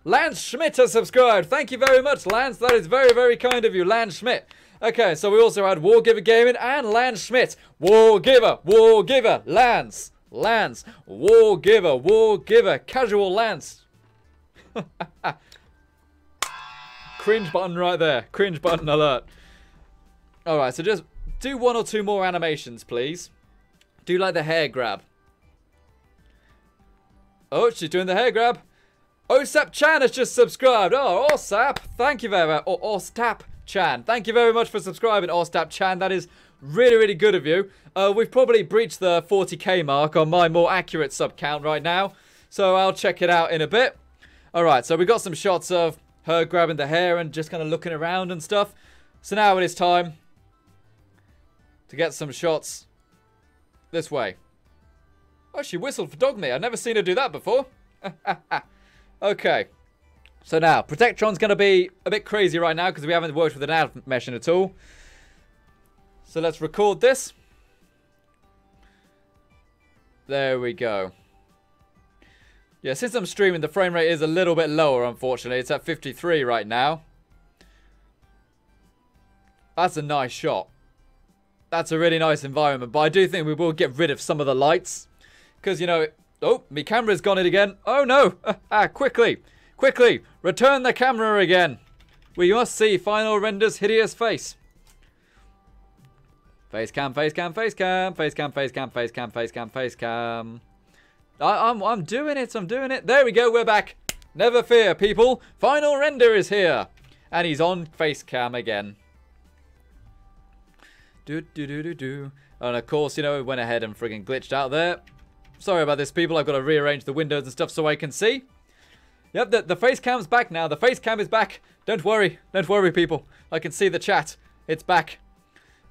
Lance Schmidt has subscribed. Thank you very much, Lance. That is very, very kind of you, Lance Schmidt. Okay, so we also had Wargiver Gaming and Lance Schmidt. Wargiver, Wargiver, Lance, Lance, Wargiver, Wargiver, Casual Lance. Cringe button right there. Cringe button alert. Alright, so just do one or two more animations, please. Do like the hair grab. Oh, she's doing the hair grab. Osap Chan has just subscribed. Oh, Osap, thank you very much. Or Ostap Chan, thank you very much for subscribing, Ostap Chan. That is really, really good of you. We've probably breached the 40k mark on my more accurate sub count right now. So I'll check it out in a bit. Alright, so we got some shots of her grabbing the hair and just kind of looking around and stuff. So now it is time to get some shots this way. Oh, she whistled for Dogme. I've never seen her do that before. Okay. So now, Protectron's going to be a bit crazy right now because we haven't worked with an ad meshing at all. So let's record this. There we go. Yeah, since I'm streaming, the frame rate is a little bit lower, unfortunately. It's at 53 right now. That's a nice shot. That's a really nice environment. But I do think we will get rid of some of the lights. Because, you know... Oh, my camera's gone in again. Oh, no. Quickly. Quickly. Return the camera again. We must see final render's hideous face. Face cam, face cam, face cam. Face cam, face cam, face cam, face cam, face cam. I'm doing it. I'm doing it. There we go. We're back. Never fear, people. Final render is here. And he's on face cam again. And of course, you know, we went ahead and friggin' glitched out there. Sorry about this, people. I've got to rearrange the windows and stuff so I can see. Yep, the face cam's back now. The face cam is back. Don't worry. Don't worry, people. I can see the chat. It's back.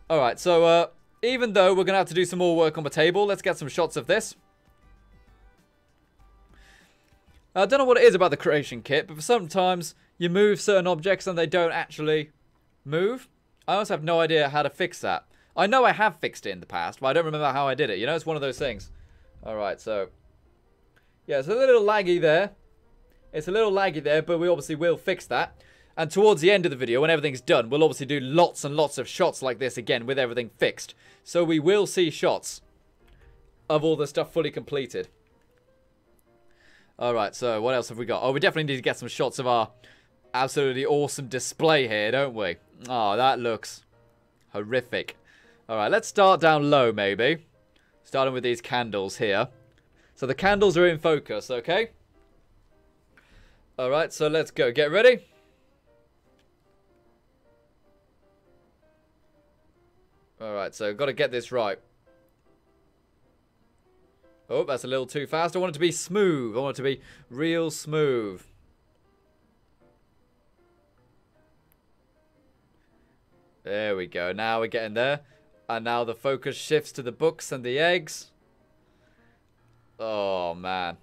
Alright, so even though we're going to have to do some more work on the table, let's get some shots of this. I don't know what it is about the creation kit, but sometimes you move certain objects and they don't actually move. I also have no idea how to fix that. I know I have fixed it in the past, but I don't remember how I did it. You know, it's one of those things. Alright, so... yeah, it's a little laggy there. It's a little laggy there, but we obviously will fix that. And towards the end of the video, when everything's done, we'll obviously do lots and lots of shots like this again with everything fixed. So we will see shots of all the stuff fully completed. Alright, so what else have we got? Oh, we definitely need to get some shots of our absolutely awesome display here, don't we? Oh, that looks horrific. Alright, let's start down low, maybe. Starting with these candles here. So the candles are in focus, okay? Alright, so let's go. Get ready. Alright, so got to get this right. Oh, that's a little too fast. I want it to be smooth. I want it to be real smooth. There we go. Now we're getting there. And now the focus shifts to the books and the eggs. Oh, man.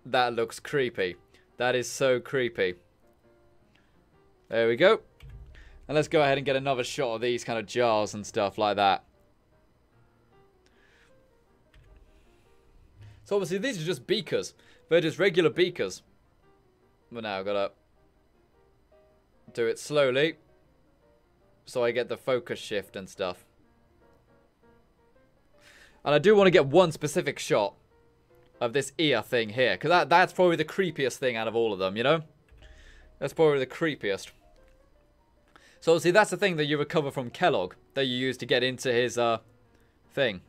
That looks creepy. That is so creepy. There we go. And let's go ahead and get another shot of these kind of jars and stuff like that. So obviously these are just beakers. They're just regular beakers. But now I've got to do it slowly. So I get the focus shift and stuff. And I do want to get one specific shot of this ear thing here. Because that's probably the creepiest thing out of all of them, you know? That's probably the creepiest. So obviously that's the thing that you recover from Kellogg. That you use to get into his thing.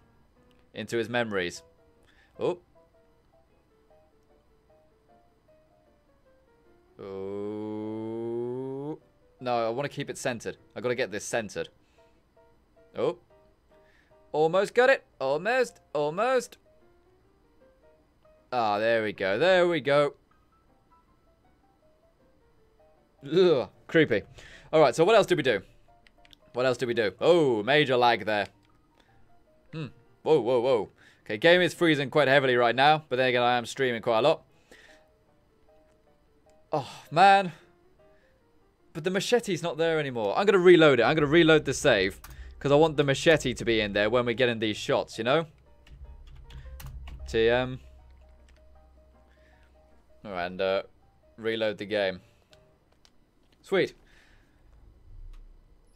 Into his memories. Oh. Oh. No, I want to keep it centered. I got to get this centered. Oh. Almost got it. Almost. Almost. Ah, there we go. There we go. Ugh. Creepy. Alright, so what else did we do? What else did we do? Oh, major lag there. Whoa, whoa, whoa. Okay, game is freezing quite heavily right now. But then again, I am streaming quite a lot. Oh, man. But the machete's not there anymore. I'm going to reload it. I'm going to reload the save. Because I want the machete to be in there when we get in these shots, you know? TM. Alright, and reload the game. Sweet.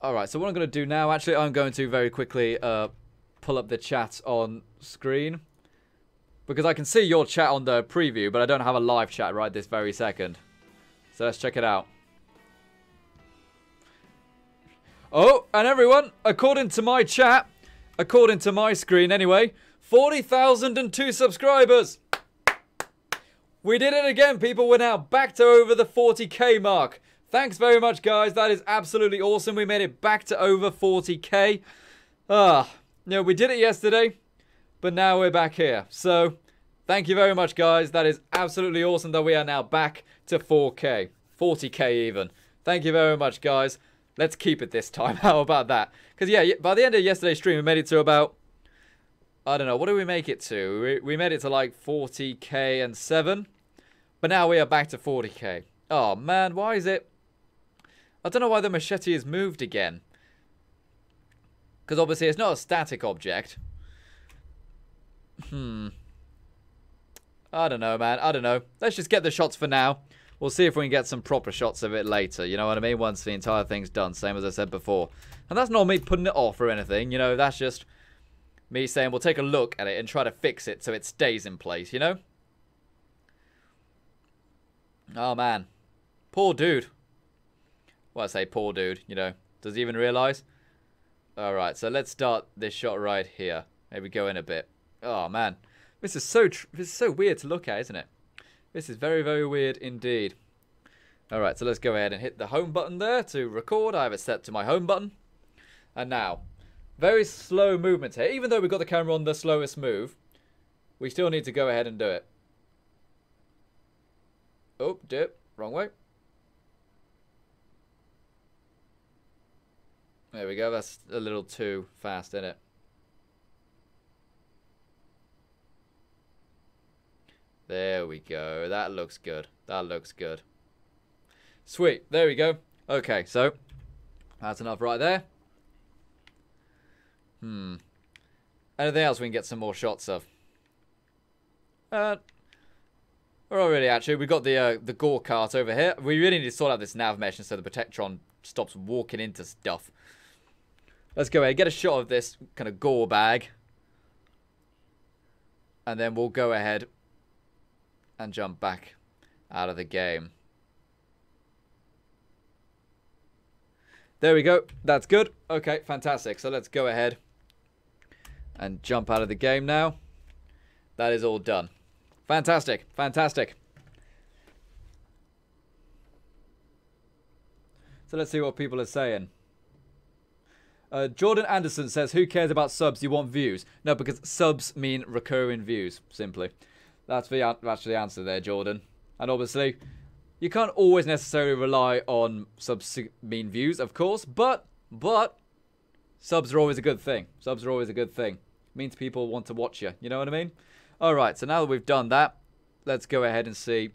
Alright, so what I'm going to do now, actually, I'm going to very quickly pull up the chat on screen. Because I can see your chat on the preview, but I don't have a live chat right this very second. So let's check it out. Oh, and everyone, according to my chat, according to my screen anyway, 40,002 subscribers. We did it again, people. We're now back to over the 40k mark. Thanks very much, guys. That is absolutely awesome. We made it back to over 40k. No, we did it yesterday, but now we're back here. So, thank you very much, guys. That is absolutely awesome that we are now back to 4k. 40k even. Thank you very much, guys. Let's keep it this time. How about that? Because, yeah, by the end of yesterday's stream, we made it to about... I don't know. What did we make it to? We made it to like 40k and 7. But now we are back to 40k. Oh, man, why is it... I don't know why the machete is moved again. Because obviously it's not a static object. I don't know, man. I don't know. Let's just get the shots for now. We'll see if we can get some proper shots of it later. You know what I mean? Once the entire thing's done. Same as I said before. And that's not me putting it off or anything. You know, that's just me saying we'll take a look at it and try to fix it so it stays in place, you know? Oh, man. Poor dude. Well, I say poor dude, you know. Does he even realise? Alright, so let's start this shot right here. Maybe go in a bit. Oh, man. This is so weird to look at, isn't it? This is very, very weird indeed. Alright, so let's go ahead and hit the home button there to record. I have it set to my home button. And now, very slow movement here. Even though we've got the camera on the slowest move, we still need to go ahead and do it. Oh, dip. Wrong way. There we go. That's a little too fast, isn't it? There we go. That looks good. That looks good. Sweet. There we go. Okay, so that's enough right there. Anything else we can get some more shots of? We're already actually. We've got the gore cart over here. We really need to sort out this nav mesh so the Protectron stops walking into stuff. Let's go ahead, get a shot of this kind of gore bag. And then we'll go ahead and jump back out of the game. There we go. That's good. Okay, fantastic. So let's go ahead and jump out of the game now. That is all done. Fantastic. Fantastic. So let's see what people are saying. Jordan Anderson says, who cares about subs? You want views? No, because subs mean recurring views, simply. That's the answer there, Jordan. And obviously, you can't always necessarily rely on subs mean views, of course, but subs are always a good thing. Subs are always a good thing. It means people want to watch you. You know what I mean? Alright, so now that we've done that, let's go ahead and see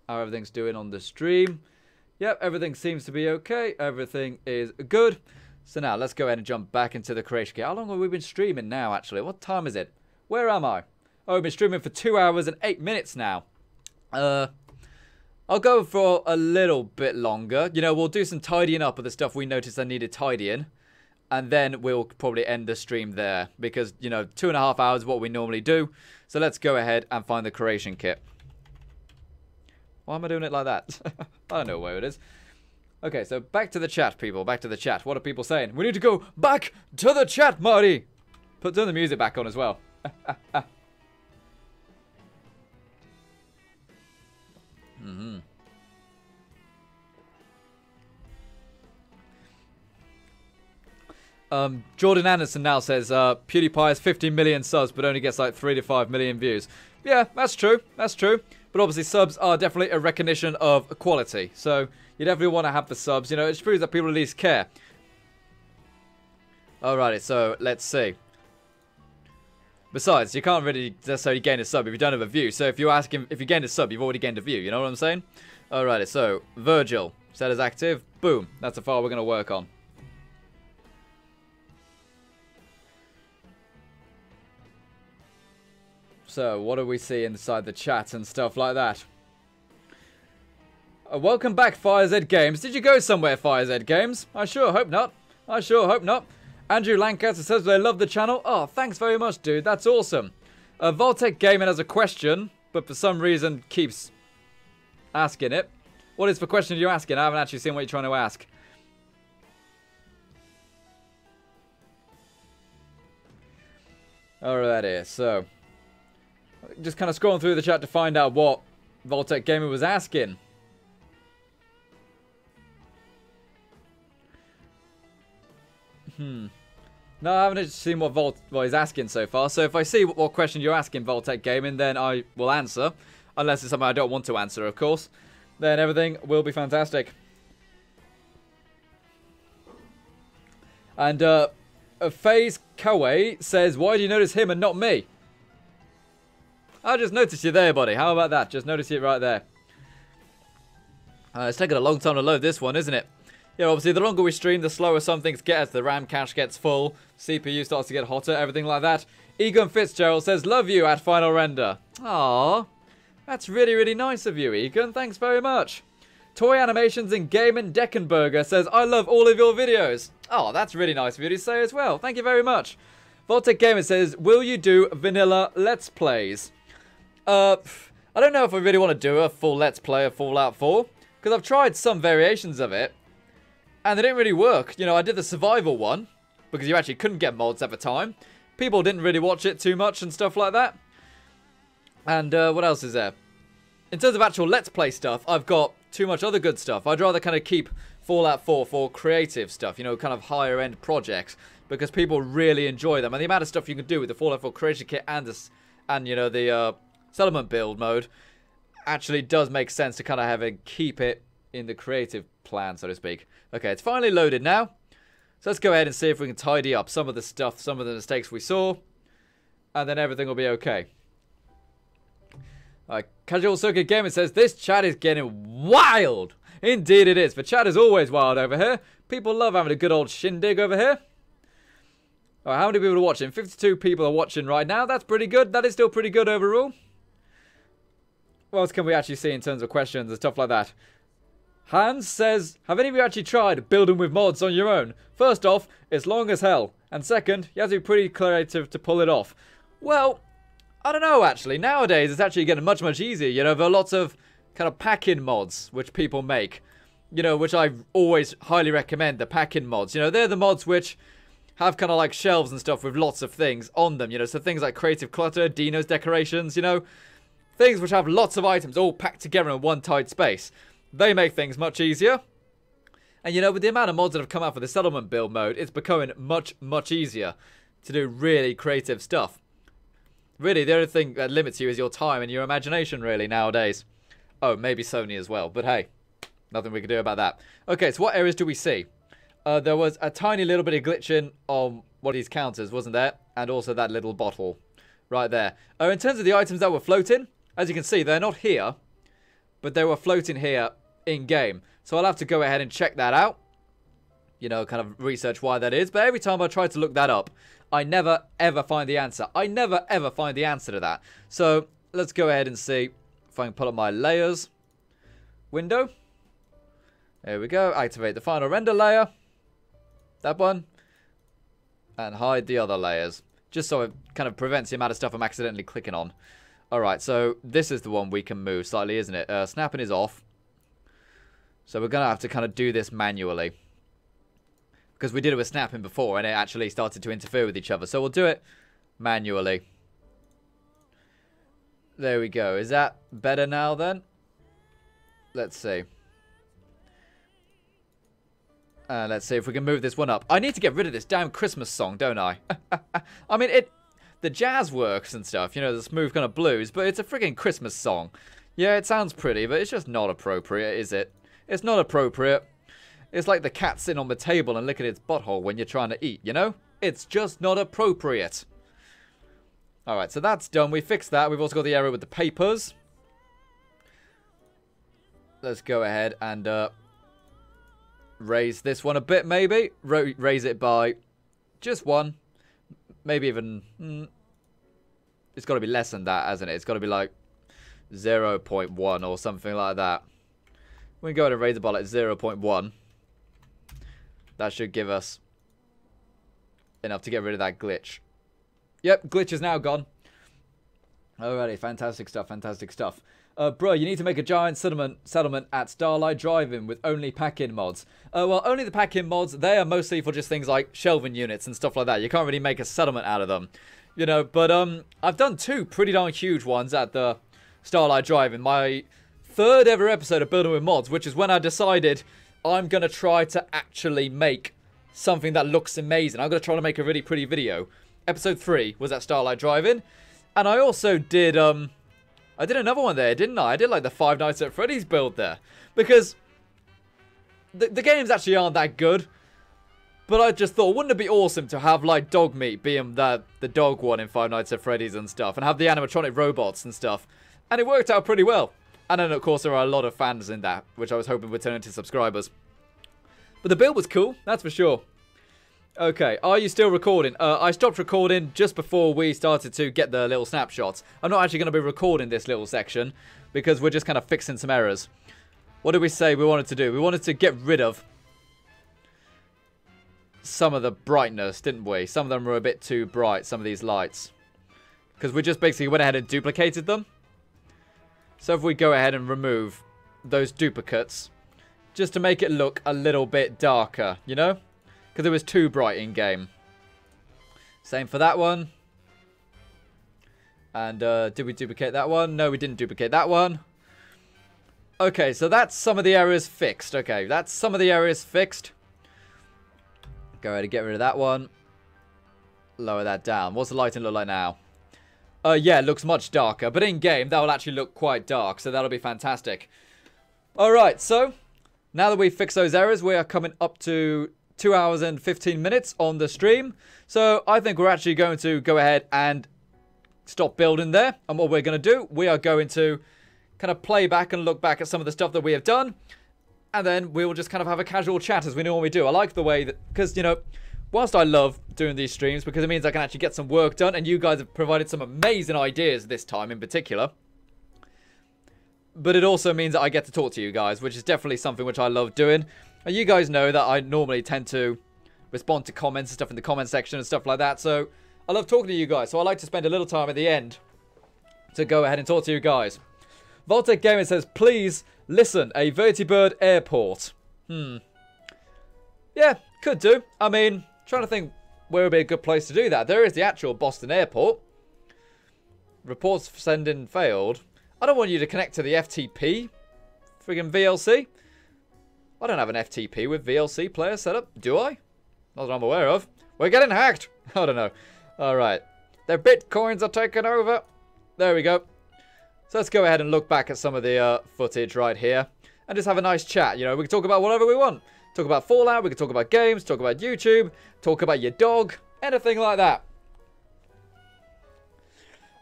how everything's doing on the stream. Yep, everything seems to be okay. Everything is good. So now, let's go ahead and jump back into the creation kit. How long have we been streaming now, actually? What time is it? Where am I? Oh, we've been streaming for 2 hours and 8 minutes now. I'll go for a little bit longer. You know, we'll do some tidying up of the stuff we noticed I needed tidying. And then we'll probably end the stream there. Because, you know, 2.5 hours is what we normally do. So let's go ahead and find the creation kit. Why am I doing it like that? I don't know where it is. Okay, so back to the chat, people. Back to the chat. What are people saying? We need to go back to the chat, Marty. Turn the music back on as well. Jordan Anderson now says PewDiePie has 50 million subs but only gets like 3 to 5 million views. Yeah, that's true. That's true. But obviously subs are definitely a recognition of quality. So you definitely want to have the subs. You know, it proves that people at least care. Alrighty, so let's see. Besides, you can't really necessarily gain a sub if you don't have a view. So if you ask him, if you gained a sub, you've already gained a view. You know what I'm saying? Alrighty, so Virgil set as active. Boom. That's the file we're going to work on. So, what do we see inside the chat and stuff like that? Welcome back, FireZ Games. Did you go somewhere, FireZ Games? I sure hope not. I sure hope not. Andrew Lancaster says they love the channel. Oh, thanks very much, dude. That's awesome. Voltec Gaming has a question, but for some reason keeps asking it. What is the question you're asking? I haven't actually seen what you're trying to ask. Alrighty, so just kind of scrolling through the chat to find out what Voltec Gaming was asking. No, I haven't seen what he's asking so far. So if I see what question you're asking, Voltec Gaming, then I will answer. Unless it's something I don't want to answer, of course. Then everything will be fantastic. And FaZe Kawaii says, why do you notice him and not me? I just noticed you there, buddy. How about that? Just notice it right there. It's taken a long time to load this one, isn't it? Yeah, obviously, the longer we stream, the slower some things get as the RAM cache gets full, CPU starts to get hotter, everything like that. Egan Fitzgerald says, love you at final render. Aww. That's really, really nice of you, Egan. Thanks very much. Toy Animations in Gaming Deckenberger says, I love all of your videos. Oh, that's really nice of you to say as well. Thank you very much. Voltec Gamer says, will you do vanilla Let's Plays? I don't know if I really want to do a full Let's Play of Fallout 4, because I've tried some variations of it, and they didn't really work. You know, I did the survival one, because you actually couldn't get mods at the time. People didn't really watch it too much and stuff like that. And what else is there? In terms of actual Let's Play stuff, I've got too much other good stuff. I'd rather kind of keep Fallout 4 for creative stuff, you know, kind of higher end projects, because people really enjoy them. And the amount of stuff you can do with the Fallout 4 creation kit and you know, the settlement build mode actually does make sense to kind of have it, keep it in the creative plan, so to speak. Okay, it's finally loaded now. So let's go ahead and see if we can tidy up some of the stuff, some of the mistakes we saw, and then everything will be okay. Casual Circuit Gamer says, this chat is getting wild. Indeed it is. The chat is always wild over here. People love having a good old shindig over here. Alright, how many people are watching? 52 people are watching right now. That's pretty good. That is still pretty good overall. What else can we actually see in terms of questions and stuff like that? Hans says, have any of you actually tried building with mods on your own? First off, it's long as hell. And second, you have to be pretty creative to pull it off. Well, I don't know actually. Nowadays, it's actually getting much, much easier. You know, there are lots of kind of pack-in mods which people make. You know, which I always highly recommend, the pack-in mods. You know, they're the mods which have kind of like shelves and stuff with lots of things on them. You know, so things like Creative Clutter, Dino's Decorations, you know. Things which have lots of items all packed together in one tight space. They make things much easier. And you know, with the amount of mods that have come out for the settlement build mode, it's becoming much, much easier to do really creative stuff. Really, the only thing that limits you is your time and your imagination, really, nowadays. Oh, maybe Sony as well, but hey, nothing we can do about that. Okay, so what areas do we see? There was a tiny little bit of glitching on one of these counters, wasn't there? And also that little bottle right there. In terms of the items that were floating, as you can see, they're not here, but they were floating here in-game. So I'll have to go ahead and check that out. You know, kind of research why that is. But every time I try to look that up, I never, ever find the answer. I never, ever find the answer to that. So let's go ahead and see if I can pull up my layers window. There we go. Activate the final render layer. That one. And hide the other layers. Just so it kind of prevents the amount of stuff I'm accidentally clicking on. Alright, so this is the one we can move slightly, isn't it? Snapping is off. So we're going to have to kind of do this manually. Because we did it with snapping before and it actually started to interfere with each other. So we'll do it manually. There we go. Is that better now then? Let's see. Let's see if we can move this one up. I need to get rid of this damn Christmas song, don't I? I mean, the jazz works and stuff, you know, the smooth kind of blues, but it's a friggin' Christmas song. Yeah, it sounds pretty, but it's just not appropriate, is it? It's not appropriate. It's like the cat sitting on the table and licking its butthole when you're trying to eat, you know? It's just not appropriate. Alright, so that's done. We fixed that. We've also got the area with the papers. Let's go ahead and raise this one a bit, maybe. Raise it by just one. Maybe even... it's got to be less than that, hasn't it? It's got to be like 0.1 or something like that. We can go ahead and raise the bar like 0.1. That should give us enough to get rid of that glitch. Yep, glitch is now gone. Alrighty, fantastic stuff, fantastic stuff. Bro, you need to make a giant settlement at Starlight Drive-In with only pack-in mods. Well, only the pack-in mods, they are mostly for just things like shelving units and stuff like that. You can't really make a settlement out of them. You know, but I've done 2 pretty darn huge ones at the Starlight Drive-In. My 3rd ever episode of Building with Mods, which is when I decided I'm going to try to actually make something that looks amazing. I'm going to try to make a really pretty video. Episode 3 was at Starlight Drive-In. And I also did, I did another one there, didn't I? I did like the Five Nights at Freddy's build there. Because the games actually aren't that good. But I just thought, wouldn't it be awesome to have, like, dog meat being the dog one in Five Nights at Freddy's and stuff, and have the animatronic robots and stuff. And it worked out pretty well. And then, of course, there are a lot of fans in that, which I was hoping would turn into subscribers. But the build was cool, that's for sure. Okay, are you still recording? I stopped recording just before we started to get the little snapshots. I'm not actually going to be recording this little section, because we're just kind of fixing some errors. What did we say we wanted to do? We wanted to get rid of some of the brightness, didn't we? Some of them were a bit too bright, some of these lights. Because we just basically went ahead and duplicated them. So if we go ahead and remove those duplicates, just to make it look a little bit darker, you know? Because it was too bright in game. Same for that one. And did we duplicate that one? No, we didn't duplicate that one. Okay, so that's some of the areas fixed. Okay, that's some of the areas fixed. Go ahead and get rid of that one. Lower that down. What's the lighting look like now? Yeah, it looks much darker. But in-game, that will actually look quite dark. So that'll be fantastic. Alright, so now that we've fixed those errors, we are coming up to 2 hours and 15 minutes on the stream. So I think we're actually going to go ahead and stop building there. And what we're going to do, we are going to kind of play back and look back at some of the stuff that we have done. And then we will just kind of have a casual chat as we normally do. I like the way that, because, you know, whilst I love doing these streams because it means I can actually get some work done, and you guys have provided some amazing ideas this time in particular. But it also means that I get to talk to you guys, which is definitely something which I love doing. And you guys know that I normally tend to respond to comments and stuff in the comment section and stuff like that. So I love talking to you guys. So I like to spend a little time at the end to go ahead and talk to you guys. Voltec Gaming says, please listen, a vertibird airport. Yeah, could do. I mean, trying to think where would be a good place to do that. There is the actual Boston airport. Reports sending failed. I don't want you to connect to the FTP. Friggin' VLC. I don't have an FTP with VLC player set up, do I? Not that I'm aware of. We're getting hacked. I don't know. Alright. Their bitcoins are taking over. There we go. So let's go ahead and look back at some of the footage right here. And just have a nice chat. You know, we can talk about whatever we want. Talk about Fallout, we can talk about games, talk about YouTube, talk about your dog, anything like that.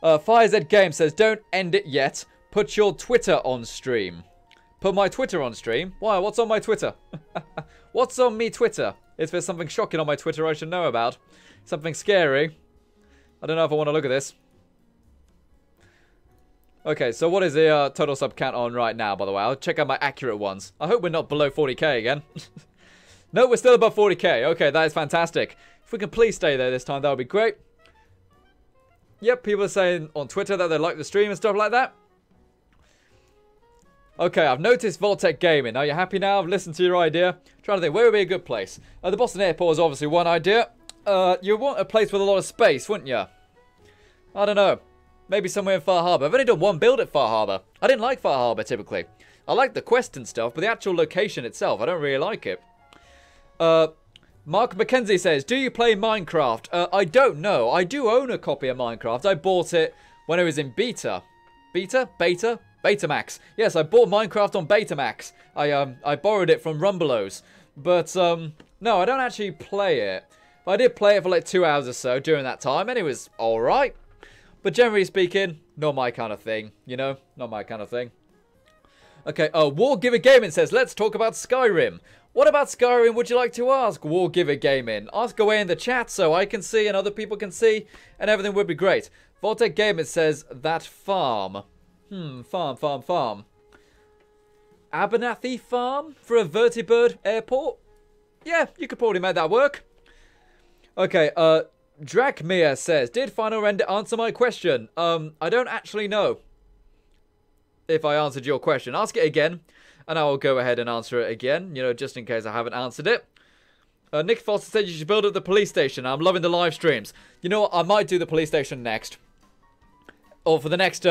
FireZ Game says, don't end it yet. Put your Twitter on stream. Put my Twitter on stream? Why? What's on my Twitter? What's on me Twitter? Is there something shocking on my Twitter I should know about? Something scary? I don't know if I want to look at this. Okay, so what is the total sub count on right now, by the way? I'll check out my accurate ones. I hope we're not below 40k again. No, we're still above 40k. Okay, that is fantastic. If we can please stay there this time, that would be great. Yep, people are saying on Twitter that they like the stream and stuff like that. Okay, I've noticed Voltec Gaming. Are you happy now? I've listened to your idea. Trying to think, where would be a good place? The Boston Airport is obviously one idea. You want a place with a lot of space, wouldn't you? I don't know. Maybe somewhere in Far Harbor. I've only done one build at Far Harbor. I didn't like Far Harbor, typically. I like the quest and stuff, but the actual location itself, I don't really like it. Mark McKenzie says, do you play Minecraft? I don't know. I do own a copy of Minecraft. I bought it when it was in beta. Beta? Beta? Betamax. Yes, I bought Minecraft on Betamax. I borrowed it from Rumbelows. But, no, I don't actually play it. But I did play it for like 2 hours or so during that time, and it was alright. But generally speaking, not my kind of thing, you know? Not my kind of thing. Okay, Wargiver Gaming says, let's talk about Skyrim. What about Skyrim would you like to ask, Wargiver Gaming? Ask away in the chat so I can see and other people can see, and everything would be great. Voltec Gaming says, that farm. Farm. Abernathy Farm for a vertibird airport? Yeah, you could probably make that work. Okay, Drakmir says, did Final Render answer my question? I don't actually know if I answered your question. Ask it again, and I will go ahead and answer it again, you know, just in case I haven't answered it. Nick Foster said you should build up the police station. I'm loving the live streams. You know what? I might do the police station next. Or for the next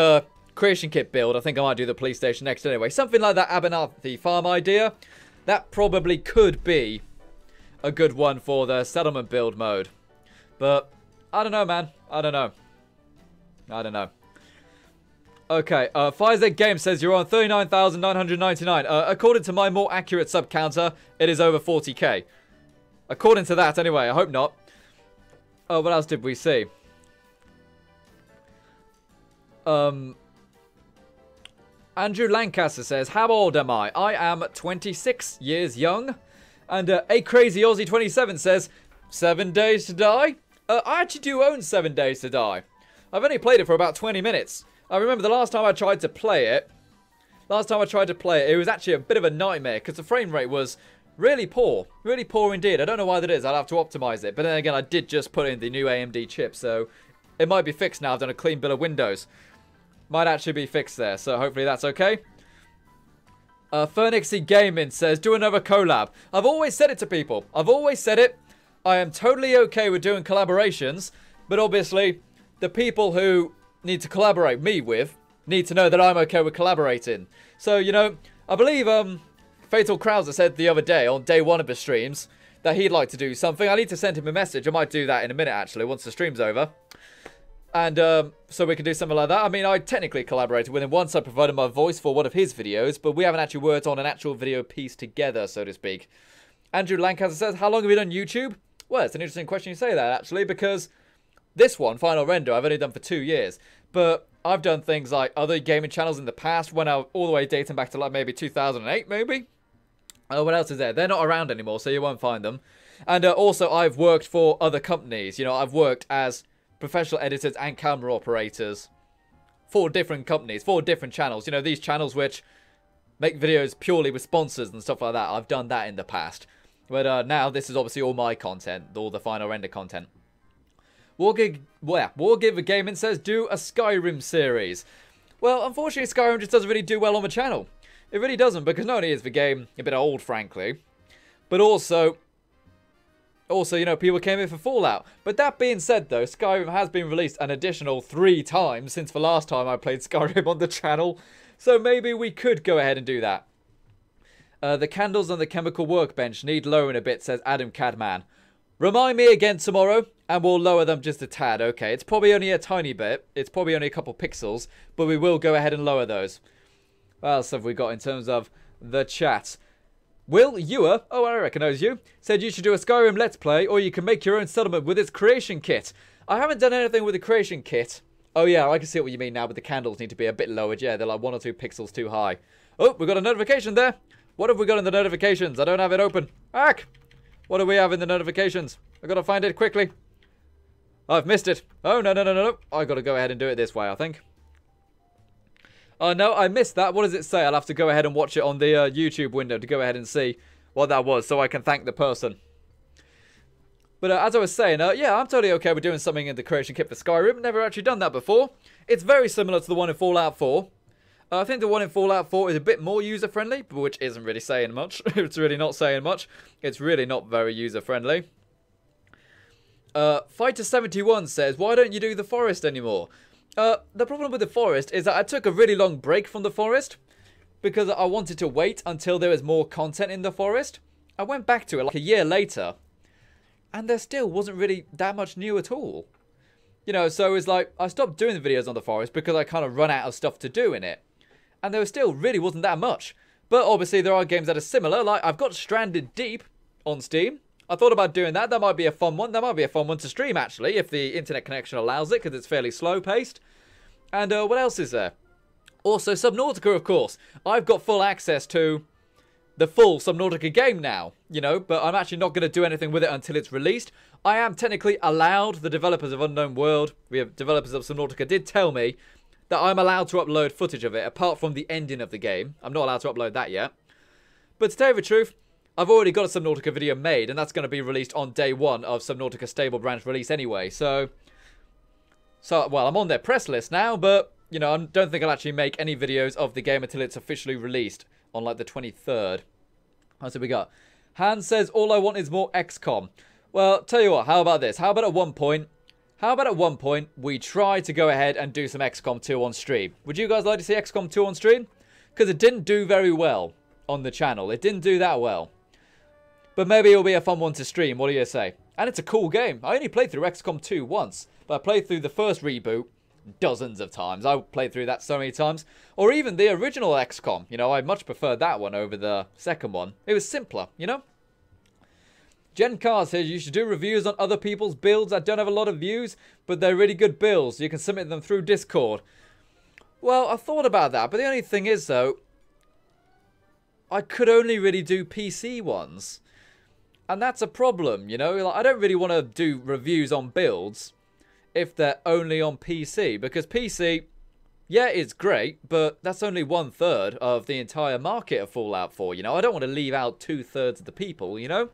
creation kit build, I think I might do the police station next anyway. Something like that Abernathy Farm idea. That probably could be a good one for the settlement build mode. But, I don't know, man. I don't know. Okay, FireZ Game says you're on 39,999. According to my more accurate sub counter, it is over 40k. According to that, anyway. I hope not. Oh, what else did we see? Andrew Lancaster says, how old am I? I am 26 years young. And A Crazy Aussie 27 says, 7 Days to Die? I actually do own 7 Days to Die. I've only played it for about 20 minutes. I remember the last time I tried to play it, it was actually a bit of a nightmare because the frame rate was really poor indeed. I don't know why that is. I'll have to optimize it. But then again, I did just put in the new AMD chip, so it might be fixed now. I've done a clean bill of Windows. Might actually be fixed there, so hopefully that's okay. Fernixy Gaming says, do another collab. I've always said it to people. I've always said it. I am totally okay with doing collaborations, but obviously the people who need to collaborate me with need to know that I'm okay with collaborating. So, you know, I believe Fatal Krauser said the other day on day 1 of the streams that he'd like to do something. I need to send him a message. I might do that in a minute, actually, once the stream's over. And so we can do something like that. I mean, I technically collaborated with him once. I provided my voice for one of his videos, but we haven't actually worked on an actual video piece together, so to speak. Andrew Lancaster says, how long have you done YouTube? Well, it's an interesting question you say that, actually, because this one, Final Render, I've only done for 2 years. But I've done things like other gaming channels in the past, when I all the way dating back to like maybe 2008, maybe. What else is there? They're not around anymore, so you won't find them. And also, I've worked for other companies. You know, I've worked as professional editors and camera operators for different companies, for different channels. You know, these channels which make videos purely with sponsors and stuff like that. I've done that in the past. But now this is obviously all my content, all the Final Render content. Wargiver Gaming says, do a Skyrim series. Well, unfortunately, Skyrim just doesn't really do well on the channel. It really doesn't, because not only is the game a bit old, frankly, but also, you know, people came in for Fallout. But that being said, though, Skyrim has been released an additional 3 times since the last time I played Skyrim on the channel. So maybe we could go ahead and do that. The candles on the chemical workbench need lowering a bit, says Adam Cadman. Remind me again tomorrow, and we'll lower them just a tad. Okay, it's probably only a tiny bit. It's probably only a couple pixels, but we will go ahead and lower those. What else have we got in terms of the chat? Will Ewer, oh, I recognise you, said you should do a Skyrim Let's Play, or you can make your own settlement with its creation kit. I haven't done anything with the creation kit. Oh yeah, I can see what you mean now, but the candles need to be a bit lowered. Yeah, they're like 1 or 2 pixels too high. Oh, we got a notification there. What have we got in the notifications? I don't have it open. Ack! What do we have in the notifications? I've got to find it quickly. I've missed it. Oh, no. I've got to go ahead and do it this way, I think. Oh, no, I missed that. What does it say? I'll have to go ahead and watch it on the YouTube window to go ahead and see what that was so I can thank the person. But as I was saying, yeah, I'm totally okay with doing something in the creation kit for Skyrim. Never actually done that before. It's very similar to the one in Fallout 4. I think the one in Fallout 4 is a bit more user-friendly, but which isn't really saying much. It's really not saying much. It's really not very user-friendly. Fighter71 says, why don't you do the forest anymore? The problem with the forest is that I took a really long break from the forest because I wanted to wait until there was more content in the forest. I went back to it like a year later, and there still wasn't really that much new at all. You know, so it's like, I stopped doing the videos on the forest because I kind of run out of stuff to do in it. And there still really wasn't that much. But obviously there are games that are similar. Like, I've got Stranded Deep on Steam. I thought about doing that. That might be a fun one. That might be a fun one to stream, actually, if the internet connection allows it, because it's fairly slow-paced. And what else is there? Also, Subnautica, of course. I've got full access to the full Subnautica game now, you know, but I'm actually not going to do anything with it until it's released. I am technically allowed, the developers of Unknown World, we have developers of Subnautica, did tell me that I'm allowed to upload footage of it, apart from the ending of the game. I'm not allowed to upload that yet. But to tell you the truth, I've already got a Subnautica video made, and that's going to be released on day 1 of Subnautica Stable Branch release anyway. So, well, I'm on their press list now, but, you know, I don't think I'll actually make any videos of the game until it's officially released on, like, the 23rd. What else have we got? Hans says, all I want is more XCOM. Well, tell you what, how about this? How about at one point we try to go ahead and do some XCOM 2 on stream? Would you guys like to see XCOM 2 on stream? Because it didn't do very well on the channel. It didn't do that well. But maybe it'll be a fun one to stream. What do you say? And it's a cool game. I only played through XCOM 2 once. But I played through the first reboot dozens of times. I played through that so many times. Or even the original XCOM. You know, I much preferred that one over the second one. It was simpler, you know? Jen Carr says you should do reviews on other people's builds that don't have a lot of views, but they're really good builds. You can submit them through Discord. Well, I thought about that, but the only thing is, though, I could only really do PC ones. And that's a problem, you know? Like, I don't really want to do reviews on builds if they're only on PC. Because PC, yeah, it's great, but that's only 1/3 of the entire market of Fallout 4, you know? I don't want to leave out 2/3 of the people, you know?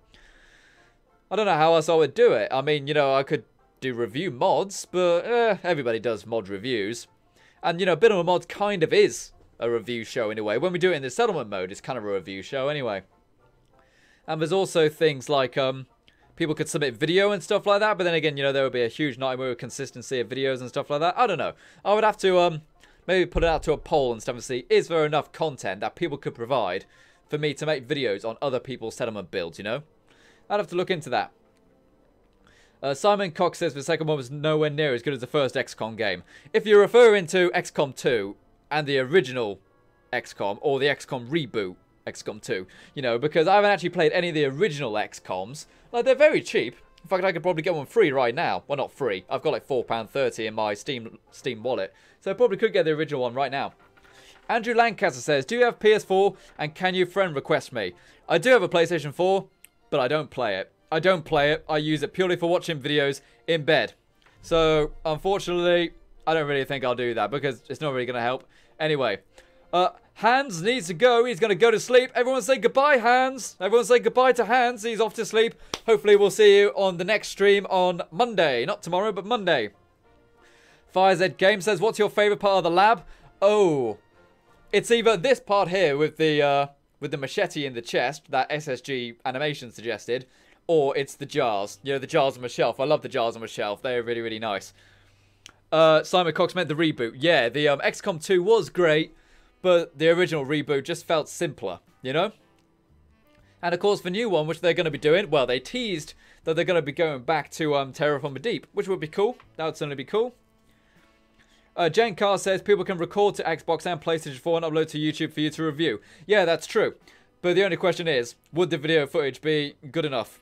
I don't know how else I would do it. I mean, you know, I could do review mods, but everybody does mod reviews. And, you know, Bit on a Mod kind of is a review show anyway. When we do it in the settlement mode, it's kind of a review show anyway. And there's also things like people could submit video and stuff like that. But then again, you know, there would be a huge nightmare with consistency of videos and stuff like that. I don't know. I would have to maybe put it out to a poll and stuff and see, is there enough content that people could provide for me to make videos on other people's settlement builds, you know? I'd have to look into that. Simon Cox says the second one was nowhere near as good as the first XCOM game. If you're referring to XCOM 2 and the original XCOM, or the XCOM reboot XCOM 2, you know, because I haven't actually played any of the original XCOMs. Like, they're very cheap. In fact, I could probably get one free right now. Well, not free. I've got like £4.30 in my Steam wallet. So I probably could get the original one right now. Andrew Lancaster says, do you have PS4 and can you friend request me? I do have a PlayStation 4, but I don't play it. I don't play it. I use it purely for watching videos in bed. So, unfortunately, I don't really think I'll do that because it's not really going to help. Anyway, Hans needs to go. He's going to go to sleep. Everyone say goodbye, Hans. Everyone say goodbye to Hans. He's off to sleep. Hopefully, we'll see you on the next stream on Monday. Not tomorrow, but Monday. FireZ Game says, what's your favourite part of the lab? Oh, it's either this part here with the machete in the chest that SSG animation suggested, or it's the jars. You know, the jars on my shelf. I love the jars on my shelf. They're really, really nice. Simon Cox meant the reboot. Yeah, the XCOM 2 was great, but the original reboot just felt simpler, you know? And of course, the new one, which they're going to be doing, well, they teased that they're going to be going back to Terror from the Deep, which would be cool. That would certainly be cool. Jane Carr says people can record to Xbox and PlayStation 4 and upload to YouTube for you to review. Yeah, that's true. But the only question is, would the video footage be good enough?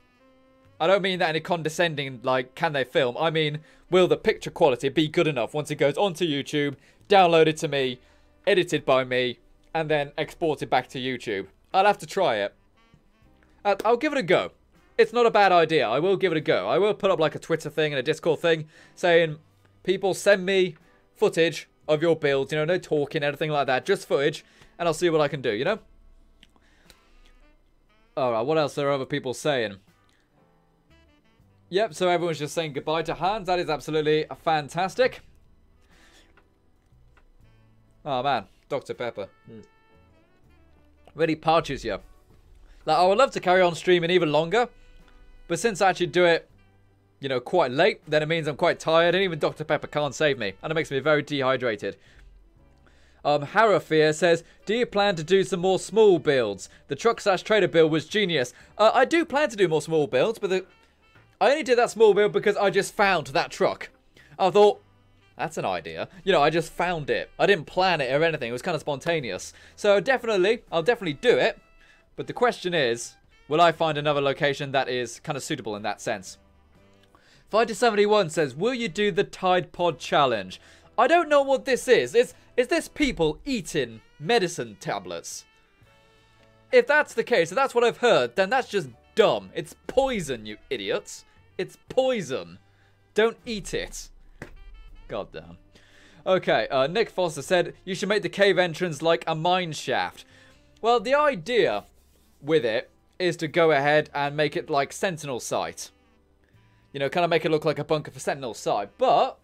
I don't mean that in a condescending, like, can they film? I mean, will the picture quality be good enough once it goes onto YouTube, downloaded to me, edited by me, and then exported back to YouTube? I'll have to try it. I'll give it a go. It's not a bad idea. I will give it a go. I will put up, like, a Twitter thing and a Discord thing saying, people send me footage of your builds, you know, no talking, anything like that, just footage, and I'll see what I can do, you know? Alright, what else are other people saying? Yep, so everyone's just saying goodbye to Hans. That is absolutely fantastic. Oh, man. Dr. Pepper. Really parches you. Like, I would love to carry on streaming even longer, but since I actually do it, you know, quite late, then it means I'm quite tired, and even Dr. Pepper can't save me, and it makes me very dehydrated. Harrowfear says, do you plan to do some more small builds? The truck/trader build was genius. I do plan to do more small builds, but I only did that small build because I just found that truck. I thought, that's an idea. You know, I just found it. I didn't plan it or anything. It was kind of spontaneous. So I'll definitely do it. But the question is, will I find another location that is kind of suitable in that sense? Fighter71 says, will you do the Tide Pod Challenge? I don't know what this is. Is this people eating medicine tablets? If that's the case, if that's what I've heard, then that's just dumb. It's poison, you idiots. It's poison. Don't eat it. God damn. Okay, Nick Foster said, you should make the cave entrance like a mine shaft. Well, the idea with it is to go ahead and make it like Sentinel Site. You know, kind of make it look like a bunker for Sentinel Site. But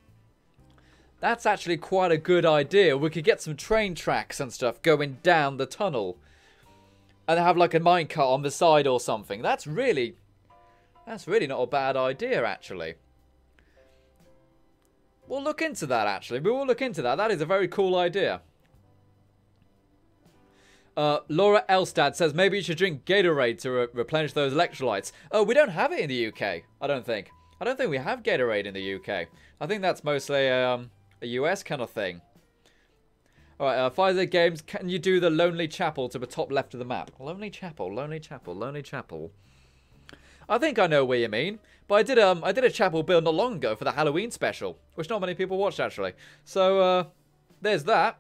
that's actually quite a good idea. We could get some train tracks and stuff going down the tunnel. And have like a minecart on the side or something. That's really not a bad idea, actually. We'll look into that, actually. We will look into that. That is a very cool idea. Laura Elstad says, maybe you should drink Gatorade to replenish those electrolytes. Oh, we don't have it in the UK, I don't think. I don't think we have Gatorade in the UK. I think that's mostly a US kind of thing. Alright, Pfizer Games, can you do the Lonely Chapel to the top left of the map? Lonely Chapel, Lonely Chapel, Lonely Chapel. I think I know what you mean. But I did a chapel build not long ago for the Halloween special, which not many people watched actually. So there's that.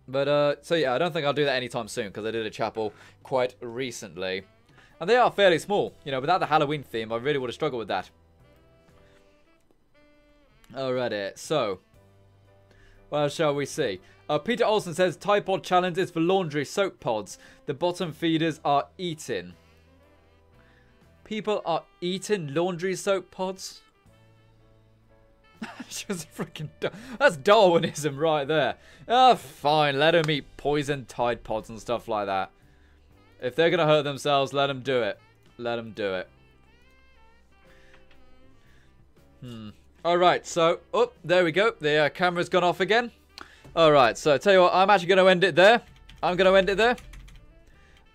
But so yeah, I don't think I'll do that anytime soon because I did a chapel quite recently. And they are fairly small. You know, without the Halloween theme, I really would have struggled with that. Alrighty, so what shall we see? Peter Olsen says Tide Pod challenge is for laundry soap pods. The bottom feeders are eaten. People are eating laundry soap pods? Just freaking. That's Darwinism right there. Oh, fine. Let them eat poison Tide Pods and stuff like that. If they're going to hurt themselves, let them do it. Let them do it. Alright, so. Oh, there we go. The camera's gone off again. Alright, so I tell you what. I'm actually going to end it there. I'm going to end it there.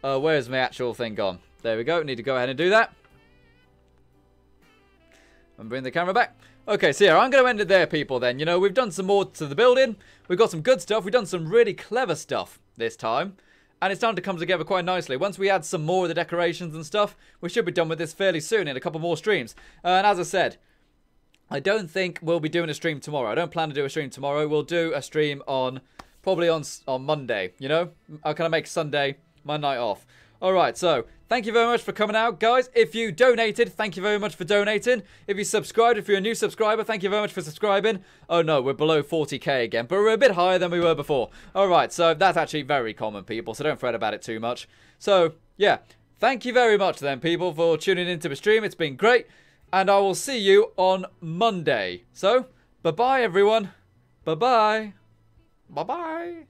Where's my actual thing gone? There we go. Need to go ahead and do that. And bring the camera back. Okay, so yeah, I'm going to end it there, people, then. You know, we've done some more to the building. We've got some good stuff. We've done some really clever stuff this time. And it's starting to come together quite nicely. Once we add some more of the decorations and stuff, we should be done with this fairly soon in a couple more streams. And as I said, I don't think we'll be doing a stream tomorrow. I don't plan to do a stream tomorrow. We'll do a stream on, probably on Monday, you know? I'll kind of make Sunday my night off. Alright, so thank you very much for coming out, guys. If you donated, thank you very much for donating. If you subscribed, if you're a new subscriber, thank you very much for subscribing. Oh no, we're below 40k again, but we're a bit higher than we were before. Alright, so that's actually very common, people, so don't fret about it too much. So, yeah, thank you very much then, people, for tuning into the stream. It's been great, and I will see you on Monday. So, bye-bye, everyone. Bye-bye. Bye-bye.